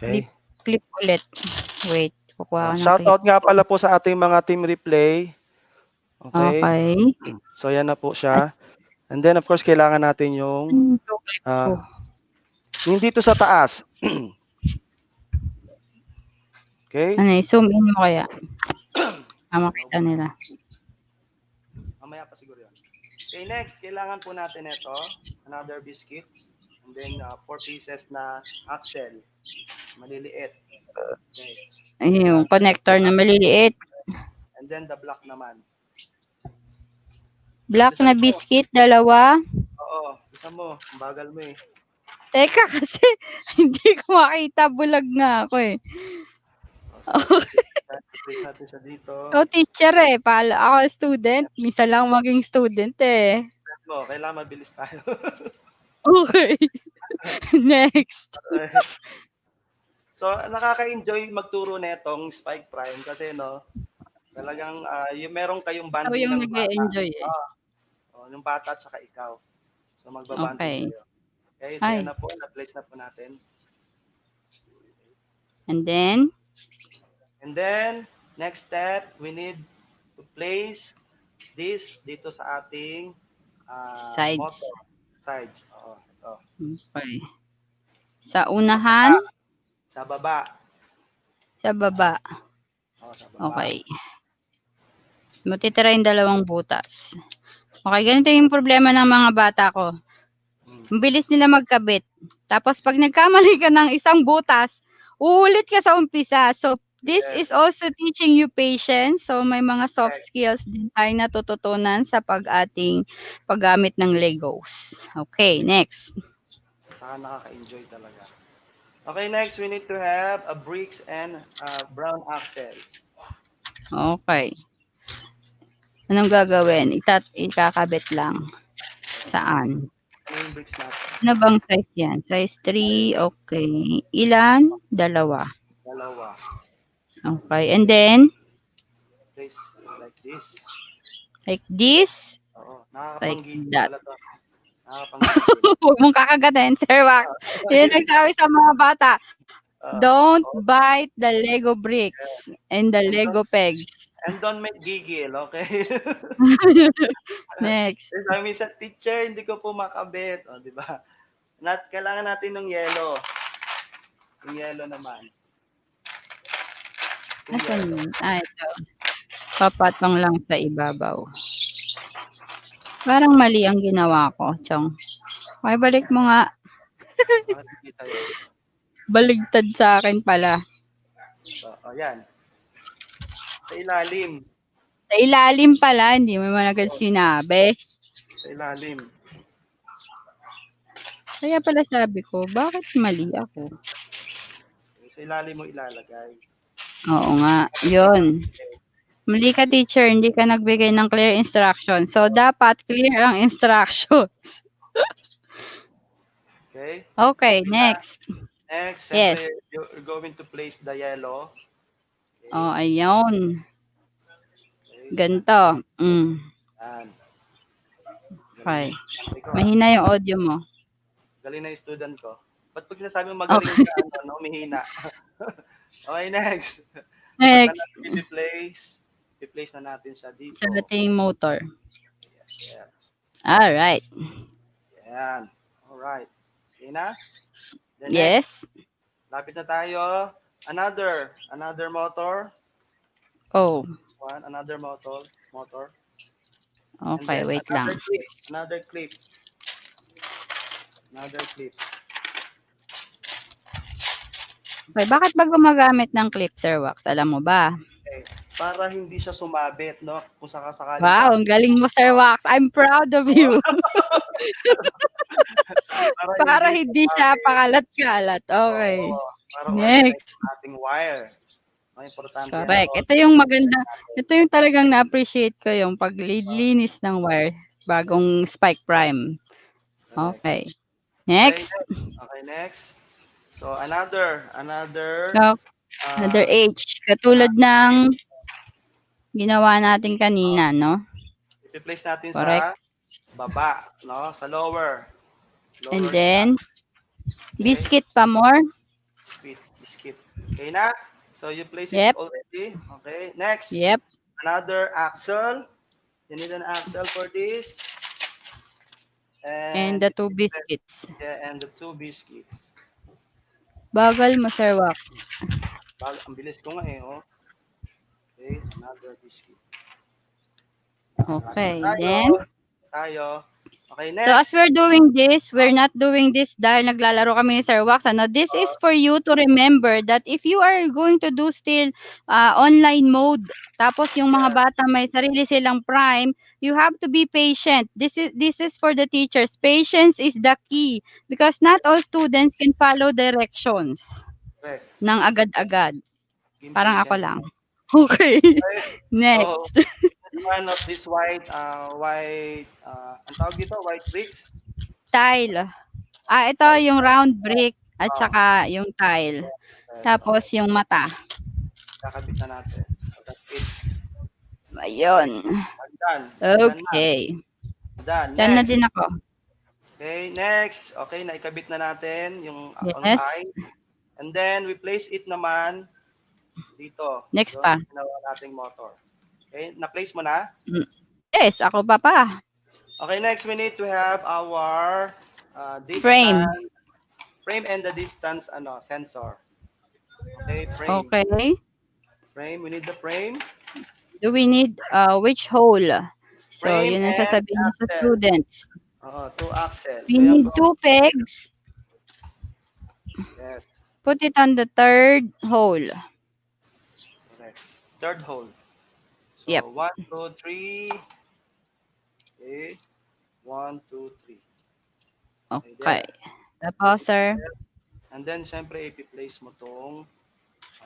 [SPEAKER 1] Okay.
[SPEAKER 4] Clip ulit. Wait, kukuha ko ng clip.
[SPEAKER 1] Shoutout nga pala po sa ating mga team replay. Okay.
[SPEAKER 4] Okay.
[SPEAKER 1] So, yan na po siya. And then, of course, kailangan natin yung
[SPEAKER 4] Ano yung clip ko?
[SPEAKER 1] yung dito sa taas. Okay.
[SPEAKER 4] Ano, zoom in mo kaya? Makita nila.
[SPEAKER 1] Mamaya pa siguro yun. Okay, next, kailangan po natin ito. Another biscuit. And then, 4 pieces na axle. Maliliit. Okay.
[SPEAKER 4] Ayun, yung connector na maliliit.
[SPEAKER 1] And then, the black naman.
[SPEAKER 4] Black na biscuit, dalawa.
[SPEAKER 1] Oo, isa mo. Ang bagal mo eh.
[SPEAKER 4] Teka, kasi hindi ko makita. Bulag nga ako eh.
[SPEAKER 1] Place natin siya dito.
[SPEAKER 4] Ikaw teacher eh. Ako student. Minsan lang maging student eh.
[SPEAKER 1] Kailangan mabilis tayo.
[SPEAKER 4] Okay. Next.
[SPEAKER 1] So, nakaka-enjoy magturo netong Spike Prime kasi talagang yung meron kayong
[SPEAKER 4] Ako
[SPEAKER 1] banding
[SPEAKER 4] yung
[SPEAKER 1] ng bata.
[SPEAKER 4] nag-e-enjoy eh.
[SPEAKER 1] Yung bata at saka ikaw. So, magbabanding kayo. Okay, so yan na po. Na-place na po natin.
[SPEAKER 4] And then,
[SPEAKER 1] next step, we need to place this dito sa ating
[SPEAKER 4] sides.
[SPEAKER 1] motor. Sides. Oo, ito.
[SPEAKER 4] Okay. Sa unahan?
[SPEAKER 1] Sa baba.
[SPEAKER 4] Sa baba.
[SPEAKER 1] Sa baba.
[SPEAKER 4] Okay. Matitira yung dalawang butas. Okay, ganito yung problema ng mga bata ko. Mabilis nila magkabit. Tapos pag nagkamali ka ng isang butas, uulit ka sa umpisa. So, this is also teaching you patience. So, may mga soft skills din tayo natututunan sa paggamit ng Legos. Okay, next.
[SPEAKER 1] Saka nakaka-enjoy talaga. Okay, next we need to have a bricks and brown axle.
[SPEAKER 4] Okay. Anong gagawin? Ikakabit lang. Saan?
[SPEAKER 1] Ano yung bricks natin?
[SPEAKER 4] Ano bang size yan? Size 3, okay. Ilan? Dalawa. Okay, and then?
[SPEAKER 1] Place like this.
[SPEAKER 4] Like this?
[SPEAKER 1] Oo,
[SPEAKER 4] like
[SPEAKER 1] nakakapang-gigil
[SPEAKER 4] that.
[SPEAKER 1] pala to. Nakakapang-gigil.
[SPEAKER 4] Huwag mong kakagatin, Sir Wax. Yun nagsabi sa mga bata. Don't bite the Lego bricks and the Lego pegs.
[SPEAKER 1] And don't make gigil, okay?
[SPEAKER 4] Next.
[SPEAKER 1] Sabi sa teacher, hindi ko po makabit. O, di ba? Kailangan natin ng yellow. Yung yellow naman.
[SPEAKER 4] Nasaan yun? Ito. Papatong lang sa ibabaw. Parang mali ang ginawa ko, Chong. Okay, balik mo nga. Baligtad sa akin pala.
[SPEAKER 1] So, ayan. Sa ilalim.
[SPEAKER 4] Sa ilalim pala, hindi mo naman agad sinabi.
[SPEAKER 1] Sa ilalim.
[SPEAKER 4] Kaya pala sabi ko, bakit mali ako?
[SPEAKER 1] Sa ilalim mo ilalagay.
[SPEAKER 4] Oo nga, yun. Mali ka, teacher, hindi ka nagbigay ng clear instruction. So, dapat clear ang instructions.
[SPEAKER 1] Okay?
[SPEAKER 4] Okay, next.
[SPEAKER 1] Next,
[SPEAKER 4] yes.
[SPEAKER 1] You're going to place the yellow.
[SPEAKER 4] Okay. Oh, ayun. Ganito. Okay. Mahina yung audio mo.
[SPEAKER 1] Galing na yung student ko. Ba't pag sinasabi mo magaling ka, mahina? Okay, next.
[SPEAKER 4] Next.
[SPEAKER 1] I-place na natin siya dito.
[SPEAKER 4] Sa ating motor.
[SPEAKER 1] Yeah.
[SPEAKER 4] Alright.
[SPEAKER 1] Yan. Alright. Okay na? Then
[SPEAKER 4] yes.
[SPEAKER 1] Next, lapit na tayo. Another motor.
[SPEAKER 4] Oh.
[SPEAKER 1] Another motor.
[SPEAKER 4] Okay, wait lang.
[SPEAKER 1] Another clip.
[SPEAKER 4] Okay, bakit ba gumagamit ng clip, Sir Wax? Alam mo ba?
[SPEAKER 1] Okay. Para hindi siya sumabit, no? Kung sakasakali.
[SPEAKER 4] Wow, ang galing mo, Sir Wax. I'm proud of you. para hindi siya pakalat-kalat. Okay.
[SPEAKER 1] Para
[SPEAKER 4] next.
[SPEAKER 1] Ating wire. Importante.
[SPEAKER 4] Correct. Ito yung maganda. Ito yung talagang na-appreciate ko yung paglilinis ng wire bagong Spike Prime. Okay. Next.
[SPEAKER 1] Okay, next. So another
[SPEAKER 4] H. Katulad ng ginawa natin kanina, no?
[SPEAKER 1] I-place natin sa baba, no? Sa lower.
[SPEAKER 4] And then biscuit pa more.
[SPEAKER 1] Biscuit. Okay na? So you place it
[SPEAKER 4] Yep.
[SPEAKER 1] already. Okay. Next,
[SPEAKER 4] Yep.
[SPEAKER 1] another axle. You need an axle for this.
[SPEAKER 4] And
[SPEAKER 1] And
[SPEAKER 4] the 2 biscuits.
[SPEAKER 1] yeah, and the 2 biscuits.
[SPEAKER 4] Bagal mo, Sir Wax.
[SPEAKER 1] Ang bilis ko nga eh, oh. Okay, another biscuit.
[SPEAKER 4] Okay,
[SPEAKER 1] Tayo.
[SPEAKER 4] then
[SPEAKER 1] Tayo. Okay,
[SPEAKER 4] so as
[SPEAKER 1] next.
[SPEAKER 4] we're doing this, we're not doing this dahil naglalaro kami ni Sir Wax. Ano, this is for you to remember that if you are going to do still online mode, tapos yung mga
[SPEAKER 1] Yeah,
[SPEAKER 4] bata may sarili silang prime, you have to be patient. This is for the teachers. Patience is the key because not all students can follow directions
[SPEAKER 1] correct.
[SPEAKER 4] ng agad-agad. Parang ako
[SPEAKER 1] Impatient.
[SPEAKER 4] lang. Okay.
[SPEAKER 1] Okay. So,
[SPEAKER 4] Next.
[SPEAKER 1] one of this white, ang tawag dito, white bricks.
[SPEAKER 4] Tile. Ito
[SPEAKER 1] White.
[SPEAKER 4] yung round brick at
[SPEAKER 1] Ah,
[SPEAKER 4] saka yung tile.
[SPEAKER 1] yes,
[SPEAKER 4] Tapos
[SPEAKER 1] okay.
[SPEAKER 4] yung mata.
[SPEAKER 1] Kakabit na natin. So, that's it. Okay.
[SPEAKER 4] Ayun.
[SPEAKER 1] I'm done. Done na.
[SPEAKER 4] Okay.
[SPEAKER 1] Done.
[SPEAKER 4] Done na
[SPEAKER 1] Next.
[SPEAKER 4] din ako.
[SPEAKER 1] Okay, next. Okay, naikabit na natin yung on
[SPEAKER 4] Yes.
[SPEAKER 1] eye. And then, we place it naman dito.
[SPEAKER 4] Next
[SPEAKER 1] Doon
[SPEAKER 4] pa.
[SPEAKER 1] sa ginawa nating motor. Okay, na-place mo na?
[SPEAKER 4] Yes, ako pa.
[SPEAKER 1] Okay, next we need to have our
[SPEAKER 4] Frame.
[SPEAKER 1] frame and the distance sensor. Okay, frame.
[SPEAKER 4] Okay.
[SPEAKER 1] Frame, we need the frame.
[SPEAKER 4] Do we need which hole? So,
[SPEAKER 1] Frame
[SPEAKER 4] yun ang
[SPEAKER 1] and
[SPEAKER 4] sasabihin nyo sa
[SPEAKER 1] axle.
[SPEAKER 4] students.
[SPEAKER 1] 2 axles.
[SPEAKER 4] We
[SPEAKER 1] So, you
[SPEAKER 4] need
[SPEAKER 1] have to,
[SPEAKER 4] 2 pegs.
[SPEAKER 1] yes,
[SPEAKER 4] Put it on the 3rd hole.
[SPEAKER 1] correct. 3rd hole. So,
[SPEAKER 4] Yep.
[SPEAKER 1] 1, 2, 3. Okay. 1, 2, 3. Okay,
[SPEAKER 4] Okay.
[SPEAKER 1] there.
[SPEAKER 4] Tapos, sir.
[SPEAKER 1] And then, syempre, ipi-place mo tong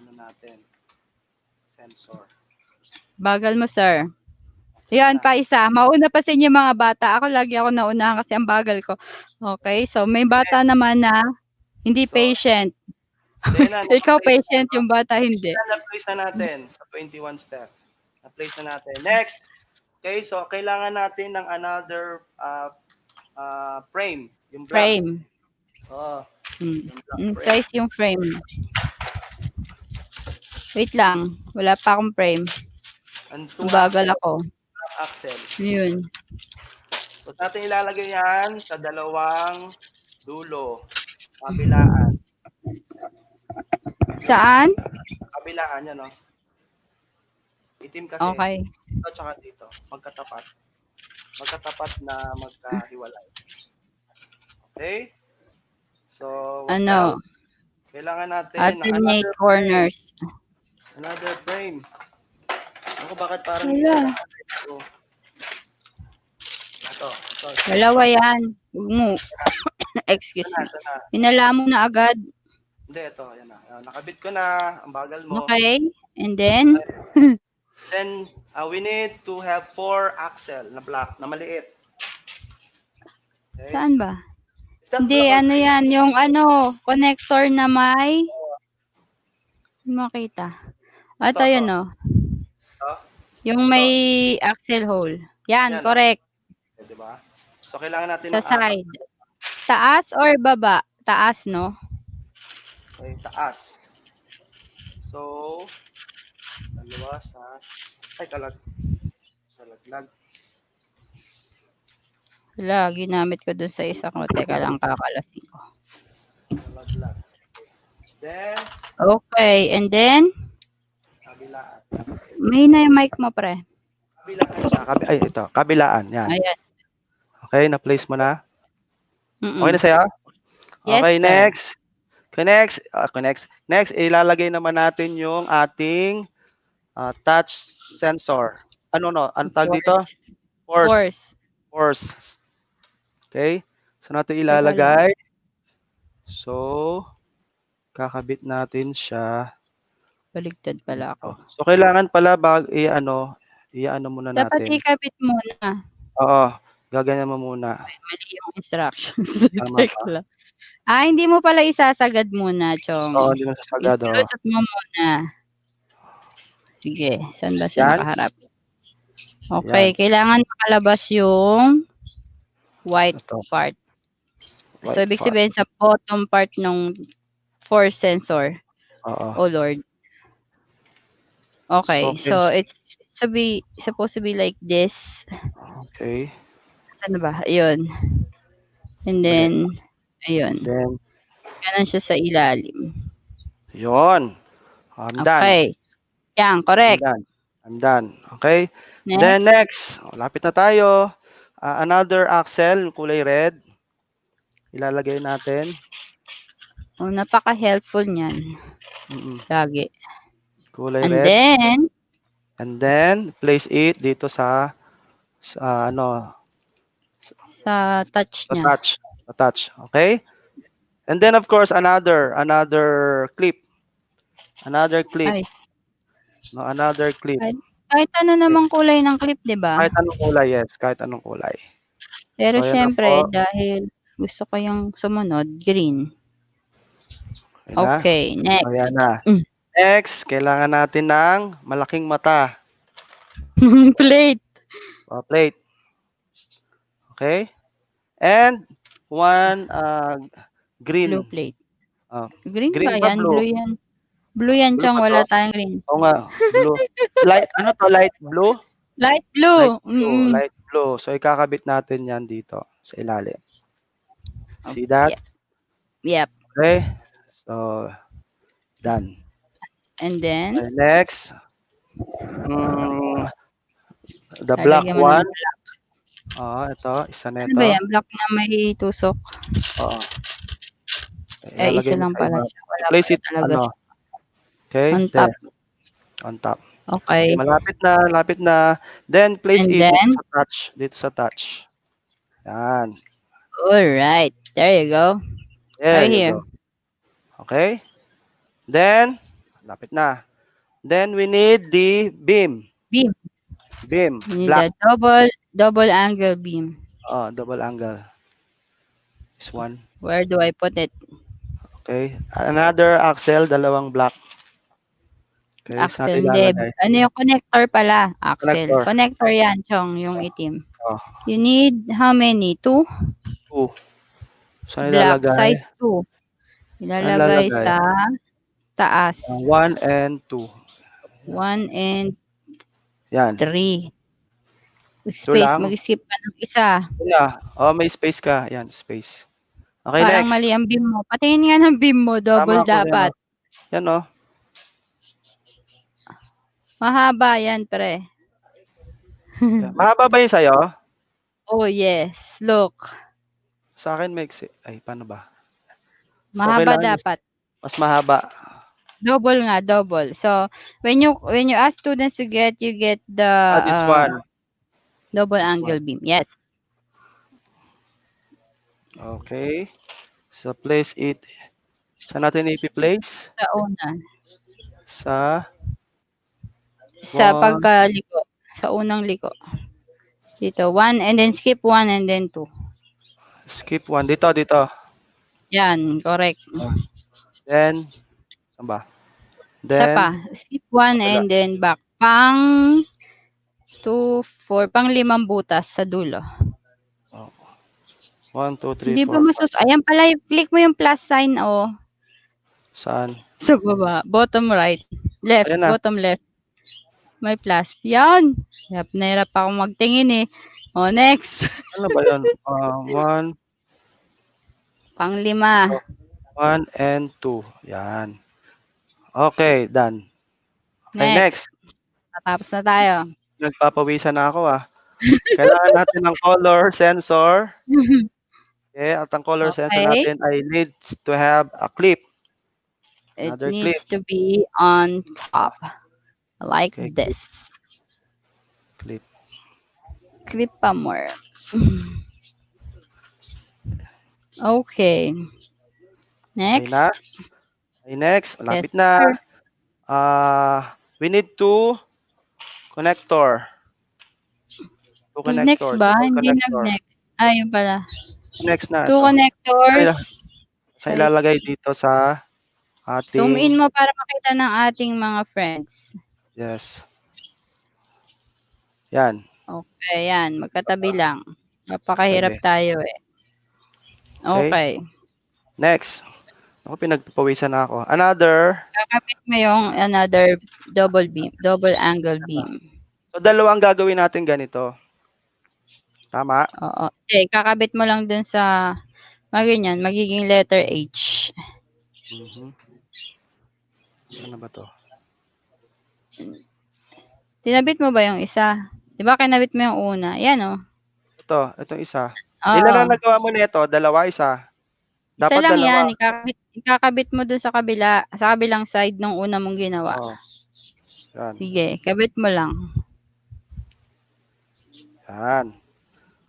[SPEAKER 1] natin, sensor.
[SPEAKER 4] Bagal mo, sir.
[SPEAKER 1] Okay
[SPEAKER 4] Yan
[SPEAKER 1] na.
[SPEAKER 4] pa isa. Mauna pa sa inyo mga bata. Lagi ako naunahan kasi ang bagal ko. Okay, so may bata naman na hindi
[SPEAKER 1] So,
[SPEAKER 4] patient.
[SPEAKER 1] then,
[SPEAKER 4] Ikaw patient, yung bata hindi.
[SPEAKER 1] na-place na natin sa 21 step. Na-place na natin. Next. Okay, so kailangan natin ng another frame. Yung blank.
[SPEAKER 4] Frame.
[SPEAKER 1] Oh, yung blank frame.
[SPEAKER 4] Size yung frame. Wait lang. Wala pa akong frame.
[SPEAKER 1] And
[SPEAKER 4] Ang bagal ako.
[SPEAKER 1] axle.
[SPEAKER 4] Yun.
[SPEAKER 1] So, natin ilalagay yan sa dalawang dulo. Kabilaan.
[SPEAKER 4] Saan?
[SPEAKER 1] Kabilaan yan, no? Itim kasi.
[SPEAKER 4] Okay.
[SPEAKER 1] Dito tsaka dito. Magkatapat. Magkatapat na magkahiwalay. Okay? So, what else? Kailangan natin ng
[SPEAKER 4] Alternate corners.
[SPEAKER 1] Another frame. Ako, bakit parang
[SPEAKER 4] Wala.
[SPEAKER 1] ito? Ito.
[SPEAKER 4] Dalawa yan. Huwag mo. Excuse me. Hinala mo na agad.
[SPEAKER 1] Hindi, ito. Ayan na. Nakabit ko na. Ang bagal mo.
[SPEAKER 4] Okay. And then?
[SPEAKER 1] Then, we need to have 4 axle na black, na maliit. Okay.
[SPEAKER 4] Saan ba?
[SPEAKER 1] Is that
[SPEAKER 4] Hindi,
[SPEAKER 1] black or green?
[SPEAKER 4] yan. Yung connector na may makita. Ito yun, no? Yung may axle hole. Yan, correct.
[SPEAKER 1] Okay, diba? So, kailangan natin
[SPEAKER 4] Sa side. Taas or baba? Taas, no?
[SPEAKER 1] Okay, taas. So, dalawa sa... Ay, kalaglag.
[SPEAKER 4] Wala, ginamit ko dun sa isa ko. Teka lang, kakalasin ko.
[SPEAKER 1] Kalaglag. Then,
[SPEAKER 4] okay, and then?
[SPEAKER 1] kabilaan.
[SPEAKER 4] May na yung mic mo, pre.
[SPEAKER 1] Kabilaan siya. Ay, ito. Kabilaan. Yan.
[SPEAKER 4] Ayan.
[SPEAKER 1] Okay, na-place mo na?
[SPEAKER 4] Mm-mm.
[SPEAKER 1] Okay na sa'yo?
[SPEAKER 4] Yes,
[SPEAKER 1] Okay,
[SPEAKER 4] sir.
[SPEAKER 1] next. Next, ilalagay naman natin yung ating touch sensor. Ano tawag dito? Force. Okay? So, natin ilalagay. So, kakabit natin siya.
[SPEAKER 4] Baligtad pala ako.
[SPEAKER 1] So, kailangan pala i-ano muna natin.
[SPEAKER 4] Dapat ikabit muna.
[SPEAKER 1] Oo. Gaganyan mo muna.
[SPEAKER 4] Mali yung instructions.
[SPEAKER 1] Tama
[SPEAKER 4] Teka
[SPEAKER 1] pa.
[SPEAKER 4] lang. Hindi mo pala isasagad muna, Chong.
[SPEAKER 1] Oo, hindi mo sasagad.
[SPEAKER 4] Ilusot mo muna. Sige, saan ba siya
[SPEAKER 1] Yan.
[SPEAKER 4] nakaharap? Okay,
[SPEAKER 1] Yan.
[SPEAKER 4] kailangan makalabas yung white part. So, ibig sabihin sa bottom part ng force sensor.
[SPEAKER 1] Oo.
[SPEAKER 4] Oh Lord.
[SPEAKER 1] So,
[SPEAKER 4] Okay.
[SPEAKER 1] okay.
[SPEAKER 4] So it's supposed to be like this.
[SPEAKER 1] Okay.
[SPEAKER 4] Saan na ba? Ayun. And
[SPEAKER 1] Mali.
[SPEAKER 4] then, ayun.
[SPEAKER 1] Then,
[SPEAKER 4] Ganon siya sa ilalim.
[SPEAKER 1] yon. I'm done.
[SPEAKER 4] Okay. Yan,
[SPEAKER 1] I'm
[SPEAKER 4] correct.
[SPEAKER 1] done. I'm done. Okay? Then
[SPEAKER 4] Next.
[SPEAKER 1] next, lapit na tayo. Another axle, kulay red. Ilalagay natin.
[SPEAKER 4] Oh, napaka-helpful niyan.
[SPEAKER 1] Mm-mm.
[SPEAKER 4] Lagi.
[SPEAKER 1] Kulay
[SPEAKER 4] And
[SPEAKER 1] red.
[SPEAKER 4] then,
[SPEAKER 1] And then, place it dito sa ano,
[SPEAKER 4] sa touch
[SPEAKER 1] sa
[SPEAKER 4] niya.
[SPEAKER 1] touch. Sa touch. Okay? And then, of course, another clip. Another clip.
[SPEAKER 4] Ay,
[SPEAKER 1] No, another clip.
[SPEAKER 4] kahit ano namang kulay ng clip, di ba?
[SPEAKER 1] Kahit anong kulay, yes. Kahit anong kulay.
[SPEAKER 4] Pero
[SPEAKER 1] So, yan na
[SPEAKER 4] syempre,
[SPEAKER 1] po.
[SPEAKER 4] dahil gusto ko yung sumunod, green.
[SPEAKER 1] Okay na.
[SPEAKER 4] Okay,
[SPEAKER 1] So, yan
[SPEAKER 4] next.
[SPEAKER 1] na. Next, kailangan natin ng malaking mata.
[SPEAKER 4] Plate.
[SPEAKER 1] Plate. Okay? And one
[SPEAKER 4] Blue
[SPEAKER 1] green.
[SPEAKER 4] plate.
[SPEAKER 1] Uh,
[SPEAKER 4] Green
[SPEAKER 1] green
[SPEAKER 4] ba
[SPEAKER 1] ba
[SPEAKER 4] yan?
[SPEAKER 1] blue?
[SPEAKER 4] Blue yan. Blue yan,
[SPEAKER 1] Blue
[SPEAKER 4] Chong.
[SPEAKER 1] ba to?
[SPEAKER 4] Wala tayong green.
[SPEAKER 1] Oo nga, blue. Light, ano to? Light blue?
[SPEAKER 4] Light
[SPEAKER 1] Light
[SPEAKER 4] blue.
[SPEAKER 1] blue.
[SPEAKER 4] Mm-mm.
[SPEAKER 1] Light blue. So, ikakabit natin yan dito sa ilalim. See
[SPEAKER 4] Okay.
[SPEAKER 1] that?
[SPEAKER 4] Yep.
[SPEAKER 1] Okay? So, done.
[SPEAKER 4] And then,
[SPEAKER 1] Okay, next. Mm, the black
[SPEAKER 4] lalagyan mo ng
[SPEAKER 1] one.
[SPEAKER 4] black.
[SPEAKER 1] Ito. Isa na
[SPEAKER 4] Ano
[SPEAKER 1] ito.
[SPEAKER 4] ba yan? Black na may tusok.
[SPEAKER 1] Oo.
[SPEAKER 4] Eh, isa
[SPEAKER 1] Ilalagay mo
[SPEAKER 4] lang
[SPEAKER 1] sa
[SPEAKER 4] pala
[SPEAKER 1] iba.
[SPEAKER 4] siya. Wala
[SPEAKER 1] I-place
[SPEAKER 4] pala
[SPEAKER 1] it,
[SPEAKER 4] talaga siya.
[SPEAKER 1] okay?
[SPEAKER 4] On top.
[SPEAKER 1] There. On top.
[SPEAKER 4] Okay.
[SPEAKER 1] Okay, malapit na, lapit na. Then, place
[SPEAKER 4] And
[SPEAKER 1] it dito
[SPEAKER 4] then,
[SPEAKER 1] sa touch. Dito sa touch. Yan.
[SPEAKER 4] alright. There you go.
[SPEAKER 1] There
[SPEAKER 4] Right
[SPEAKER 1] you
[SPEAKER 4] here.
[SPEAKER 1] go. Okay? Then, lapit na. Then, we need the beam.
[SPEAKER 4] Beam.
[SPEAKER 1] Beam.
[SPEAKER 4] You need
[SPEAKER 1] Black.
[SPEAKER 4] a double angle beam.
[SPEAKER 1] Double angle. This one.
[SPEAKER 4] Where do I put it?
[SPEAKER 1] Okay. Another axle, dalawang black. Okay, saan
[SPEAKER 4] Axle.
[SPEAKER 1] natin
[SPEAKER 4] Hindi.
[SPEAKER 1] ilalagay?
[SPEAKER 4] Ano yung connector pala? Axle.
[SPEAKER 1] Connector.
[SPEAKER 4] Connector yan, Chong. Yung itim.
[SPEAKER 1] Oh,
[SPEAKER 4] You need how many? 2?
[SPEAKER 1] 2. Saan
[SPEAKER 4] Black.
[SPEAKER 1] ilalagay?
[SPEAKER 4] Size 2.
[SPEAKER 1] Saan
[SPEAKER 4] Ilalagay
[SPEAKER 1] ilalagay?
[SPEAKER 4] sa taas.
[SPEAKER 1] 1 and 2.
[SPEAKER 4] 1 and
[SPEAKER 1] Yan.
[SPEAKER 4] 3.
[SPEAKER 1] Ito
[SPEAKER 4] Space.
[SPEAKER 1] lang.
[SPEAKER 4] Mag-skip ka ng isa.
[SPEAKER 1] Yeah. May space ka. Yan, space. Okay,
[SPEAKER 4] Parang
[SPEAKER 1] next.
[SPEAKER 4] mali ang beam mo. Patingin nga ng beam mo. Double
[SPEAKER 1] Tama ako yan.
[SPEAKER 4] dapat.
[SPEAKER 1] Yan,
[SPEAKER 4] Mahaba yan, pre.
[SPEAKER 1] Yan. Mahaba ba yun sa'yo?
[SPEAKER 4] Oh, yes. Look.
[SPEAKER 1] Sa akin, maiksi. Ay, paano ba? So,
[SPEAKER 4] Mahaba
[SPEAKER 1] kailangan
[SPEAKER 4] dapat.
[SPEAKER 1] mas mahaba.
[SPEAKER 4] Double nga, double. So, when you ask students to get, you get the
[SPEAKER 1] This one.
[SPEAKER 4] double
[SPEAKER 1] This
[SPEAKER 4] angle
[SPEAKER 1] one.
[SPEAKER 4] beam. Yes.
[SPEAKER 1] Okay. So, place it. Saan natin ipi-place?
[SPEAKER 4] Sa una. Sa
[SPEAKER 1] One.
[SPEAKER 4] pagkaliko. Sa unang liko. Dito, 1 and then skip 1 and then 2.
[SPEAKER 1] Skip 1. Dito.
[SPEAKER 4] Yan, correct.
[SPEAKER 1] Then, saan ba?
[SPEAKER 4] Isa
[SPEAKER 1] Then,
[SPEAKER 4] pa. Skip 1 and then back. Pang 2, 4. Pang 5 butas sa dulo.
[SPEAKER 1] 1, 2, 3,
[SPEAKER 4] Hindi
[SPEAKER 1] 4,
[SPEAKER 4] ba
[SPEAKER 1] 5.
[SPEAKER 4] ayan pala, click mo yung plus sign, oh.
[SPEAKER 1] Saan?
[SPEAKER 4] Sa baba. Bottom right. Left.
[SPEAKER 1] Ayan na.
[SPEAKER 4] Bottom left. May plus. Yan. Nahirap ako magtingin eh. Oh, next.
[SPEAKER 1] Ano ba yun? 1,
[SPEAKER 4] Pang 5.
[SPEAKER 1] 1 and 2. Yan. Okay, done. Okay, next.
[SPEAKER 4] Tatapos na tayo.
[SPEAKER 1] Nagpapawisan na ako Kailangan natin ng color sensor. Okay, at ang color sensor
[SPEAKER 4] Okay.
[SPEAKER 1] natin ay needs to have a clip.
[SPEAKER 4] It
[SPEAKER 1] Another
[SPEAKER 4] needs
[SPEAKER 1] clip.
[SPEAKER 4] to be on top. Like
[SPEAKER 1] Okay,
[SPEAKER 4] this.
[SPEAKER 1] Clip.
[SPEAKER 4] Clip pa more. Okay. Next.
[SPEAKER 1] Okay, next.
[SPEAKER 4] Yes,
[SPEAKER 1] Lapit na.
[SPEAKER 4] sir.
[SPEAKER 1] We need two connector. Two
[SPEAKER 4] Next
[SPEAKER 1] connectors.
[SPEAKER 4] ba?
[SPEAKER 1] Two
[SPEAKER 4] Hindi
[SPEAKER 1] connector.
[SPEAKER 4] nag-next. Ayun pala.
[SPEAKER 1] Next na.
[SPEAKER 4] 2 connectors.
[SPEAKER 1] Sa ilalagay dito sa ating...
[SPEAKER 4] Zoom in mo para makita ng ating mga friends.
[SPEAKER 1] Yes. Yan.
[SPEAKER 4] Okay, yan. Magkatabi lang. Napakahirap tayo eh. Okay.
[SPEAKER 1] Next. Ako, pinagpapawisan na ako. Another.
[SPEAKER 4] Kakabit mo yung another double beam, double angle beam.
[SPEAKER 1] So, dalawang gagawin natin ganito. Tama?
[SPEAKER 4] Oo. Okay, kakabit mo lang dun sa ganyan, magiging letter H.
[SPEAKER 1] Ano ba to?
[SPEAKER 4] Tinabit mo ba yung isa? Di ba kinabit mo yung una? Yan o.
[SPEAKER 1] Itong isa.
[SPEAKER 4] Oo.
[SPEAKER 1] Ilan ang nagawa mo nito? Dalawa, isa?
[SPEAKER 4] Isa
[SPEAKER 1] Dapat
[SPEAKER 4] lang
[SPEAKER 1] dalawa.
[SPEAKER 4] yan. Ikakabit mo dun sa kabila, sa kabilang side nung una mong ginawa.
[SPEAKER 1] Oo. Yan.
[SPEAKER 4] Sige, kabit mo lang.
[SPEAKER 1] Yan.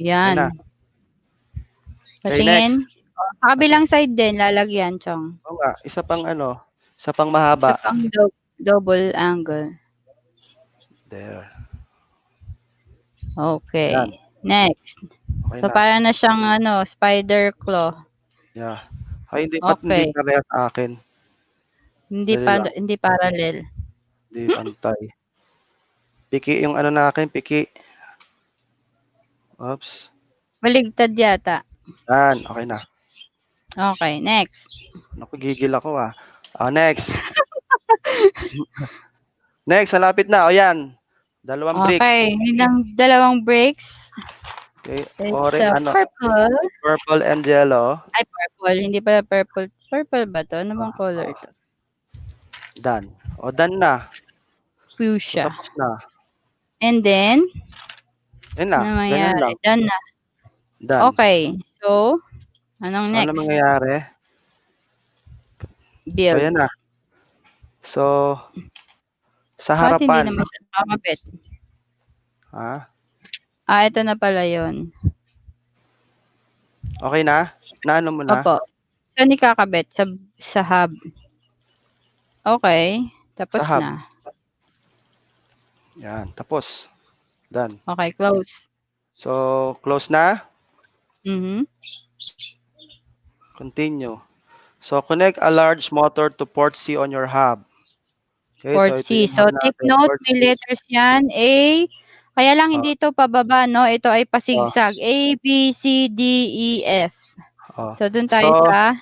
[SPEAKER 4] Yan.
[SPEAKER 1] na. Okay,
[SPEAKER 4] Patingin.
[SPEAKER 1] next.
[SPEAKER 4] Sa kabilang side din, lalagyan, Chong.
[SPEAKER 1] Oo nga. Isa pang mahaba.
[SPEAKER 4] Isa pang double angle.
[SPEAKER 1] There.
[SPEAKER 4] Okay.
[SPEAKER 1] Yan.
[SPEAKER 4] Next.
[SPEAKER 1] Okay
[SPEAKER 4] So,
[SPEAKER 1] na.
[SPEAKER 4] para na siyang spider claw.
[SPEAKER 1] Yeah. Ay, hindi
[SPEAKER 4] Okay.
[SPEAKER 1] parehas sa akin.
[SPEAKER 4] Hindi parallel.
[SPEAKER 1] Hindi pantay. Piki yung nakin, piki. Oops.
[SPEAKER 4] Baligtad yata.
[SPEAKER 1] Yan, okay na.
[SPEAKER 4] Okay, next.
[SPEAKER 1] Naku, gigil ako next. Next, malapit na. O yan. Dalawang bricks.
[SPEAKER 4] Okay, dalawang bricks.
[SPEAKER 1] Okay.
[SPEAKER 4] It's
[SPEAKER 1] Purple and yellow.
[SPEAKER 4] Ay, purple. Hindi pala purple. Purple ba to? Ano bang color ito?
[SPEAKER 1] Done. O, done na.
[SPEAKER 4] Fuchsia.
[SPEAKER 1] So, tapos na.
[SPEAKER 4] And then,
[SPEAKER 1] Yun na.
[SPEAKER 4] ano
[SPEAKER 1] Ganun
[SPEAKER 4] mangyayari?
[SPEAKER 1] lang.
[SPEAKER 4] Done na.
[SPEAKER 1] Done.
[SPEAKER 4] Okay. So, anong next?
[SPEAKER 1] Ano mangyayari?
[SPEAKER 4] Build.
[SPEAKER 1] So, yan na. So, sa
[SPEAKER 4] Ba't hindi
[SPEAKER 1] harapan.
[SPEAKER 4] naman siya nakakabit?
[SPEAKER 1] Ha?
[SPEAKER 4] Ito na pala yun.
[SPEAKER 1] Okay na? Naano mo na?
[SPEAKER 4] Opo. Saan ikakabit? Sa hub. Okay. Tapos
[SPEAKER 1] Sa hub.
[SPEAKER 4] na.
[SPEAKER 1] Yan. Tapos. Done.
[SPEAKER 4] Okay, close.
[SPEAKER 1] So, close na.
[SPEAKER 4] Mm-hmm.
[SPEAKER 1] Continue. So, connect a large motor to port C on your hub. Okay,
[SPEAKER 4] Port
[SPEAKER 1] ito
[SPEAKER 4] C.
[SPEAKER 1] yung
[SPEAKER 4] So,
[SPEAKER 1] hub
[SPEAKER 4] take
[SPEAKER 1] natin,
[SPEAKER 4] note,
[SPEAKER 1] port
[SPEAKER 4] may
[SPEAKER 1] C.
[SPEAKER 4] letters yan. A. Kaya lang hindi ito pababa, no? Ito ay pasigsag. A, B, C, D, E, F. So, dun tayo sa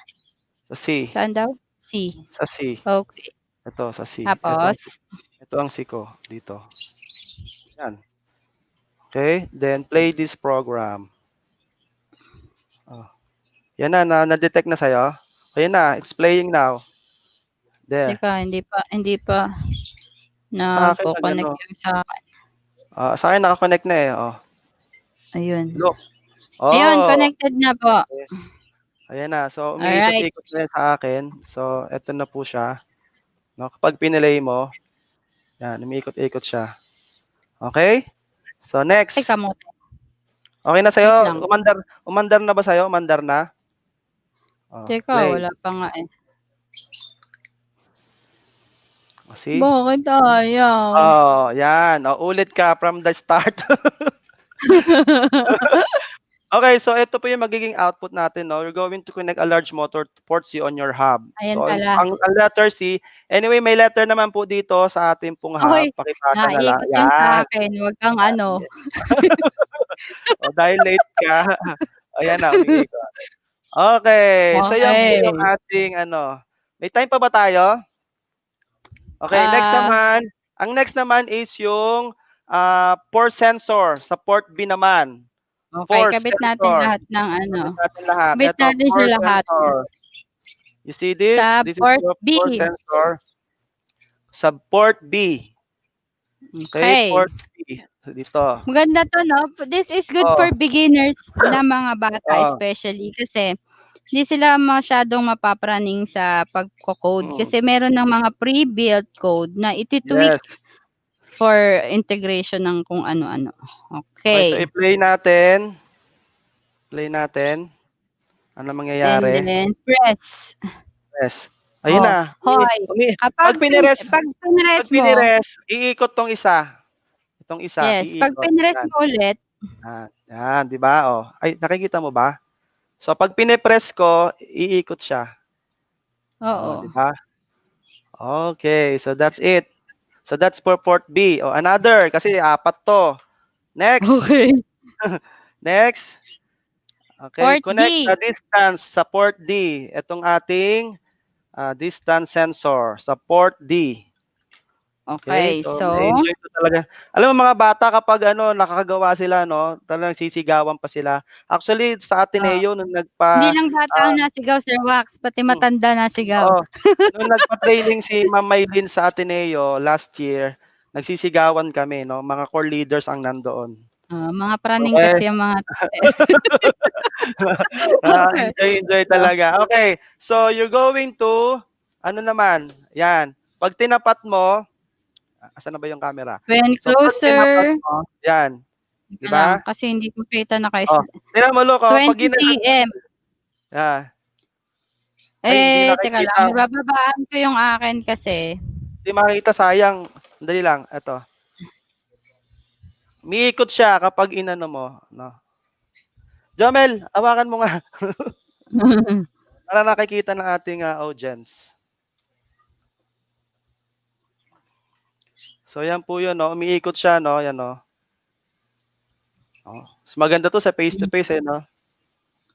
[SPEAKER 1] C.
[SPEAKER 4] saan daw? C.
[SPEAKER 1] Sa C.
[SPEAKER 4] Okay.
[SPEAKER 1] Ito, sa C.
[SPEAKER 4] Tapos,
[SPEAKER 1] Ito ang C ko. Dito. Yan. Okay, then play this program. Yan na-detect na sa'yo. Ayan na, it's playing now. There.
[SPEAKER 4] teka, hindi pa
[SPEAKER 1] Sa akin,
[SPEAKER 4] nagko-connect
[SPEAKER 1] nag-ano.
[SPEAKER 4] yung sa akin.
[SPEAKER 1] Sa akin naka-connect na eh.
[SPEAKER 4] Ayun.
[SPEAKER 1] Look.
[SPEAKER 4] Ayun, connected na po.
[SPEAKER 1] Okay. Ayan na. So,
[SPEAKER 4] Alright.
[SPEAKER 1] umiikot-ikot na yan sa akin. So, eto na po siya. No, kapag pinilay mo, yan, umiikot-ikot siya. Okay? So, next.
[SPEAKER 4] Ay, kamote.
[SPEAKER 1] Okay na
[SPEAKER 4] Wait
[SPEAKER 1] sa'yo?
[SPEAKER 4] lang.
[SPEAKER 1] Umandar na ba sa'yo? Umandar na?
[SPEAKER 4] Teka,
[SPEAKER 1] play.
[SPEAKER 4] wala pa nga eh.
[SPEAKER 1] See?
[SPEAKER 4] Bakit ayaw?
[SPEAKER 1] Yan. Ulit ka from the start. Okay, so ito po yung magiging output natin. No? You're going to connect a large motor to port C on your hub.
[SPEAKER 4] Ayan
[SPEAKER 1] So,
[SPEAKER 4] pala.
[SPEAKER 1] ang letter C, anyway, may letter naman po dito sa ating pong hub.
[SPEAKER 4] Hoy,
[SPEAKER 1] Pakipasa na lang.
[SPEAKER 4] naikot yan sa akin. Huwag kang ano.
[SPEAKER 1] Dahil late ka. Ayan na, umiikot. Okay, so yan po yung ating May time pa ba tayo? Okay, next naman. Ang next naman is yung port sensor sa port B naman.
[SPEAKER 4] Okay, kabit natin lahat ng Kabit natin siya lahat.
[SPEAKER 1] Sensor. You see this? This
[SPEAKER 4] Port
[SPEAKER 1] is your
[SPEAKER 4] B.
[SPEAKER 1] port sensor. Sa port B.
[SPEAKER 4] Okay.
[SPEAKER 1] Port B. Dito.
[SPEAKER 4] Maganda to, no? This is good for beginners na mga bata especially kasi hindi sila masyadong mapapraning sa pagko-code kasi meron ng mga pre-built code na ititweak for integration ng kung ano-ano. Okay.
[SPEAKER 1] So i-play natin. Ano mangyayari?
[SPEAKER 4] And then press.
[SPEAKER 1] Ayun na.
[SPEAKER 4] Hoy.
[SPEAKER 1] Pag pinires
[SPEAKER 4] mo,
[SPEAKER 1] iikot tong isa. Itong isa,
[SPEAKER 4] yes, pag pinress mo ulit.
[SPEAKER 1] Yan, di ba? Ay, nakikita mo ba? So, pag pinipress ko, iikot siya.
[SPEAKER 4] Oo.
[SPEAKER 1] Di ba? Okay, so that's it. So, that's for port B. Another, kasi 4 to. Next.
[SPEAKER 4] Okay.
[SPEAKER 1] Next. Okay,
[SPEAKER 4] Port
[SPEAKER 1] connect
[SPEAKER 4] D.
[SPEAKER 1] the distance sa port D. Itong ating distance sensor sa port D. Okay,
[SPEAKER 4] Okay,
[SPEAKER 1] so
[SPEAKER 4] so
[SPEAKER 1] na-enjoy ko talaga. Alam mo mga bata kapag nakakagawa sila talagang sisigawan pa sila. Actually sa
[SPEAKER 4] ah,
[SPEAKER 1] Ateneo nung
[SPEAKER 4] hindi lang bata ang nasigaw, Sir Wax, pati
[SPEAKER 1] hmm,
[SPEAKER 4] matanda nasigaw.
[SPEAKER 1] oo, nung nagpa-training si Ma'am Maylin sa Ateneo last year, nagsisigawan kami mga core leaders ang nandoon.
[SPEAKER 4] Mga praning
[SPEAKER 1] Okay.
[SPEAKER 4] kasi ang mga Okay.
[SPEAKER 1] Enjoy talaga. Okay, so you're going to ano naman, 'yan. Pag tinapat mo, asan na ba yung camera?
[SPEAKER 4] When
[SPEAKER 1] So pag tinapat
[SPEAKER 4] closer,
[SPEAKER 1] mo, 'yan, 'di
[SPEAKER 4] teka lang
[SPEAKER 1] ba?
[SPEAKER 4] kasi hindi ko kita
[SPEAKER 1] Oh, tingnan mo look,
[SPEAKER 4] 20
[SPEAKER 1] pag ginano
[SPEAKER 4] cm.
[SPEAKER 1] yeah. Ay, hindi
[SPEAKER 4] Teka lang,
[SPEAKER 1] nakikita.
[SPEAKER 4] ibababaan ko yung akin kasi.
[SPEAKER 1] Hindi makita, sayang. Dali lang, eto. Umiikot siya kapag inano mo, no. Jomel, hawakan mo nga para nakikita ng ating audience. So yan po 'yun, umiikot siya, yan, oh. Mas maganda 'to sa face to face, no.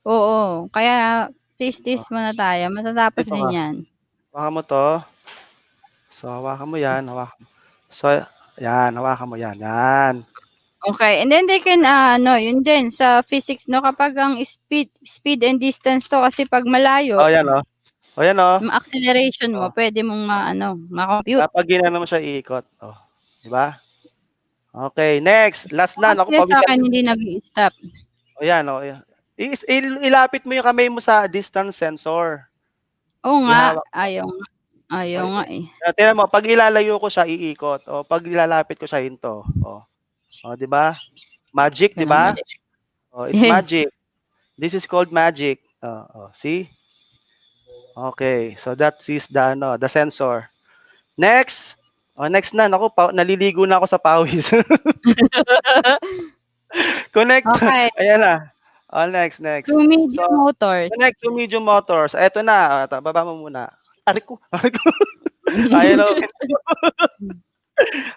[SPEAKER 4] Oo, kaya
[SPEAKER 1] Oh,
[SPEAKER 4] tis-tis muna tayo, matatapos
[SPEAKER 1] ito ka.
[SPEAKER 4] din 'yan.
[SPEAKER 1] Hawakan mo 'to. So hawakan mo 'yan, So yan, hawakan mo 'yan, yan.
[SPEAKER 4] Okay, and then they can yun din sa physics kapag ang speed and distance to kasi pag malayo,
[SPEAKER 1] Oh, yan, oh. Oh, yan, oh.
[SPEAKER 4] yung acceleration mo
[SPEAKER 1] Oh,
[SPEAKER 4] pwede mong ma-compute.
[SPEAKER 1] kapag ginano mo siya iikot, 'di ba? Okay, next, last na, naku
[SPEAKER 4] Kasi sa
[SPEAKER 1] pawisan.
[SPEAKER 4] akin hindi nag-i-stop.
[SPEAKER 1] Oh, yan, yan. Ilapit mo yung kamay mo sa distance sensor.
[SPEAKER 4] Oo nga,
[SPEAKER 1] Ihawak.
[SPEAKER 4] ayaw nga eh.
[SPEAKER 1] Tingnan mo, pag ilalayo ko siya, iikot. O, pag ilalapit ko siya, hinto. O, di ba? Magic,
[SPEAKER 4] Teka
[SPEAKER 1] di
[SPEAKER 4] lang
[SPEAKER 1] ba?
[SPEAKER 4] ulit.
[SPEAKER 1] Oh, it's
[SPEAKER 4] Yes.
[SPEAKER 1] magic. This is called magic. See? Okay, so that is the sensor. Next. Next na. Naku, naliligo na ako sa pawis. Connect.
[SPEAKER 4] Okay,
[SPEAKER 1] Ayan na. Next.
[SPEAKER 4] two
[SPEAKER 1] So,
[SPEAKER 4] medium motors.
[SPEAKER 1] connect to medium motors. Eto na. Baba mo muna. Aray ko. Ayaw na uminto.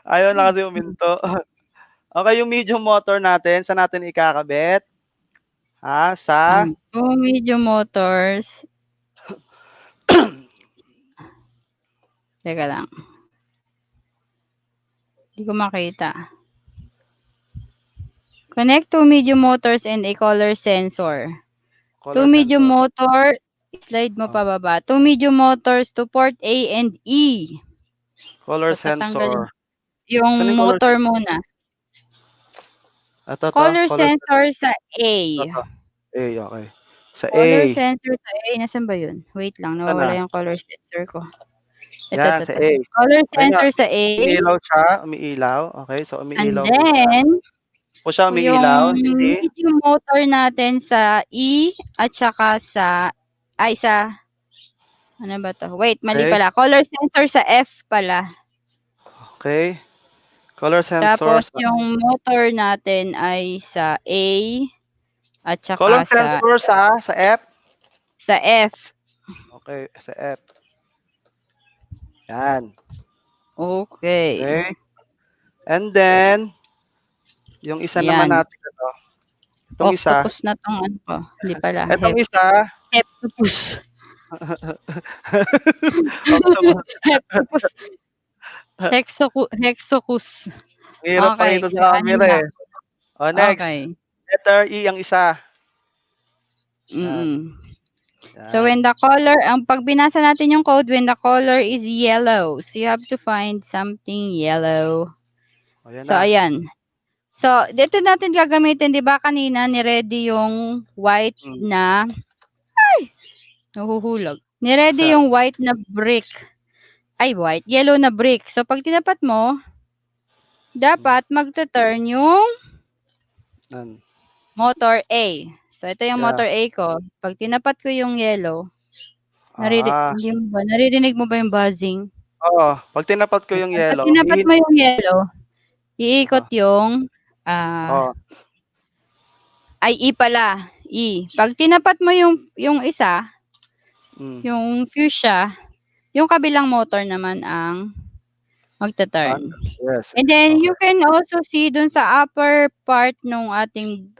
[SPEAKER 1] Ayaw na kasi uminto. Okay, yung medium motor natin, saan natin ikakabit? Sa
[SPEAKER 4] Ang two medium motors. Teka lang. Hindi ko makita. Connect two medium motors and a color sensor.
[SPEAKER 1] color
[SPEAKER 4] Two medium
[SPEAKER 1] sensor.
[SPEAKER 4] motor, slide mo pababa. Two medium motors to port A and E.
[SPEAKER 1] Color
[SPEAKER 4] So, tatanggalin
[SPEAKER 1] sensor. Saan
[SPEAKER 4] yung
[SPEAKER 1] yung color
[SPEAKER 4] motor
[SPEAKER 1] sensor?
[SPEAKER 4] muna.
[SPEAKER 1] Ito,
[SPEAKER 4] Color
[SPEAKER 1] color
[SPEAKER 4] sensor sa A.
[SPEAKER 1] ito. A, okay. Sa A.
[SPEAKER 4] Color sensor sa A. Nasaan ba yun? Wait lang,
[SPEAKER 1] Saan na?
[SPEAKER 4] nawawala yung color sensor ko.
[SPEAKER 1] Yan, sa
[SPEAKER 4] Ito.
[SPEAKER 1] A.
[SPEAKER 4] Color
[SPEAKER 1] Ayun na,
[SPEAKER 4] sensor sa A.
[SPEAKER 1] umiilaw siya, umiilaw. Okay, so
[SPEAKER 4] And
[SPEAKER 1] umiilaw po siya.
[SPEAKER 4] then,
[SPEAKER 1] Po siya
[SPEAKER 4] yung
[SPEAKER 1] umiilaw. See?
[SPEAKER 4] medium motor natin sa E at saka ano ba to? Wait, mali
[SPEAKER 1] Okay.
[SPEAKER 4] pala. Color sensor sa F pala.
[SPEAKER 1] Okay. Color sensor
[SPEAKER 4] Tapos yung motor natin ay sa A at
[SPEAKER 1] color
[SPEAKER 4] saka
[SPEAKER 1] sensor sa F.
[SPEAKER 4] sa F.
[SPEAKER 1] Okay, sa F. Yan.
[SPEAKER 4] Okay.
[SPEAKER 1] Okay. And then yung isa naman
[SPEAKER 4] Yan.
[SPEAKER 1] natin itong isa.
[SPEAKER 4] Octopus na tong ano ko. Hindi pala.
[SPEAKER 1] Itong isa.
[SPEAKER 4] Heptopus.
[SPEAKER 1] Octopus.
[SPEAKER 4] Heptopus. Hexocus.
[SPEAKER 1] Hirap
[SPEAKER 4] Okay,
[SPEAKER 1] pakita
[SPEAKER 4] so
[SPEAKER 1] sa
[SPEAKER 4] ano
[SPEAKER 1] camera
[SPEAKER 4] na?
[SPEAKER 1] Next.
[SPEAKER 4] Okay.
[SPEAKER 1] Letter E ang isa.
[SPEAKER 4] Mm.
[SPEAKER 1] Yan.
[SPEAKER 4] So when the color, pag binasa natin yung code, when the color is yellow, so you have to find something yellow. So ayan. So dito natin gagamitin, 'di ba kanina ni-ready yung white na nahuhulog. Ni-ready yung white na brick. Yellow na brick. So pag tinapat mo, dapat magta-turn yung motor A. So ito yung motor A ko. Pag tinapat ko yung yellow, naririnig mo ba yung buzzing?
[SPEAKER 1] Oo, pag tinapat ko yung yellow.
[SPEAKER 4] Pag tinapat mo yung yellow, iikot yung E pala. E. Pag tinapat mo yung isa, yung fuchsia, yung kabilang motor naman ang magta-turn.
[SPEAKER 1] Yes.
[SPEAKER 4] And then you can also see dun sa upper part nung ating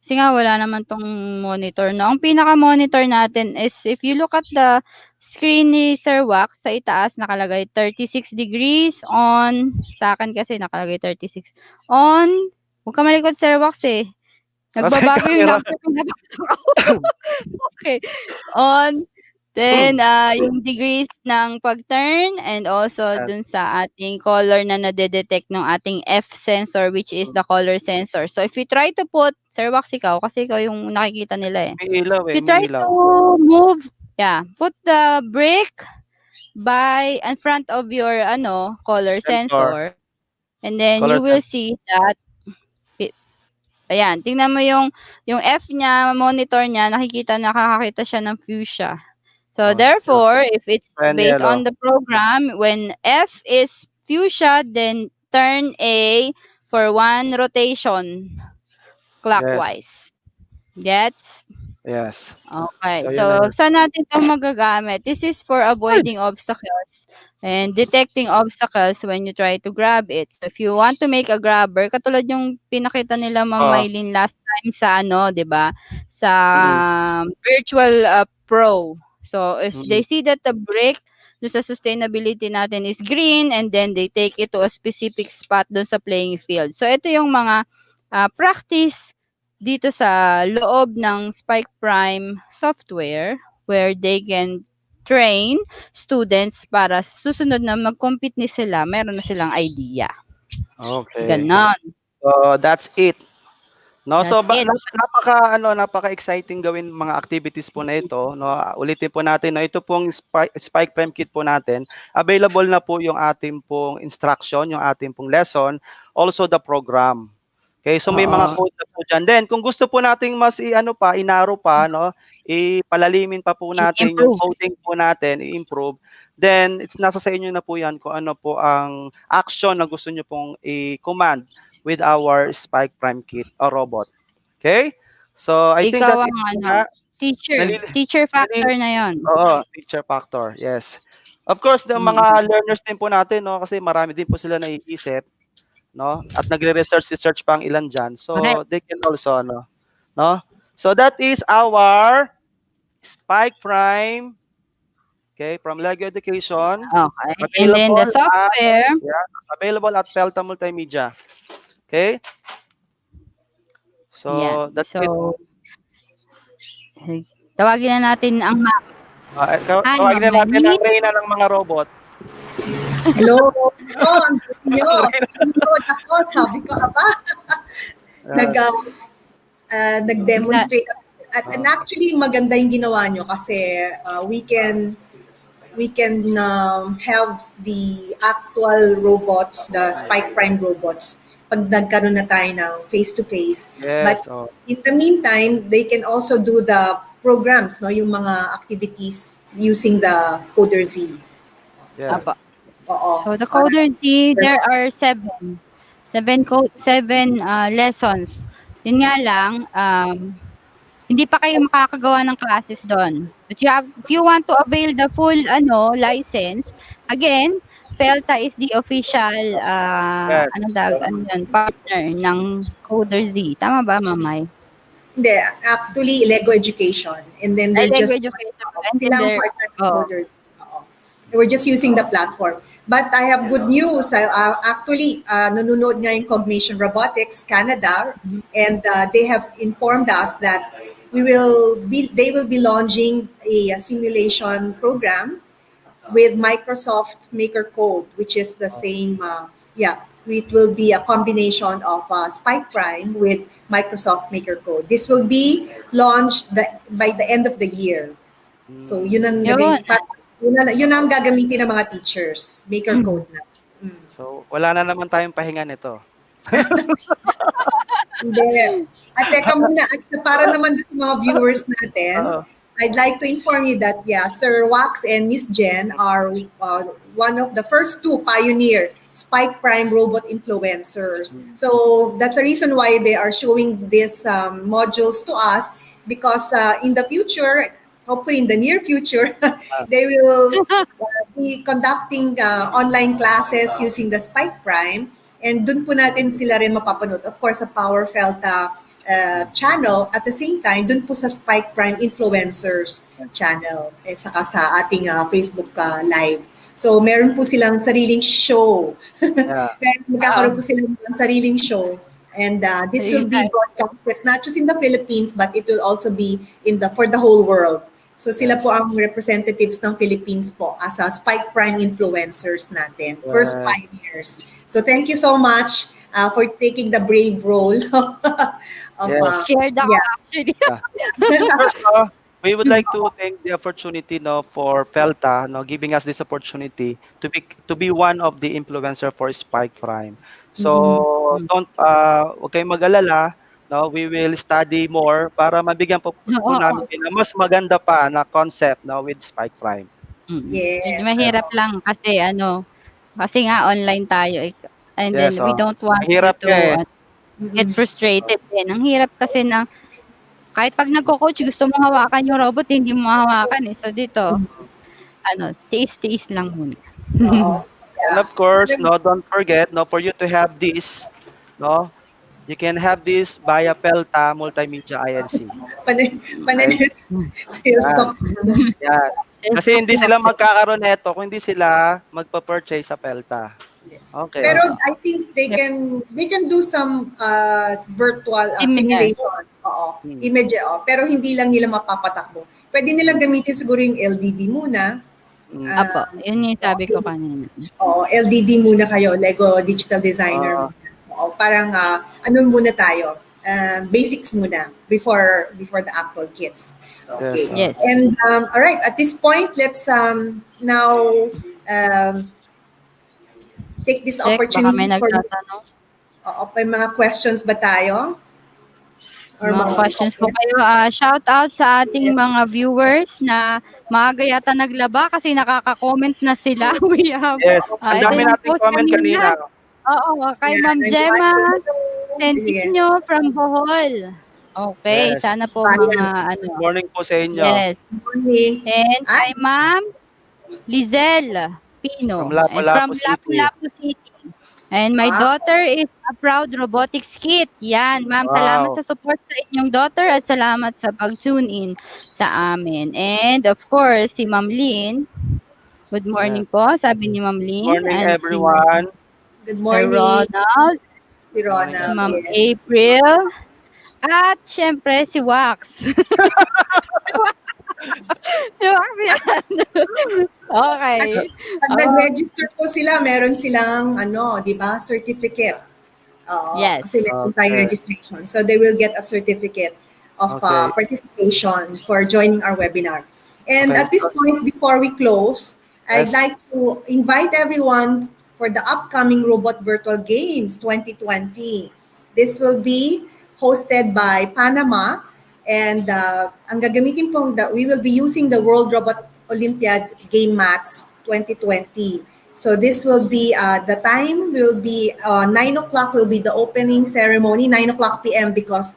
[SPEAKER 4] Kasi nga wala naman 'tong monitor 'no. Ang pinaka-monitor natin is if you look at the screen ni Sir Wax, sa itaas nakalagay 36 degrees on, sa akin kasi nakalagay 36 on. Huwag kang malikot Sir Wax, eh.
[SPEAKER 1] Nasa
[SPEAKER 4] Nagbabago yung
[SPEAKER 1] camera.
[SPEAKER 4] number pinapakita ko. Okay, on. Then, yung degrees ng pag-turn and also
[SPEAKER 1] Yes.
[SPEAKER 4] dun sa ating color na nade-detect ng ating F sensor which is the color sensor. So, if you try to put Sir Wax ikaw kasi ikaw yung nakikita nila, eh.
[SPEAKER 1] May ilaw,
[SPEAKER 4] If
[SPEAKER 1] eh,
[SPEAKER 4] you
[SPEAKER 1] may
[SPEAKER 4] try
[SPEAKER 1] ilaw.
[SPEAKER 4] to move, put the brick in front of your color
[SPEAKER 1] Sensor,
[SPEAKER 4] sensor, and then
[SPEAKER 1] color
[SPEAKER 4] you will
[SPEAKER 1] sensor.
[SPEAKER 4] see that ayan, tingnan mo yung F niya, monitor niya, nakakakita siya ng fuchsia. So,
[SPEAKER 1] Oh,
[SPEAKER 4] therefore, if it's
[SPEAKER 1] and
[SPEAKER 4] based
[SPEAKER 1] yellow.
[SPEAKER 4] on the program, when F is fuchsia, then turn A for 1 rotation
[SPEAKER 1] Yes,
[SPEAKER 4] clockwise. Gets?
[SPEAKER 1] yes.
[SPEAKER 4] Okay.
[SPEAKER 1] So, yun na
[SPEAKER 4] So,
[SPEAKER 1] yun.
[SPEAKER 4] saan natin 'to magagamit? This is for
[SPEAKER 1] Ay!
[SPEAKER 4] avoiding obstacles and detecting obstacles when you try to grab it. So, if you want to make a grabber, katulad yung pinakita nila Ma'am
[SPEAKER 1] Oo,
[SPEAKER 4] Maylin last time sa 'di ba, sa
[SPEAKER 1] mm,
[SPEAKER 4] virtual pro. So, if they
[SPEAKER 1] mm.
[SPEAKER 4] see that the brick dun sa sustainability natin is green and then they take it to a specific spot dun sa playing field. So, ito yung mga practice dito sa loob ng Spike Prime software where they can train students para sa susunod na mag-compete ni sila, meron na silang idea.
[SPEAKER 1] Okay.
[SPEAKER 4] Ganon.
[SPEAKER 1] So, that's it. No, so
[SPEAKER 4] That's it.
[SPEAKER 1] napaka-exciting gawin mga activities po na ito, no. Ulitin po natin na ito pong Spike Prime Kit po natin. Available na po yung ating pong instruction, yung ating pong lesson, also the program. Okay, so may mga
[SPEAKER 4] Oo.
[SPEAKER 1] code na po diyan. Then kung gusto po nating mas inaro pa, no, ipalalimin pa po natin yung
[SPEAKER 4] Improve.
[SPEAKER 1] coding po natin, i-improve, then it's nasa sa inyo na po 'yan kung ano po ang action na gusto niyo pong i-command with our Spike Prime Kit or robot. Okay? So I think
[SPEAKER 4] Ikaw
[SPEAKER 1] that's it
[SPEAKER 4] ang
[SPEAKER 1] muna.
[SPEAKER 4] teacher.
[SPEAKER 1] Nalili
[SPEAKER 4] Teacher
[SPEAKER 1] nalili
[SPEAKER 4] factor na yon.
[SPEAKER 1] Oo, teacher factor. Yes. Of course, the
[SPEAKER 4] Mm.
[SPEAKER 1] mga learners din po natin, no, kasi marami din po sila naiisip, no? At nagre-research pa ang ilan diyan.
[SPEAKER 4] Correct.
[SPEAKER 1] So they can also no? So that is our Spike Prime, okay, from Lego Education,
[SPEAKER 4] Okay. And then the
[SPEAKER 1] available at
[SPEAKER 4] software,
[SPEAKER 1] yeah, available at Pelta Multimedia. Okay?
[SPEAKER 4] yan.
[SPEAKER 1] So that's it.
[SPEAKER 4] So, tawagin na natin ang Hi,
[SPEAKER 1] Tawagin
[SPEAKER 4] Ma'am
[SPEAKER 1] na natin ang
[SPEAKER 4] Maylin.
[SPEAKER 1] reyna ng mga robot.
[SPEAKER 3] Hello. Hello, ang galing nyo.
[SPEAKER 1] Ang reyna.
[SPEAKER 3] Sunod ako, sabi ko, aba, nag,
[SPEAKER 1] Yes.
[SPEAKER 3] nag-demonstrate. And actually, maganda yung ginawa nyo kasi we can have the actual robots, the Spike Prime robots, pag nagkaroon na tayo ng face-to-face. But
[SPEAKER 1] Yes. Oh,
[SPEAKER 3] in the meantime, they can also do the programs, no, yung mga activities using the CoderZ.
[SPEAKER 1] yes.
[SPEAKER 4] Apo.
[SPEAKER 3] Oo.
[SPEAKER 4] So, the CoderZ, there are 7 lessons. Yun nga lang, hindi pa kayo makakagawa ng classes doon. But if you want to avail the full license, again, Pelta is the official
[SPEAKER 1] Yes.
[SPEAKER 4] partner ng CoderZ. Tama ba, Mamay?
[SPEAKER 3] Hindi, actually, Lego Education. And then they're
[SPEAKER 4] Lego
[SPEAKER 3] just,
[SPEAKER 4] Education. And then
[SPEAKER 3] silang
[SPEAKER 4] there,
[SPEAKER 3] partner ng CoderZ. Oo. We're just using the platform. But I have good news. Actually, nanonood nga yung Cognition Robotics Canada, and they have informed us that they will be launching a simulation program with Microsoft Maker Code, which is the same. It will be a combination of Spike Prime with Microsoft Maker Code. This will be launched by the end of the year. So yun ang
[SPEAKER 4] Yun.
[SPEAKER 3] yun ang gagamitin ng mga teachers, Maker Code na.
[SPEAKER 1] So wala na naman tayong pahinga nito.
[SPEAKER 3] Hindi. At teka muna, at para naman sa mga viewers natin,
[SPEAKER 1] Oo.
[SPEAKER 3] I'd like to inform you that, Sir Wax and Miss Jen are one of the first two pioneer Spike Prime robot influencers. So that's the reason why they are showing these modules to us, because in the future, hopefully in the near future, they will be conducting online classes using the Spike Prime. And dun po natin sila rin mapapanood. Of course, sa Power Felt channel. At the same time, dun po sa Spike Prime Influencers channel, saka sa ating Facebook live. So, meron po silang sariling show.
[SPEAKER 1] Yeah.
[SPEAKER 3] Magkakaroon po silang sariling show. And this will be broadcasted not just in the Philippines, but it will also be for the whole world. So sila po ang representatives ng Philippines po as a Spike Prime influencers natin. First pioneers. So thank you so much for taking the brave role of
[SPEAKER 4] Scared ako actually.
[SPEAKER 1] First, we would like to thank the opportunity for Felta giving us this opportunity to be one of the influencer for Spike Prime. So huwag kayong mag-alala, we will study more para mabigyan po namin kayo ng mas maganda pa na concept with Spike Prime.
[SPEAKER 4] Medyo mahirap lang kasi kasi nga online tayo and then we don't want you
[SPEAKER 1] mahirap
[SPEAKER 4] to get frustrated din. Ang hirap kasi na kahit pag nagko-coach gusto mo hawakan yung robot, hindi mo mahawakan So dito, tiis-tiis lang muna.
[SPEAKER 1] And of course, don't forget, for you to have this, you can have this via Pelta Multimedia INC. Yan. Kasi hindi sila magkakaroon nito kung hindi sila magpa-purchase sa Pelta. Okay.
[SPEAKER 3] Pero I think they can do some virtual simulation. Image. Pero hindi lang nila mapapatakbo. Pwede nilang gamitin siguro yung LDD muna.
[SPEAKER 4] Apo, yun yung sabi ko kanina.
[SPEAKER 3] LDD muna kayo, Lego Digital Designer. Parang muna tayo, basics muna before the actual kits. Okay.
[SPEAKER 4] Yes.
[SPEAKER 3] And all right, at this point, let's now take this opportunity
[SPEAKER 4] baka may nagtatanong.
[SPEAKER 3] May mga questions ba tayo? Or
[SPEAKER 4] mga questions po kayo. Shout out sa ating mga viewers na maaga yata naglaba kasi nakaka-comment na sila. We have
[SPEAKER 1] ang dami nating comment kanina.
[SPEAKER 4] Oo, kay Ma'am Gemma Centinio from Bohol. Okay, sana po mga
[SPEAKER 1] Good morning po sa inyo.
[SPEAKER 4] Yes.
[SPEAKER 3] Good morning.
[SPEAKER 4] And kay Ma'am Lizelle Pino
[SPEAKER 1] from Lapu-Lapu
[SPEAKER 4] City. And my daughter is a proud robotics kit. Yan, ma'am, salamat sa support sa inyong daughter at salamat sa pag-tune in sa amin. And of course, si Ma'am Lynn. Good morning po, sabi ni Ma'am Lynn.
[SPEAKER 1] Good morning, everyone.
[SPEAKER 3] Good morning.
[SPEAKER 4] Ronald.
[SPEAKER 3] Si Ronald.
[SPEAKER 4] Ma'am April. At syempre, si Wax. Si Wax yan. Okay.
[SPEAKER 3] Pag nag-register po sila, meron silang, di ba, certificate.
[SPEAKER 4] Yes.
[SPEAKER 3] Kasi meron tayong registration. So they will get a certificate of participation for joining our webinar. And at this point, before we close, I'd like to invite everyone for the upcoming Robot Virtual Games 2020. This will be hosted by Panama. And ang gagamitin pong, we will be using the World Robot Olympiad Game Mats 2020. So this will be, the time will be 9 o'clock will be the opening ceremony, 9 o'clock p.m. because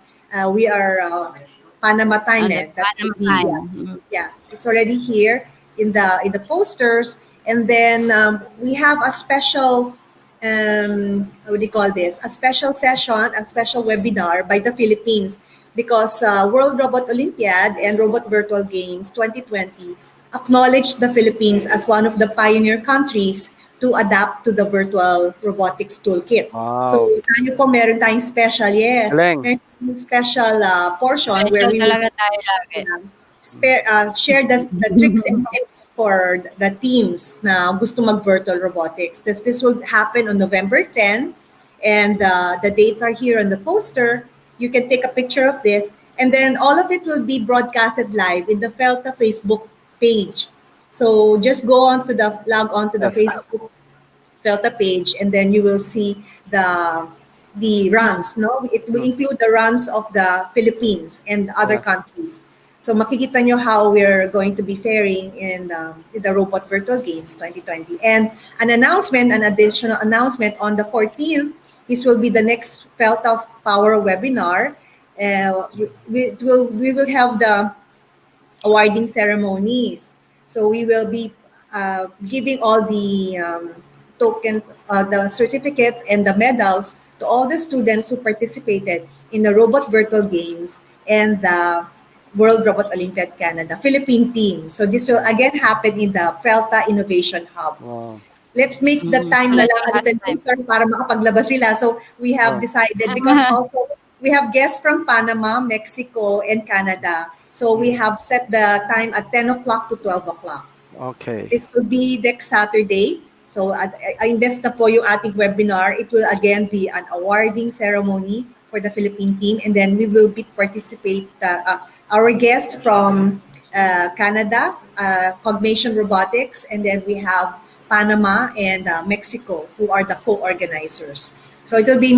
[SPEAKER 3] we are Panama time.
[SPEAKER 4] Panama time.
[SPEAKER 3] Yeah, it's already here in the posters. And then we have a special, what do you call this? A special session, a special webinar by the Philippines because World Robot Olympiad and Robot Virtual Games 2020 acknowledged the Philippines as one of the pioneer countries to adapt to the virtual robotics toolkit.
[SPEAKER 1] Wow.
[SPEAKER 3] So tayo po meron tayong special, special portion where we will share the tricks and tips for the teams na gusto mag-virtual robotics. This will happen on November 10 and the dates are here on the poster. You can take a picture of this and then all of it will be broadcasted live in the Felta Facebook page. So just log on to the Facebook Felta page and then you will see the runs. It will include the runs of the Philippines and other countries. So makikita nyo how we're going to be faring in the Robot Virtual Games 2020. And an additional announcement on the 14th, this will be the next Felta of Power webinar. We will have the awarding ceremonies. So we will be giving all the tokens, the certificates and the medals to all the students who participated in the Robot Virtual Games and the World Robot Olympiad Canada Philippine team. So this will again happen in the Felta Innovation Hub.
[SPEAKER 1] Wow.
[SPEAKER 3] Let's make the
[SPEAKER 4] Mm,
[SPEAKER 3] time na
[SPEAKER 4] like
[SPEAKER 3] lang a
[SPEAKER 4] last
[SPEAKER 3] little
[SPEAKER 4] time.
[SPEAKER 3] later para makapaglabas sila. So we have
[SPEAKER 1] Oh,
[SPEAKER 3] decided, because also we have guests from Panama, Mexico, and Canada. So we have set the time at 10 o'clock to 12 o'clock.
[SPEAKER 1] okay.
[SPEAKER 3] This will be next Saturday. So invest na po yung ating webinar. It will again be an awarding ceremony for the Philippine team. And then we will be participate, our guest from Canada, Cognition Robotics. And then we have Panama and Mexico, who are the co-organizers. So it will be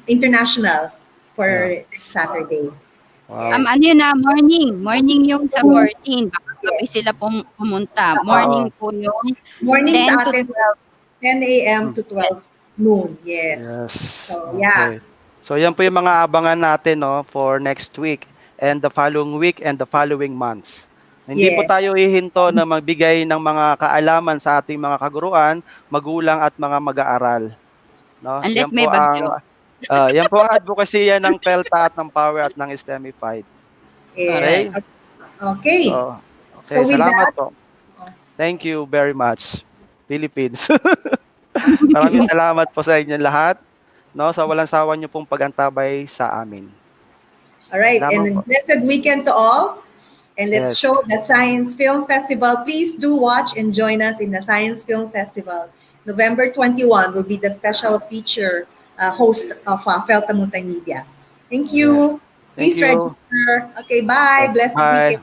[SPEAKER 3] international for
[SPEAKER 1] Yeah.
[SPEAKER 3] next Saturday.
[SPEAKER 1] Wow.
[SPEAKER 3] Yes.
[SPEAKER 4] Ano yun morning yung sa 14. Baka gabi
[SPEAKER 3] Yes.
[SPEAKER 4] sila pumunta.
[SPEAKER 3] Oo.
[SPEAKER 1] Oo.
[SPEAKER 4] Morning po yung
[SPEAKER 3] Morning
[SPEAKER 4] 10
[SPEAKER 3] sa
[SPEAKER 4] to
[SPEAKER 3] atin,
[SPEAKER 4] 12.
[SPEAKER 3] 10 a.m.
[SPEAKER 1] Mm.
[SPEAKER 3] to 12 noon. Yes.
[SPEAKER 1] Yes.
[SPEAKER 3] So, yeah.
[SPEAKER 1] Okay. So yan po yung mga abangan natin, no, for next week and the following week and the following months. Hindi po
[SPEAKER 3] Yes.
[SPEAKER 1] tayo hihinto na magbigay ng mga kaalaman sa ating mga kaguruan, magulang at mga mag-aaral, no?
[SPEAKER 4] Unless may bagyo.
[SPEAKER 1] Yan po ang advocacy ng PELTA at ng POWER at ng STEMified.
[SPEAKER 3] Yes.
[SPEAKER 1] Okay?
[SPEAKER 3] Okay.
[SPEAKER 1] So,
[SPEAKER 3] So
[SPEAKER 1] okay,
[SPEAKER 3] with
[SPEAKER 1] salamat
[SPEAKER 3] that,
[SPEAKER 1] po. Thank you very much, Philippines. Maraming salamat po sa inyo lahat, no, sa walang sawa niyo pong pagantabay sa amin.
[SPEAKER 3] all right.
[SPEAKER 1] Salamat
[SPEAKER 3] And
[SPEAKER 1] po.
[SPEAKER 3] blessed weekend to all. And let's
[SPEAKER 1] Yes.
[SPEAKER 3] show the Science Film Festival. Please do watch and join us in the Science Film Festival. November 21 will be the special feature host of Felta Multimedia. Thank
[SPEAKER 1] Yes.
[SPEAKER 3] you.
[SPEAKER 1] Thank
[SPEAKER 3] Please
[SPEAKER 1] you.
[SPEAKER 3] register. Okay, bye. Blessed
[SPEAKER 1] Bye.
[SPEAKER 3] weekend.